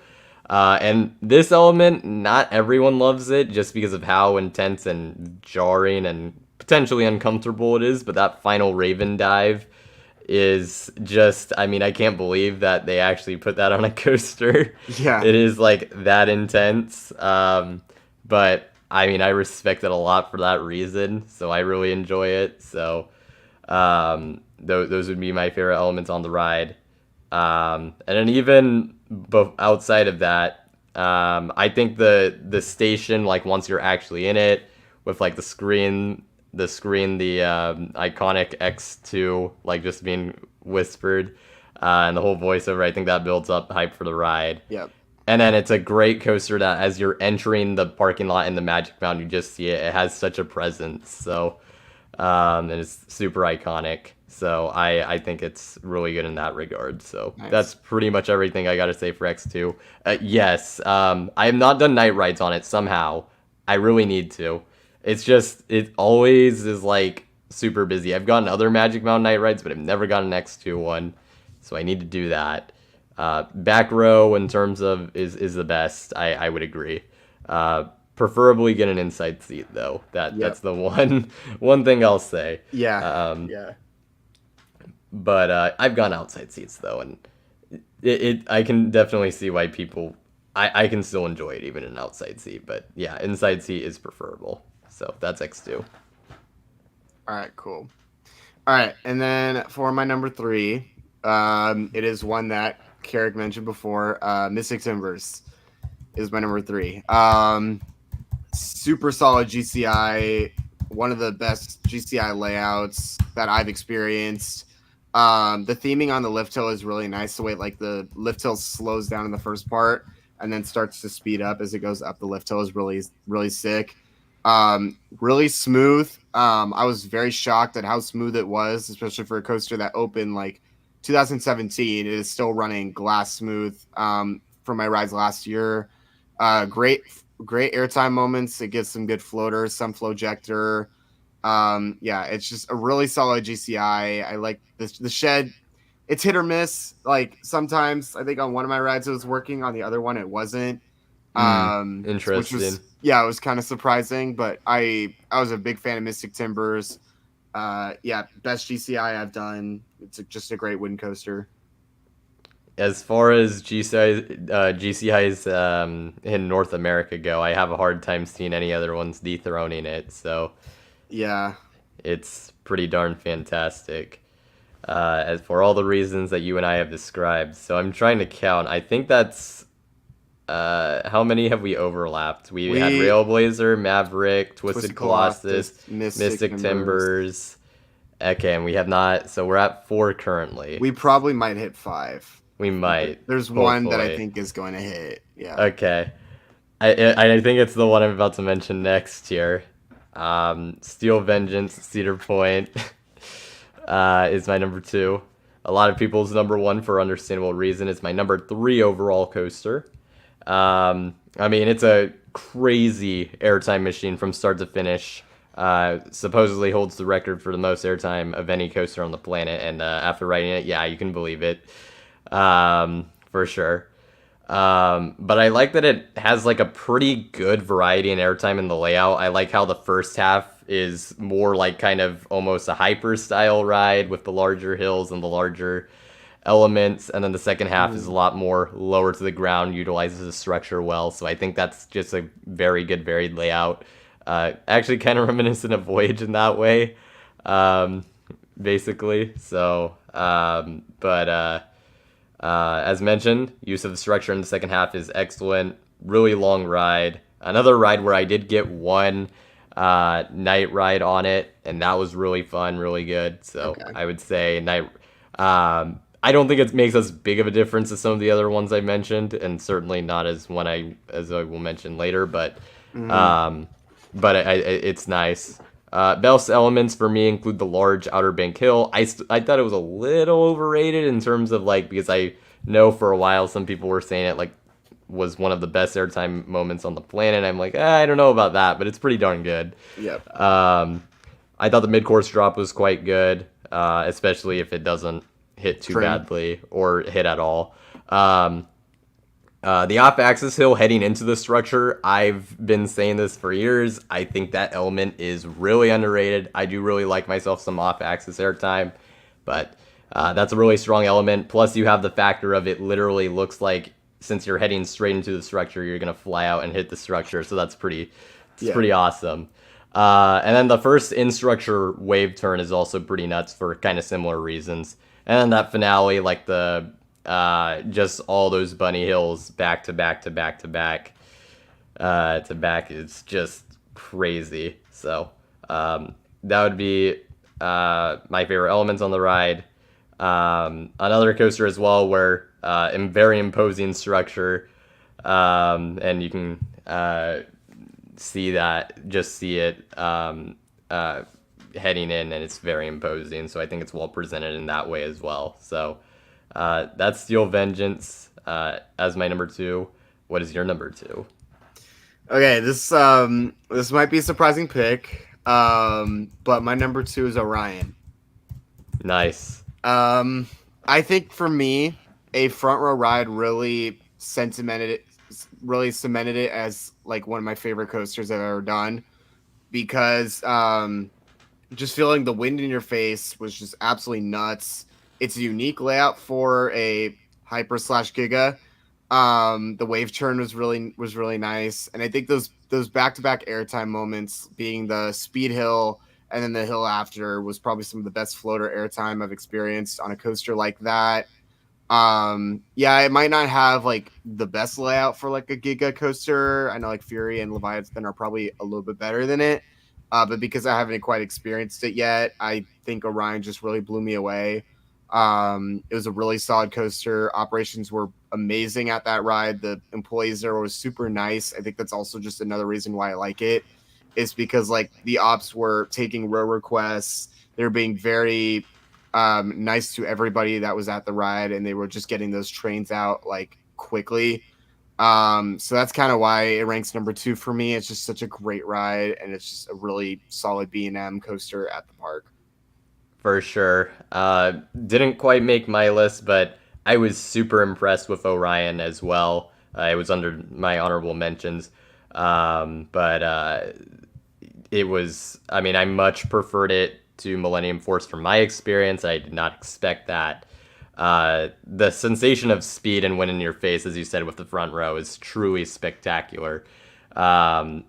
And this element, not everyone loves it just because of how intense and jarring and potentially uncomfortable it is. But that final Raven dive is just, I mean, I can't believe that they actually put that on a coaster. Yeah. It is like that intense. But I mean, I respect it a lot for that reason. So I really enjoy it. So those would be my favorite elements on the ride. And then even outside of that, I think the station, like once you're actually in it, with like the iconic X2, like just being whispered, and the whole voiceover, I think that builds up hype for the ride. Yep. And then it's a great coaster that as you're entering the parking lot in the Magic Mountain, you just see it. It has such a presence. So and it's super iconic. So I think it's really good in that regard. So that's Nice. pretty much everything I got to say for X2. Yes, I have not done night rides on it somehow. I really need to. It's just, it always is like super busy. I've gotten other Magic Mountain night rides, but I've never gotten an X2 one. So I need to do that. Back row in terms of is the best. I would agree. Preferably get an inside seat though. That's Yep. the one thing I'll say. Yeah. Um, Yeah. but I've gone outside seats though, and it I can definitely see why people. I can still enjoy it even in an outside seat, but yeah, inside seat is preferable. So that's X2. All right. Cool. All right. And then for my number three, it is one that Carrick mentioned before. Mystic Timbers is my number three. Super solid GCI, one of the best GCI layouts that I've experienced. The theming on the lift hill is really nice. The way like the lift hill slows down in the first part and then starts to speed up as it goes up the lift hill is really sick. Really smooth. I was very shocked at how smooth it was, especially for a coaster that opened like 2017. It is still running glass smooth for my rides last year. Great airtime moments. It gives some good floaters, some flowjector. Yeah, it's just a really solid GCI. I like this. The shed, it's hit or miss. Like sometimes I think on one of my rides it was working, on the other one it wasn't. Which Interesting. was yeah, it was kind of surprising. But I was a big fan of Mystic Timbers. Yeah, best GCI I've done. It's just a great wind coaster. As far as GCIs in North America go, I have a hard time seeing any other ones dethroning it. So Yeah, it's pretty darn fantastic. As for all the reasons that you and I have described. So I'm trying to count. I think that's How many have we overlapped? We had We Railblazer, Maverick, Twisted Twisted Colossus, Colossus, Mystic Mystic Timbers. Timbers. Okay, and we have not. So we're at 4 currently. We probably might hit 5. We might, There's one that I hopefully. think is going to hit. Yeah. Okay. I think it's the one I'm about to mention next here. Steel Vengeance, Cedar Point, is my number 2. A lot of people's number 1 for understandable reason. It's my number 3 overall coaster. I mean, it's a crazy airtime machine from start to finish. Supposedly holds the record for the most airtime of any coaster on the planet, and after writing it, yeah, you can believe it, for sure. But I like that it has like a pretty good variety in airtime in the layout. I like how the first half is more like kind of almost a hyper style ride with the larger hills and the larger elements, and then the second half is a lot more lower to the ground, utilizes the structure well. So I think that's just a very good varied layout. Actually, kind of reminiscent of Voyage in that way, basically. So, as mentioned, use of the structure in the second half is excellent. Really long ride. Another ride where I did get one night ride on it, and that was really fun, really good. So Okay. I would say night. I don't think it makes as big of a difference as some of the other ones I mentioned, and certainly not as I will mention later. But Mhm. it's nice. Best elements for me include the large Outer Bank Hill. I thought it was a little overrated in terms of like, because I know for a while some people were saying it like was one of the best airtime moments on the planet. I'm like, I don't know about that, but it's pretty darn good. Yep. I thought the mid-course drop was quite good, especially if it doesn't hit too Trim. badly or hit at all. The off-axis hill heading into the structure, I've been saying this for years. I think that element is really underrated. I do really like myself some off-axis airtime, but that's a really strong element. Plus, you have the factor of it literally looks like since you're heading straight into the structure, you're gonna fly out and hit the structure. So it's Yeah. pretty awesome. And then the first in-structure wave turn is also pretty nuts for kind of similar reasons. And then that finale, like the just all those bunny hills back to back to back to back to back is just crazy. So that would be my favorite elements on the ride. Another coaster as well where very imposing structure, and you can see it heading in, and it's very imposing. So I think it's well presented in that way as well. So that's Steel Vengeance as my number 2. What is your number 2? Okay, this might be a surprising pick. But my number 2 is Orion. Nice. I think for me, a front row ride really cemented it as like one of my favorite coasters I've ever done, because just feeling the wind in your face was just absolutely nuts. It's a unique layout for a hyper slash giga. The wave turn was really nice, and I think those back to back airtime moments, being the speed hill and then the hill after, was probably some of the best floater airtime I've experienced on a coaster like that. Yeah, it might not have like the best layout for like a giga coaster. I know like Fury and Leviathan are probably a little bit better than it. But because I haven't quite experienced it yet, I think Orion just really blew me away. It was a really solid coaster. Operations were amazing at that ride. The employees there were super nice. I think that's also just another reason why I like it, is because like the ops were taking row requests. They were being very nice to everybody that was at the ride, and they were just getting those trains out like quickly. So that's kind of why it ranks number 2 for me. It's just such a great ride, and it's just a really solid B&M coaster at the park. For sure. Didn't quite make my list, but I was super impressed with Orion as well. It was under my honorable mentions. But it was, I mean, I much preferred it to Millennium Force from my experience. I did not expect that. The sensation of speed and wind in your face, as you said, with the front row is truly spectacular. Um,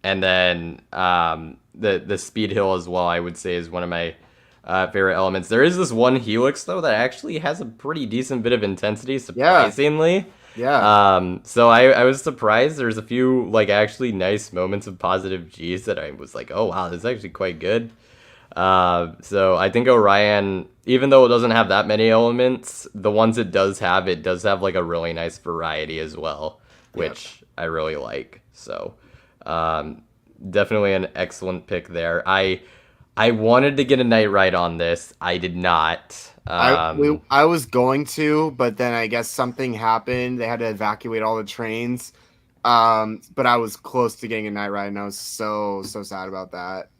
and then the speed hill as well, I would say, is one of my favorite elements. There is this one helix though that actually has a pretty decent bit of intensity, surprisingly. Yeah. So I was surprised. There's a few like actually nice moments of positive G's that I was like, oh wow, this is actually quite good. So I think Orion, even though it doesn't have that many elements, the ones it does have like a really nice variety as well, Yep. which I really like. So, um, definitely an excellent pick there. I wanted to get a night ride on this. I did not. I was going to, but then I guess something happened. They had to evacuate all the trains. But I was close to getting a night ride, and I was so sad about that.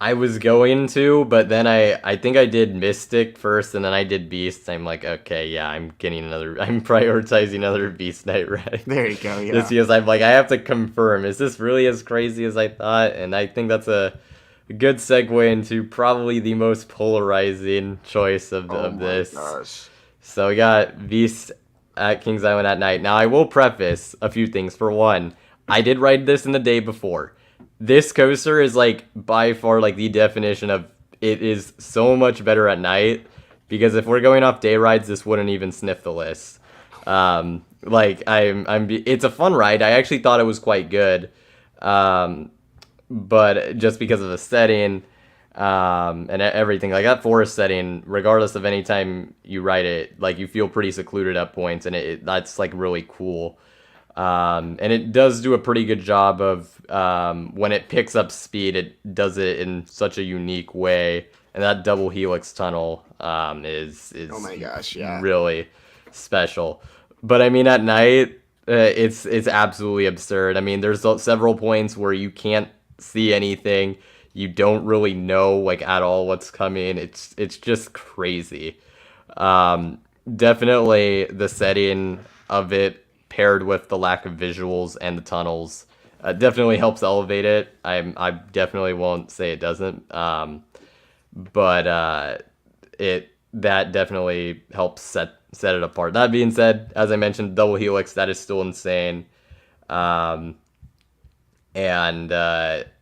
I was going to, but then I think I did Mystic first, and then I did Beast. I'm like, okay, yeah, I'm getting another. I'm prioritizing another Beast Night Ride, There you go. just Yeah. because I'm like, I have to confirm, is this really as crazy as I thought? And I think that's a good segue into probably the most polarizing choice Oh of my this. gosh. So we got Beast at Kings Island at night. Now I will preface a few things. For one, I did ride this in the day before. This coaster is like by far like the definition of it is so much better at night, because if we're going off day rides, this wouldn't even sniff the list. Like it's a fun ride. I actually thought it was quite good. Um, but just because of the setting, and everything, like that forest setting, regardless of any time you ride it, like you feel pretty secluded at points, and that's like really cool. And it does do a pretty good job of, when it picks up speed, it does it in such a unique way. And that double helix tunnel, Oh is my gosh. Yeah. really special. But I mean, at night, it's absolutely absurd. I mean, there's several points where you can't see anything. You don't really know like at all what's coming. It's just crazy. Um, Definitely the setting of it paired with the lack of visuals and the tunnels definitely helps elevate it. I definitely won't say it doesn't. But it that definitely helps set it apart. That being said, as I mentioned, double helix, that is still insane. Um, and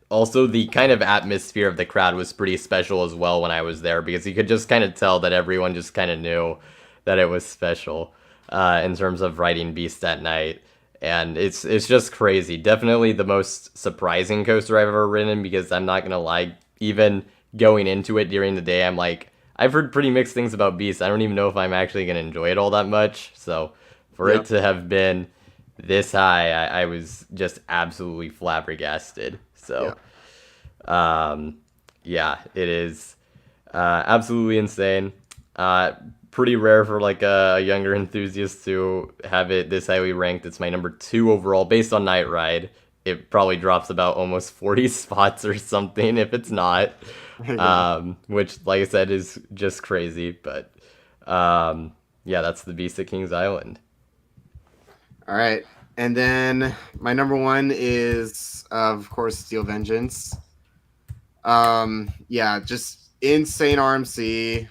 Also the kind of atmosphere of the crowd was pretty special as well when I was there, because you could just kind of tell that everyone just kind of knew that it was special, in terms of riding Beast at night. And it's just crazy. Definitely the most surprising coaster I've ever ridden, because I'm not gonna lie, even going into it during the day, I'm like, I've heard pretty mixed things about Beast. I don't even know if I'm actually gonna enjoy it all that much. So for it Yep. to have been this high, I was just absolutely flabbergasted. So, Yep. um, yeah, it is absolutely insane. Pretty rare for like a younger enthusiast to have it this highly ranked. It's my number 2 overall based on Night Ride. It probably drops about almost 40 spots or something if it's not, Yeah. which, like I said, is just crazy. But yeah, that's the Beast at Kings Island. All right. And then my number one is, of course, Steel Vengeance. Yeah, just insane RMC.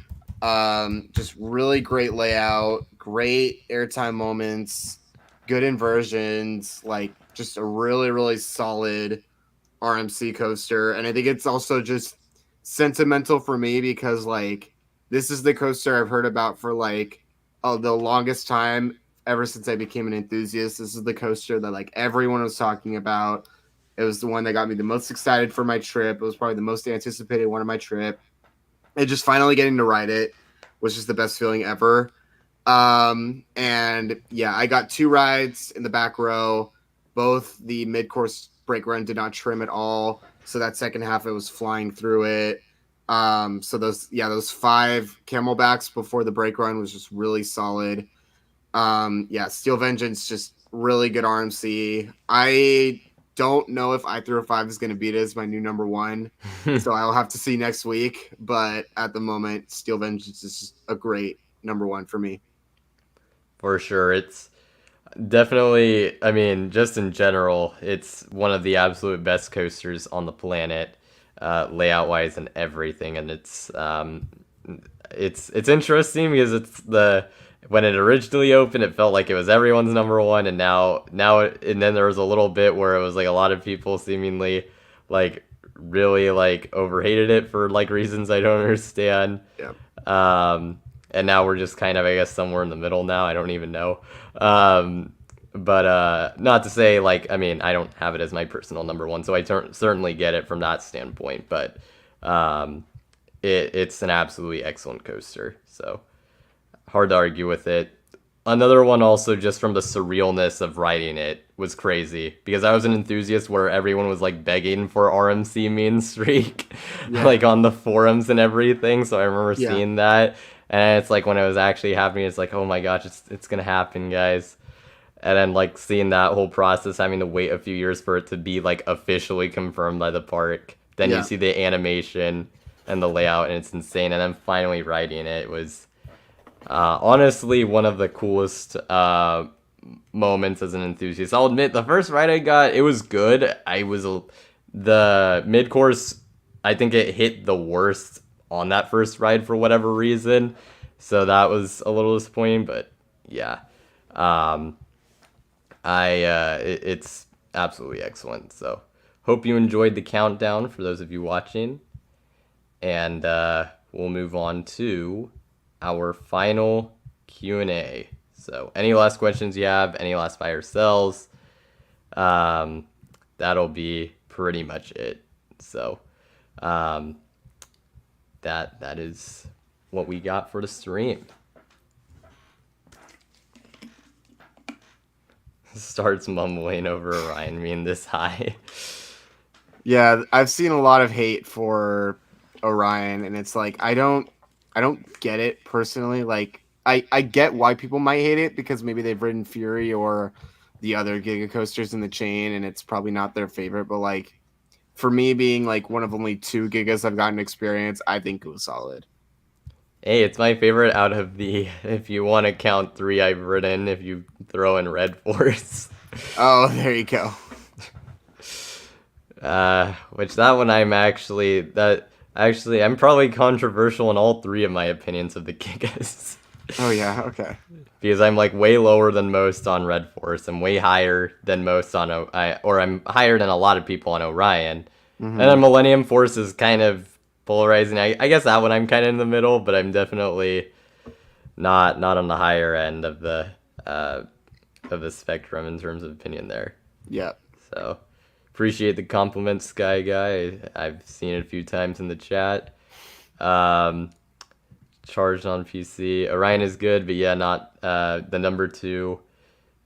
Just really great layout, great airtime moments, good inversions, like just a really solid RMC coaster. And I think it's also just sentimental for me because like this is the coaster I've heard about for like the longest time ever since I became an enthusiast. This is the coaster that like everyone was talking about. It was the one that got me the most excited for my trip. It was probably the most anticipated one of my trip. And just finally getting to ride it was just the best feeling ever. And yeah, I got 2 rides in the back row. Both the mid course brake run did not trim at all. So that second half, it was flying through it. So those 5 camelbacks before the brake run was just really solid. Yeah, Steel Vengeance, just really good RMC. I don't know if I Through 5 is going to beat it as my new number 1. So I'll have to see next week. But at the moment, Steel Vengeance is just a great number 1 for me. For sure, it's definitely, I mean, just in general, it's one of the absolute best coasters on the planet, layout wise and everything. And it's interesting because it's the when it originally opened, it felt like it was everyone's number 1, and and then there was a little bit where it was like a lot of people seemingly like really like overhated it for like reasons I don't understand. Yeah. Um, and now we're just kind of, I guess, somewhere in the middle now. I don't even know. But not to say like, I mean, I don't have it as my personal number one, so I certainly get it from that standpoint. But um, it's an absolutely excellent coaster, so hard to argue with it. Another one also just from the surrealness of riding it was crazy because I was an enthusiast where everyone was like begging for RMC mean streak Yeah. like on the forums and everything. So I remember Yeah. seeing that, and it's like when it was actually happening, it's like, oh my gosh, it's gonna happen, guys. And then like seeing that whole process, having to wait a few years for it to be like officially confirmed by the park. Then you Yeah. see the animation and the layout, and it's insane. And then finally riding it was honestly one of the coolest moments as an enthusiast. I'll admit the first ride I got, it was good. The mid course. I think it hit the worst on that first ride for whatever reason, so that was a little disappointing. But yeah, um, it's absolutely excellent. So hope you enjoyed the countdown for those of you watching, and we'll move on to our final Q&A. So any last questions you have, any last buy or sells, that'll be pretty much it. So um, that is what we got for the stream. Starts mumbling over Orion being this high. Yeah, I've seen a lot of hate for Orion, and it's like I don't get it personally. Like I get why people might hate it because maybe they've ridden Fury or the other Giga coasters in the chain, and it's probably not their favorite. But like for me, being like one of only 2 Gigas I've gotten experience, I think it was solid. Hey, it's my favorite out of the, if you want to count 3 I've ridden, if you throw in Red Force. Oh, there you go. Which that one I'm probably controversial in all 3 of my opinions of the Gigas. Oh yeah, okay. Because I'm like way lower than most on Red Force. I'm way higher than most on I'm higher than a lot of people on Orion. And then Millennium Force is kind of polarizing. I guess that one I'm kind of in the middle, but I'm definitely not on the higher end of the spectrum in terms of opinion there. Yeah. So appreciate the compliment, Sky Guy. I've seen it a few times in the chat. Charged on PC. Orion is good, but yeah, not the number 2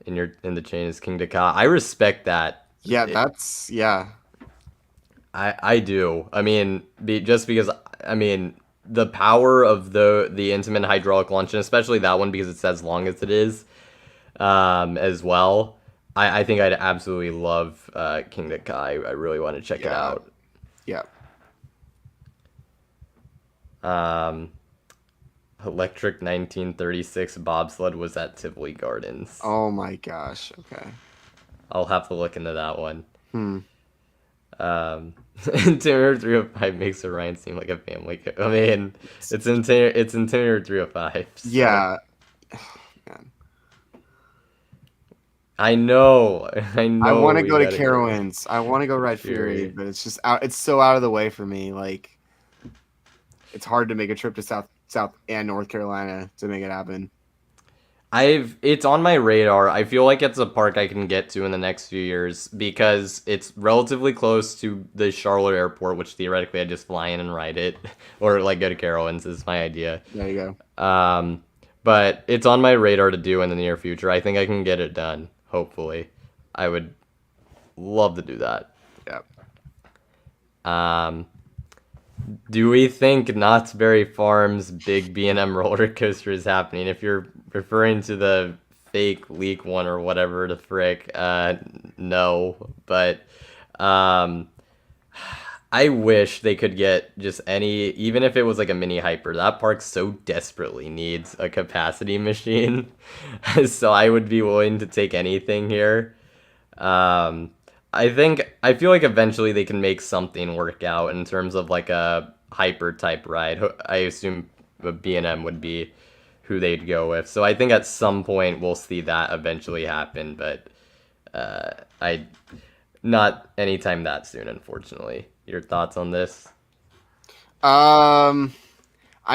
in the chain is King Dakar. I respect that. Yeah, that's yeah. I do. I mean, just because I mean the power of the intimate hydraulic launch, and especially that one because it's as long as it is, as well. I think I'd absolutely love King Kai. I really want to check it out. Yeah. Electric 1936 bobsled was at Tivoli Gardens. Oh my gosh. Okay. I'll have to look into that one. Intimidator 305 makes Orion seem like a family. I mean, it's Intimidator 305. So. Yeah. Man. I know. I want to go to Carowinds. I want to go ride Fury, but it's just out. It's so out of the way for me. Like, it's hard to make a trip to South and North Carolina to make it happen. It's on my radar. I feel like it's a park I can get to in the next few years because it's relatively close to the Charlotte airport, which theoretically I just fly in and ride it, or like go to Carowinds is my idea. There you go. But it's on my radar to do in the near future. I think I can get it done. Hopefully, I would love to do that. Yeah. Do we think Knott's Berry Farm's big B&M roller coaster is happening? If you're referring to the fake leak one or whatever the frick, no. But I wish they could get just even if it was like a mini hyper. That park so desperately needs a capacity machine. So I would be willing to take anything here. I feel like eventually they can make something work out in terms of like a hyper type ride. I assume B&M would be who they'd go with. So I think at some point we'll see that eventually happen, but not anytime that soon, unfortunately. Your thoughts on this? I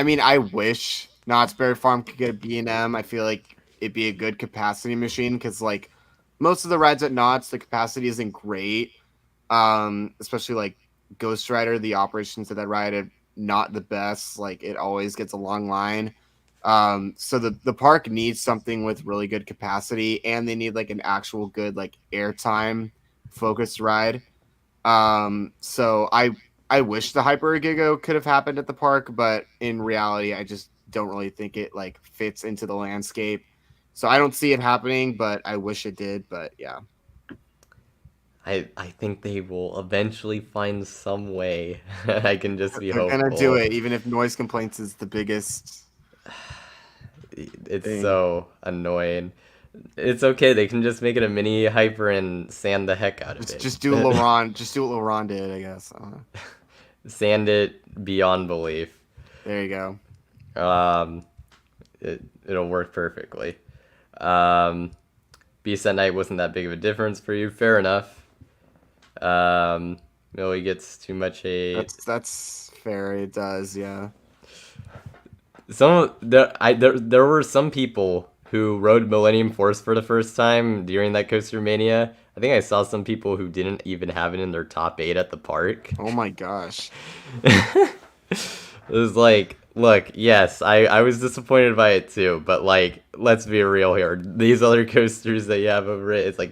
mean, I wish Knott's Berry Farm could get a B&M. I feel like it'd be a good capacity machine because like most of the rides at Knott's, the capacity isn't great. Especially like Ghost Rider, the operations of that ride are not the best. Like it always gets a long line. So the park needs something with really good capacity, and they need like an actual good like airtime focused ride. So I wish the Hyper Gigo could have happened at the park, but in reality, I just don't really think it like fits into the landscape. So I don't see it happening, but I wish it did. But yeah, I think they will eventually find some way. I can just be they're gonna do hopeful. it, even if noise complaints is the biggest It's thing. so annoying. It's okay. They can just make it a mini hyper and sand the heck out of Just it. just do LeBron, just do what LeBron did, I guess. Sand it beyond belief. There you go. Um, it'll work perfectly. Um, Beast at Night wasn't that big of a difference for you. Fair enough. Millie gets too much hate. That's fair. It does, yeah. There were some people who rode Millennium Force for the first time during that Coaster Mania. I think I saw some people who didn't even have it in their top 8 at the park. Oh my gosh. It was like, look, yes, I was disappointed by it too, but like, let's be real here. These other coasters that you have over it, it's like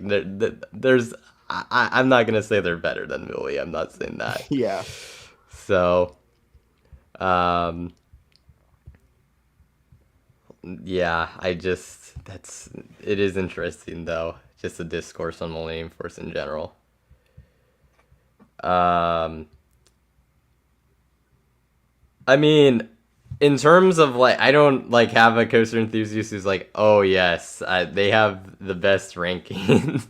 there's. I'm not gonna say they're better than Millie. I'm not saying that. Yeah. So, um, yeah, it is interesting though, just the discourse on Millennium Force in general. Um, I mean, in terms of like, I don't like have a coaster enthusiast who's like, oh yes, they have the best rankings.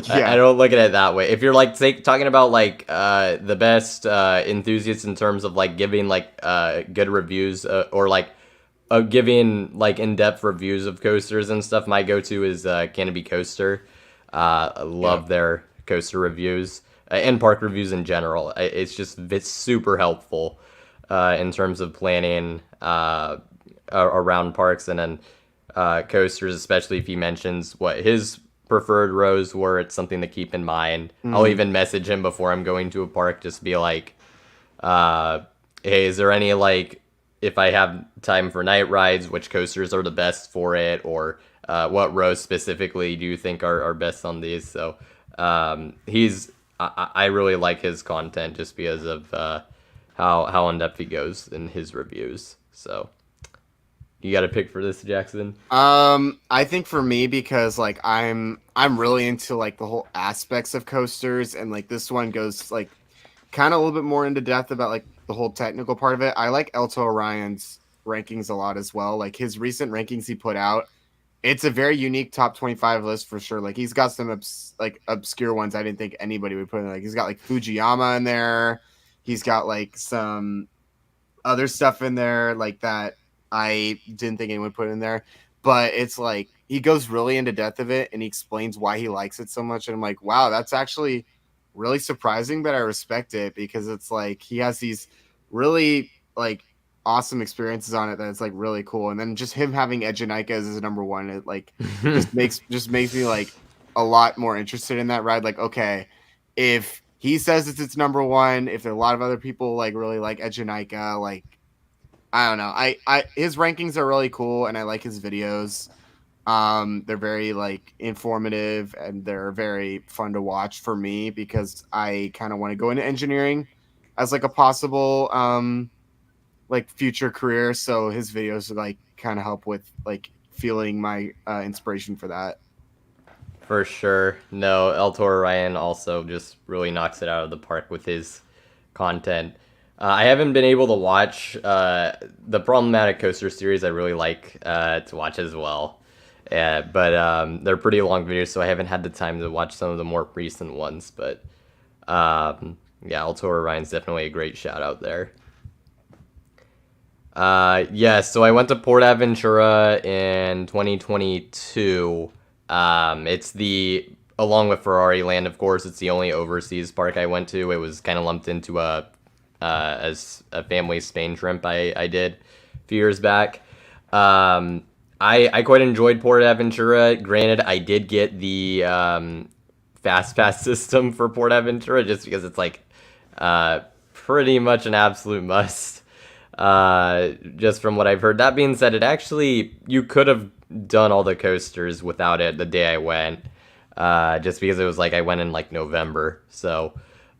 I Yeah. don't look at it that way. If you're like talking about like the best enthusiasts in terms of like giving like good reviews or like giving like in-depth reviews of coasters and stuff, my go-to is Canopy Coaster. I Yeah. love their coaster reviews and park reviews in general. It's super helpful in terms of planning around parks and then coasters, especially if he mentions what his preferred rows were. It's something to keep in mind. I'll Mm. even message him before I'm going to a park, just be like, uh, hey, is there any like if I have time for night rides, which coasters are the best for it, or what rows specifically do you think are best on these? So I really like his content just because of how in depth he goes in his reviews. So you got a pick for this, Jackson? I think for me, because like I'm really into like the whole aspects of coasters, and like this one goes like kind of a little bit more into depth about like the whole technical part of it. I like Elto Orion's rankings a lot as well. Like his recent rankings he put out, it's a very unique top 25 list for sure. Like he's got some like obscure ones I didn't think anybody would put in. Like he's got like Fujiyama in there. He's got like some other stuff in there like that I didn't think anyone would put in there. But it's like he goes really into depth of it and he explains why he likes it so much. And I'm like, wow, that's actually really surprising, but I respect it because it's like he has these really like awesome experiences on it that it's like really cool. And then just him having Egenika as his number one, it like just makes me like a lot more interested in that ride. Like, okay, if he says it's its number one, if a lot of other people like really like Egenika, like I don't know. I his rankings are really cool and I like his videos. They're very like informative and they're very fun to watch for me because I kind of want to go into engineering as like a possible like future career. So his videos like kind of help with like feeling my inspiration for that. For sure. No, El Toro Ryan also just really knocks it out of the park with his content. I haven't been able to watch the Problematic Coaster series. I really like to watch as well. But they're pretty long videos, so I haven't had the time to watch some of the more recent ones. But yeah, El Toro Ryan's definitely a great shout out there. Yeah, so I went to Port Aventura in 2022. It's along with Ferrari Land, of course, it's the only overseas park I went to. It was kind of lumped into as a family Spain trip I did a few years back. Um, I quite enjoyed Port Aventura. Granted, I did get the fast pass system for Port Aventura just because it's like uh, pretty much an absolute must. Just from what I've heard. That being said, it actually you could have done all the coasters without it the day I went. Just because it was like I went in like November. So,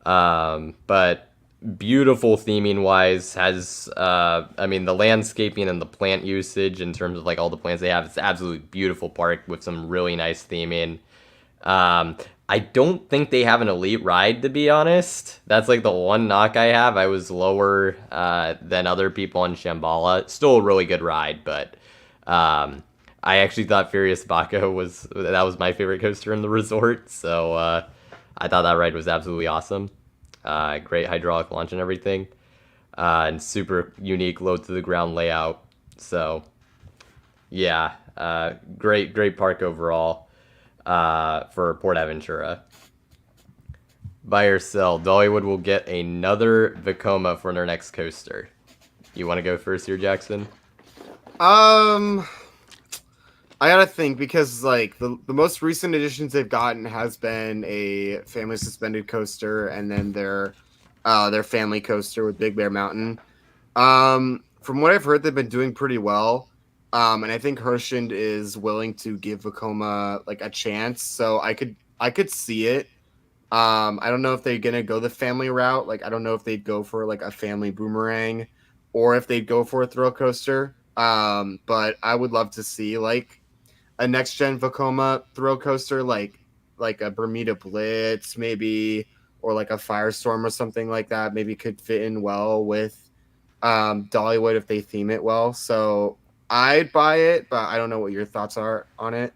but beautiful theming wise has I mean the landscaping and the plant usage in terms of like all the plants they have, it's an absolutely beautiful park with some really nice theming. I don't think they have an elite ride, to be honest. That's like the one knock I have. I was lower than other people on Shambhala. Still a really good ride, but I actually thought Furious Baco was my favorite coaster in the resort. So I thought that ride was absolutely awesome. Great hydraulic launch and everything, and super unique low to the ground layout. So yeah, great park overall for Port Aventura. Buy or sell. Dollywood will get another Vekoma for their next coaster. You want to go first here, Jackson? Um, I gotta think because like the most recent additions they've gotten has been a family suspended coaster and then their family coaster with Big Bear Mountain. From what I've heard, they've been doing pretty well. And I think Hershend is willing to give Vekoma like a chance, so I could see it. I don't know if they're gonna go the family route. Like, I don't know if they'd go for like a family boomerang, or if they'd go for a thrill coaster. But I would love to see like a next gen Vekoma thrill coaster, like a Bermuda Blitz, maybe, or like a Firestorm or something like that. Maybe could fit in well with Dollywood if they theme it well. So I'd buy it, but I don't know what your thoughts are on it.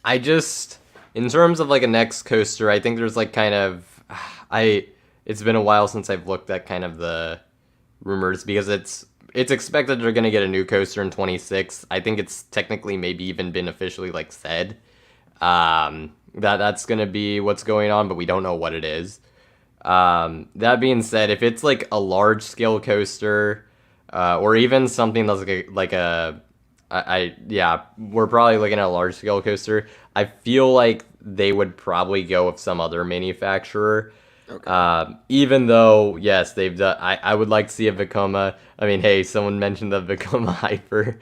I just, in terms of like a next coaster, I think there's like kind of, I, it's been a while since I've looked at kind of the rumors because it's expected they're gonna get a new coaster in 26. I think it's technically maybe even been officially like said that that's gonna be what's going on, but we don't know what it is. That being said, if it's like a large scale coaster, or even something that's yeah, we're probably looking at a large scale coaster. I feel like they would probably go with some other manufacturer. Okay. Even though, yes, they've done. I would like to see a Vekoma. I mean, hey, someone mentioned the Vekoma Hyper.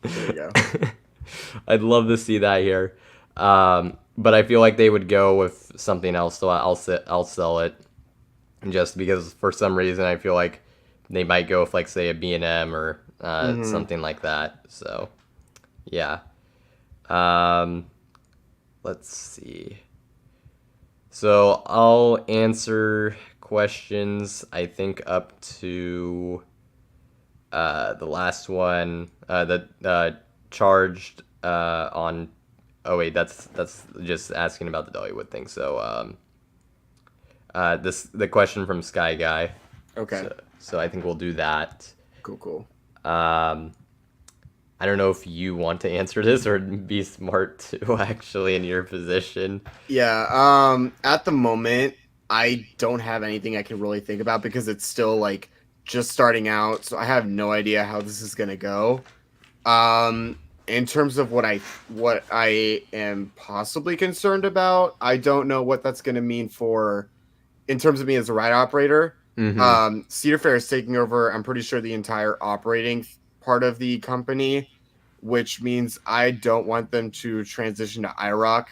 There you go. I'd love to see that here. But I feel like they would go with something else, so I'll sell it just because for some reason I feel like they might go with like say a B&M or Mm-hmm. something like that. So yeah. Um, let's see. So I'll answer questions I think up to the last one that charged on. Oh wait, that's just asking about the Dollywood thing. So this the question from Sky Guy. Okay. So I think we'll do that. Cool. Cool. Um, I don't know if you want to answer this or be smart to actually in your position. Yeah. At the moment, I don't have anything I can really think about because it's still like just starting out, so I have no idea how this is gonna go. In terms of what I am possibly concerned about, I don't know what that's gonna mean for in terms of me as a ride operator. Mm-hmm. Cedar Fair is taking over, I'm pretty sure, the entire operating part of the company, which means I don't want them to transition to IROC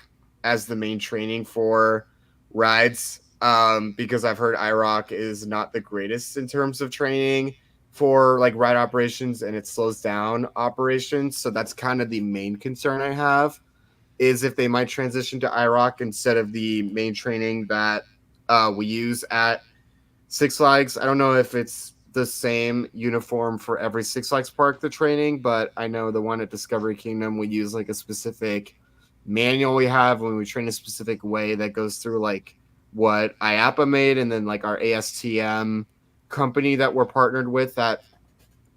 as the main training for rides. Because I've heard IROC is not the greatest in terms of training for like ride operations and it slows down operations. So that's kind of the main concern I have is if they might transition to IROC instead of the main training that we use at Six Flags. I don't know if it's the same uniform for every Six Flags park, the training, but I know the one at Discovery Kingdom, we use like a specific manual we have when we train a specific way that goes through like what IAPA made and then like our ASTM company that we're partnered with that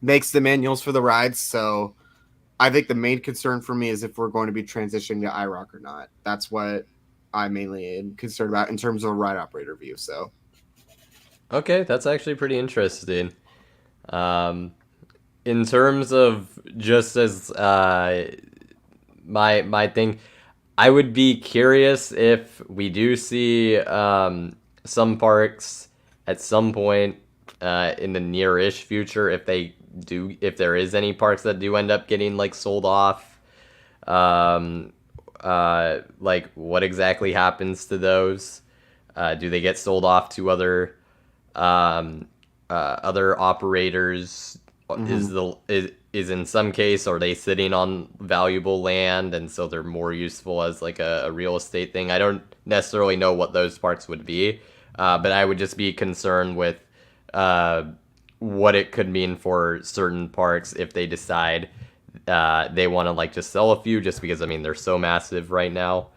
makes the manuals for the rides. So I think the main concern for me is if we're going to be transitioning to IROC or not. That's what I mainly am concerned about in terms of a ride operator view. So Okay, that's actually pretty interesting. Um, in terms of just as my thing, I would be curious if we do see some parks at some point in the near-ish future, if there is any parks that do end up getting like sold off, um, like what exactly happens to those? Do they get sold off to um, other operators? Hmm. Is in some case, are they sitting on valuable land and so they're more useful as like a real estate thing? I don't necessarily know what those parts would be, but I would just be concerned with uh, what it could mean for certain parks if they decide they want to like just sell a few, just because I mean they're so massive right now.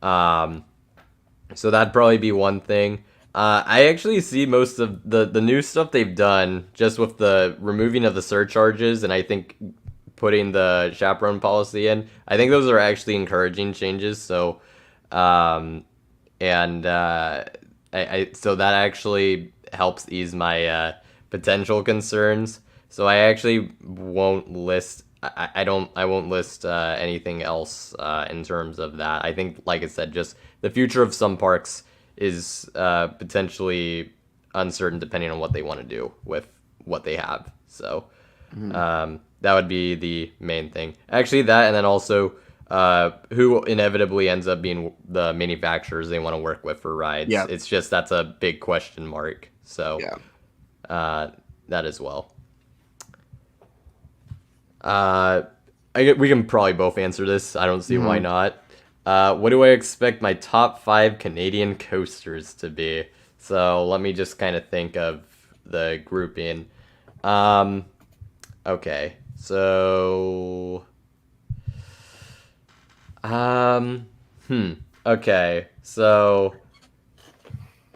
Um, so that'd probably be one thing. I actually see most of the new stuff they've done just with the removing of the surcharges, and I think putting the chaperone policy in. I think those are actually encouraging changes. So, um, and so that actually helps ease my potential concerns. So I actually won't list. I won't list anything else in terms of that. I think, like I said, just the future of some parks is potentially uncertain depending on what they want to do with what they have. So Hmm. that would be the main thing. Actually, that and then also who inevitably ends up being the manufacturers they want to work with for rides. Yeah. It's just that's a big question mark. So Yeah. uh, that as well. Uh, we can probably both answer this. I don't see why Hmm. not. What do I expect my top 5 Canadian coasters to be? So let me just kind of think of the grouping. Um, okay, so um, hmm. Okay, so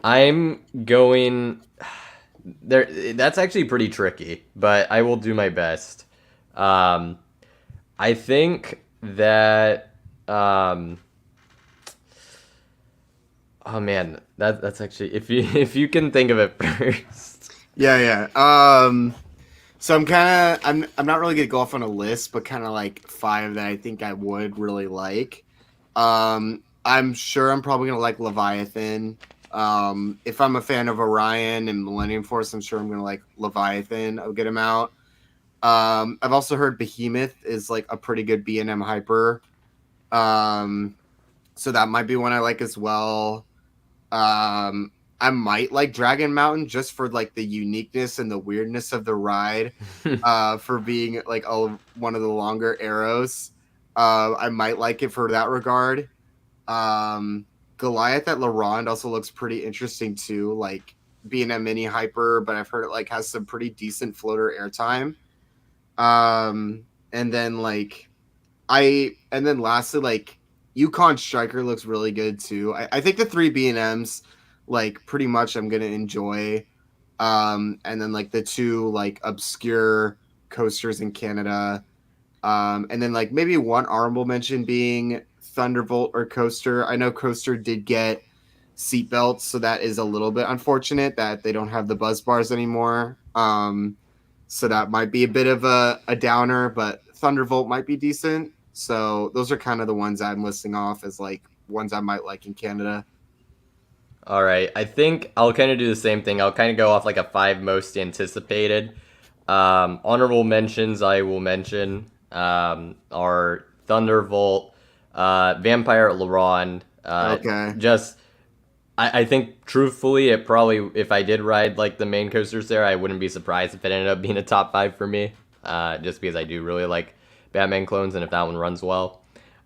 I'm going there. That's actually pretty tricky, but I will do my best. Um, I think that oh man, that's actually if you if you can think of it first. Yeah, yeah. So I'm not really gonna go off on a list, but kind of like five that I think I would really like. I'm sure I'm probably gonna like Leviathan. If I'm a fan of Orion and Millennium Force, I'm sure I'm gonna like Leviathan a good amount. I've also heard Behemoth is like a pretty good B&M hyper. Um, so that might be one I like as well. Um, I might like Dragon Mountain just for like the uniqueness and the weirdness of the ride. For being like one of the longer arrows. I might like it for that regard. Um, Goliath at La Ronde also looks pretty interesting too, like being a mini hyper, but I've heard it like has some pretty decent floater airtime. And then like and then lastly, like Yukon Striker looks really good too. I think the three B&Ms, like pretty much I'm gonna enjoy. And then like the two like obscure coasters in Canada. And then like maybe one honorable mention being Thunderbolt or Coaster. I know Coaster did get seatbelts, so that is a little bit unfortunate that they don't have the buzz bars anymore. So that might be a bit of a downer, but Thunderbolt might be decent. So those are kind of the ones I'm listing off as like ones I might like in Canada. All right, I think I'll kind of do the same thing. I'll kind of go off like a 5 most anticipated. Honorable mentions I will mention are Thunderbolt, Vampire at Laron. Okay. Just I think truthfully, it probably if I did ride like the main coasters there, I wouldn't be surprised if it ended up being a top 5 for me. Just because I do really like Batman clones, and if that one runs well.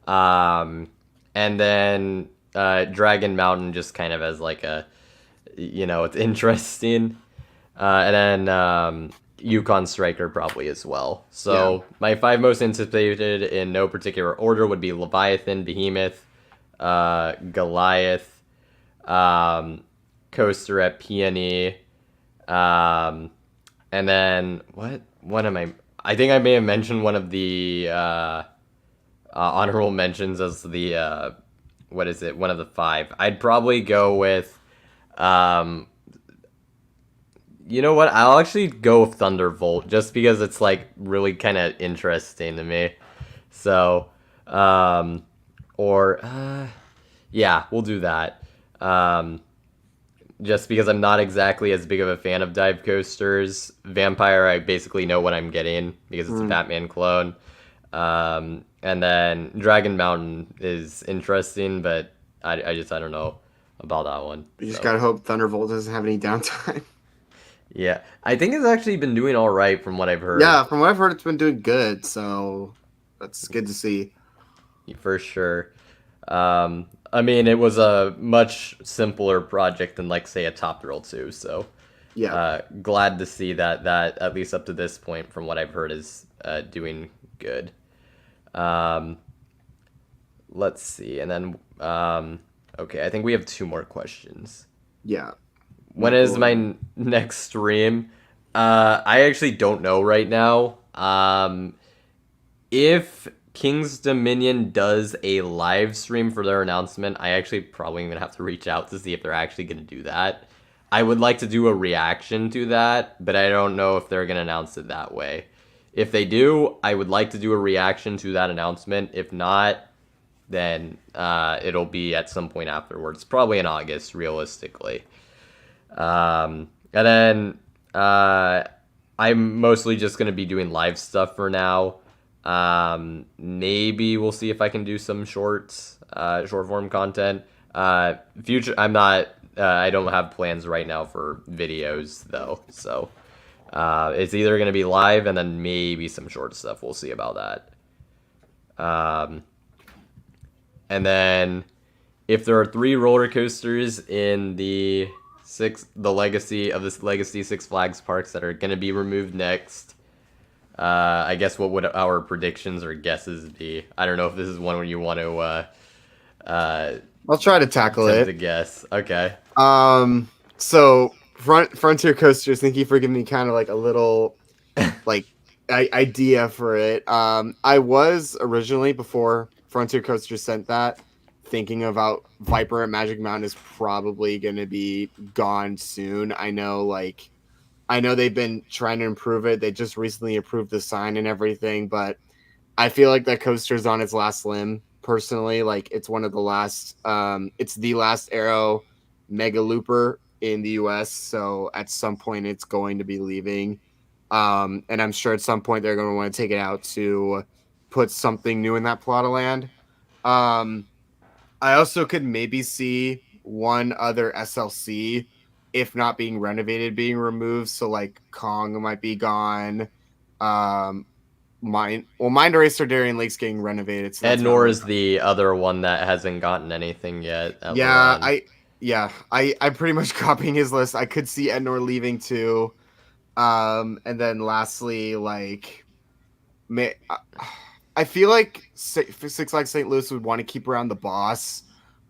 Um, and then Dragon Mountain just kind of as like a, it's interesting. And then Yukon Striker probably as well. Yeah. So my 5 most anticipated in no particular order would be Leviathan, Behemoth, Goliath, um, Coaster at Peony, um, and then what am I? I think I may have mentioned one of the honorable mentions as the what is it? One of the 5. I'd probably go with um, You know what? I'll actually go with Thunderbolt just because it's like really kind of interesting to me. So, um, or yeah, we'll do that. Um, just because I'm not exactly as big of a fan of dive coasters. Vampire, I basically know what I'm getting because it's a Mm. Batman clone. And then Dragon Mountain is interesting, but I don't know about that one. You just So gotta hope Thunderbolt doesn't have any downtime. yeah, I think it's actually been doing all right from what I've heard, Yeah, from what I've heard, it's been doing good. So that's good to see. for sure. I mean, it was a much simpler project than like say a Top Thrill 2, so Yeah. glad to see that at least up to this point, from what I've heard, is doing good. Um, let's see, and then okay, I think we have two more questions. Yeah. When is my next stream? I actually don't know right now. If King's Dominion does a live stream for their announcement, I actually probably gonna have to reach out to see if they're actually gonna do that. I would like to do a reaction to that, but I don't know if they're gonna announce it that way. If they do, I would like to do a reaction to that announcement. If not, then it'll be at some point afterwards, probably in August, realistically. And then I'm mostly just gonna be doing live stuff for now. Maybe we'll see if I can do some shorts, short form content. Future, I'm not. I don't have plans right now for videos though, so it's either gonna be live and then maybe some short stuff. We'll see about that. And then if there are three roller coasters in the legacy of this Legacy Six Flags parks that are gonna be removed next, I guess what would our predictions or guesses be? I don't know if this is one where you want to I'll try to tackle attempt to it. guess. Okay. So Frontier Coasters, thank you for giving me kind of like a little like idea for it. I was originally, before Frontier Coasters sent that, thinking about Viper at Magic Mountain is probably going to be gone soon. I know they've been trying to improve it. They just recently approved the sign and everything, but I feel like that coaster's on its last limb. Personally, like it's one of the last. It's the last Aero Mega Looper in the U.S. So at some point, it's going to be leaving. And I'm sure at some point they're going to want to take it out to put something new in that plot of land. Um, I also could maybe see one other SLC, if not being renovated, being removed. So like Kong might be gone. Um, Mind Eraser Darien Lake's getting renovated, so Ed that's not Nor really. is the other one that hasn't gotten anything yet at Yeah, Luan. I'm pretty much copying his list. I could see Ednor leaving too. And then lastly, like, may, I feel like Six Flags St. Louis would want to keep around the boss,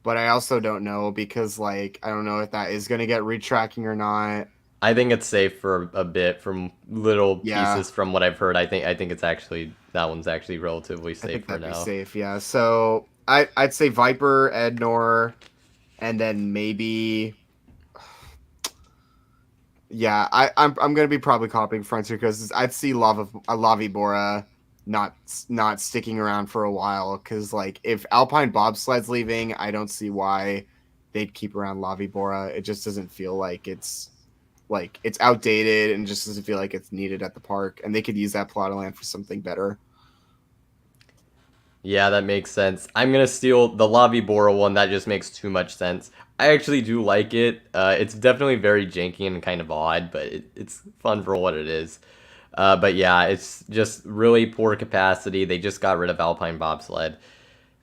but I also don't know because, like, I don't know if that is going to get retracking or not. I think it's safe for a bit from little Yeah, pieces from what I've heard. I think it's actually that one's actually relatively I safe think for that'd be now. safe. Yeah, so I'd say Viper, Ednor, and then maybe. Yeah, I'm gonna be probably copying Frontier because I'd see Lavi Bora not sticking around for a while because like if Alpine Bobsled's leaving, I don't see why they'd keep around Lavi Bora. It just doesn't feel like it's outdated and just doesn't feel like it's needed at the park, and they could use that plot of land for something better. Yeah, that makes sense. I'm gonna steal the Lavi Bora one. That just makes too much sense. I actually do like it. It's definitely very janky and kind of odd, but it's fun for what it is. But yeah, it's just really poor capacity. They just got rid of Alpine Bobsled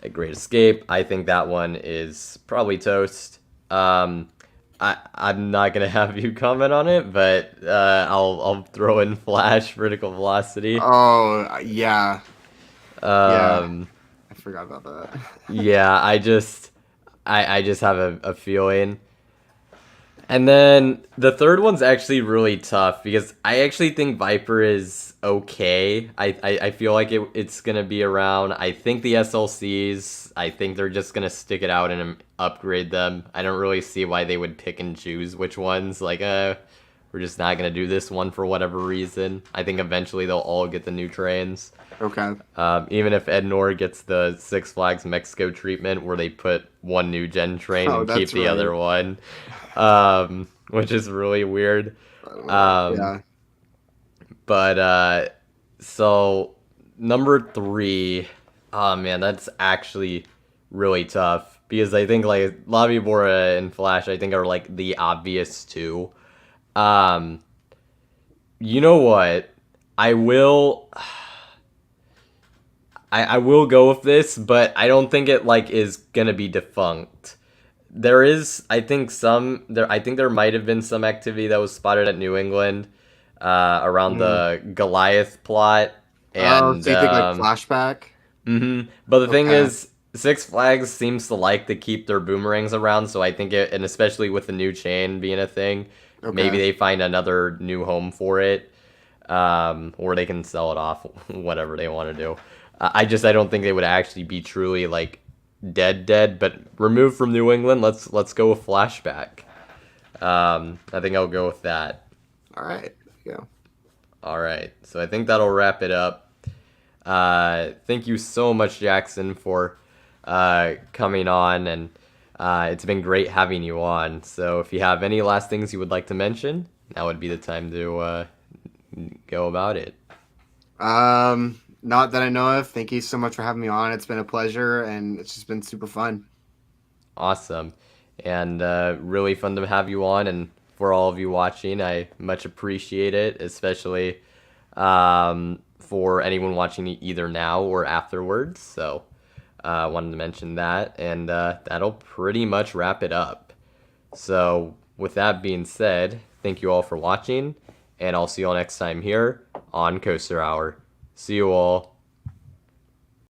at Great Escape. I think that one is probably toast. I'm not gonna have you comment on it, but I'll throw in Flash Vertical Velocity. Oh yeah, yeah, Um, I forgot about that. yeah, I just have a feeling. And then the third one's actually really tough because I actually think Viper is okay. I feel like it's gonna be around. I think the SLCs, I think they're just gonna stick it out and upgrade them. I don't really see why they would pick and choose which ones. Like, we're just not gonna do this one for whatever reason. I think eventually they'll all get the new trains. Okay. Even if Ed Nor gets the Six Flags Mexico treatment, where they put one new gen train Oh, and keep that's the right. other one, which is really weird. Yeah. But so number three, oh man, that's actually really tough because I think like Lobby Bora and Flash, I think are like the obvious two. Um, you know what? I will. I will go with this, but I don't think it like is gonna be defunct. There is, I think some there. I think there might have been some activity that was spotted at New England around Mm. the Goliath plot, Oh, and so you think like flashback? but the thing Okay. is, Six Flags seems to like to keep their boomerangs around. So I think it, and especially with the new chain being a thing, maybe Okay. they find another new home for it, or they can sell it off, whatever they want to do. I don't think they would actually be truly like dead, but removed from New England. Let's go with flashback. I think I'll go with that. All right. There you go. All right, so I think that'll wrap it up. Thank you so much, Jackson, for coming on, and it's been great having you on. So if you have any last things you would like to mention, now would be the time to go about it. Not that I know of. Thank you so much for having me on. It's been a pleasure, and it's just been super fun. Awesome. And really fun to have you on. And for all of you watching, I much appreciate it, especially for anyone watching either now or afterwards. So I wanted to mention that. And that'll pretty much wrap it up. So with that being said, thank you all for watching. And I'll see you all next time here on Coaster Hour. See you all.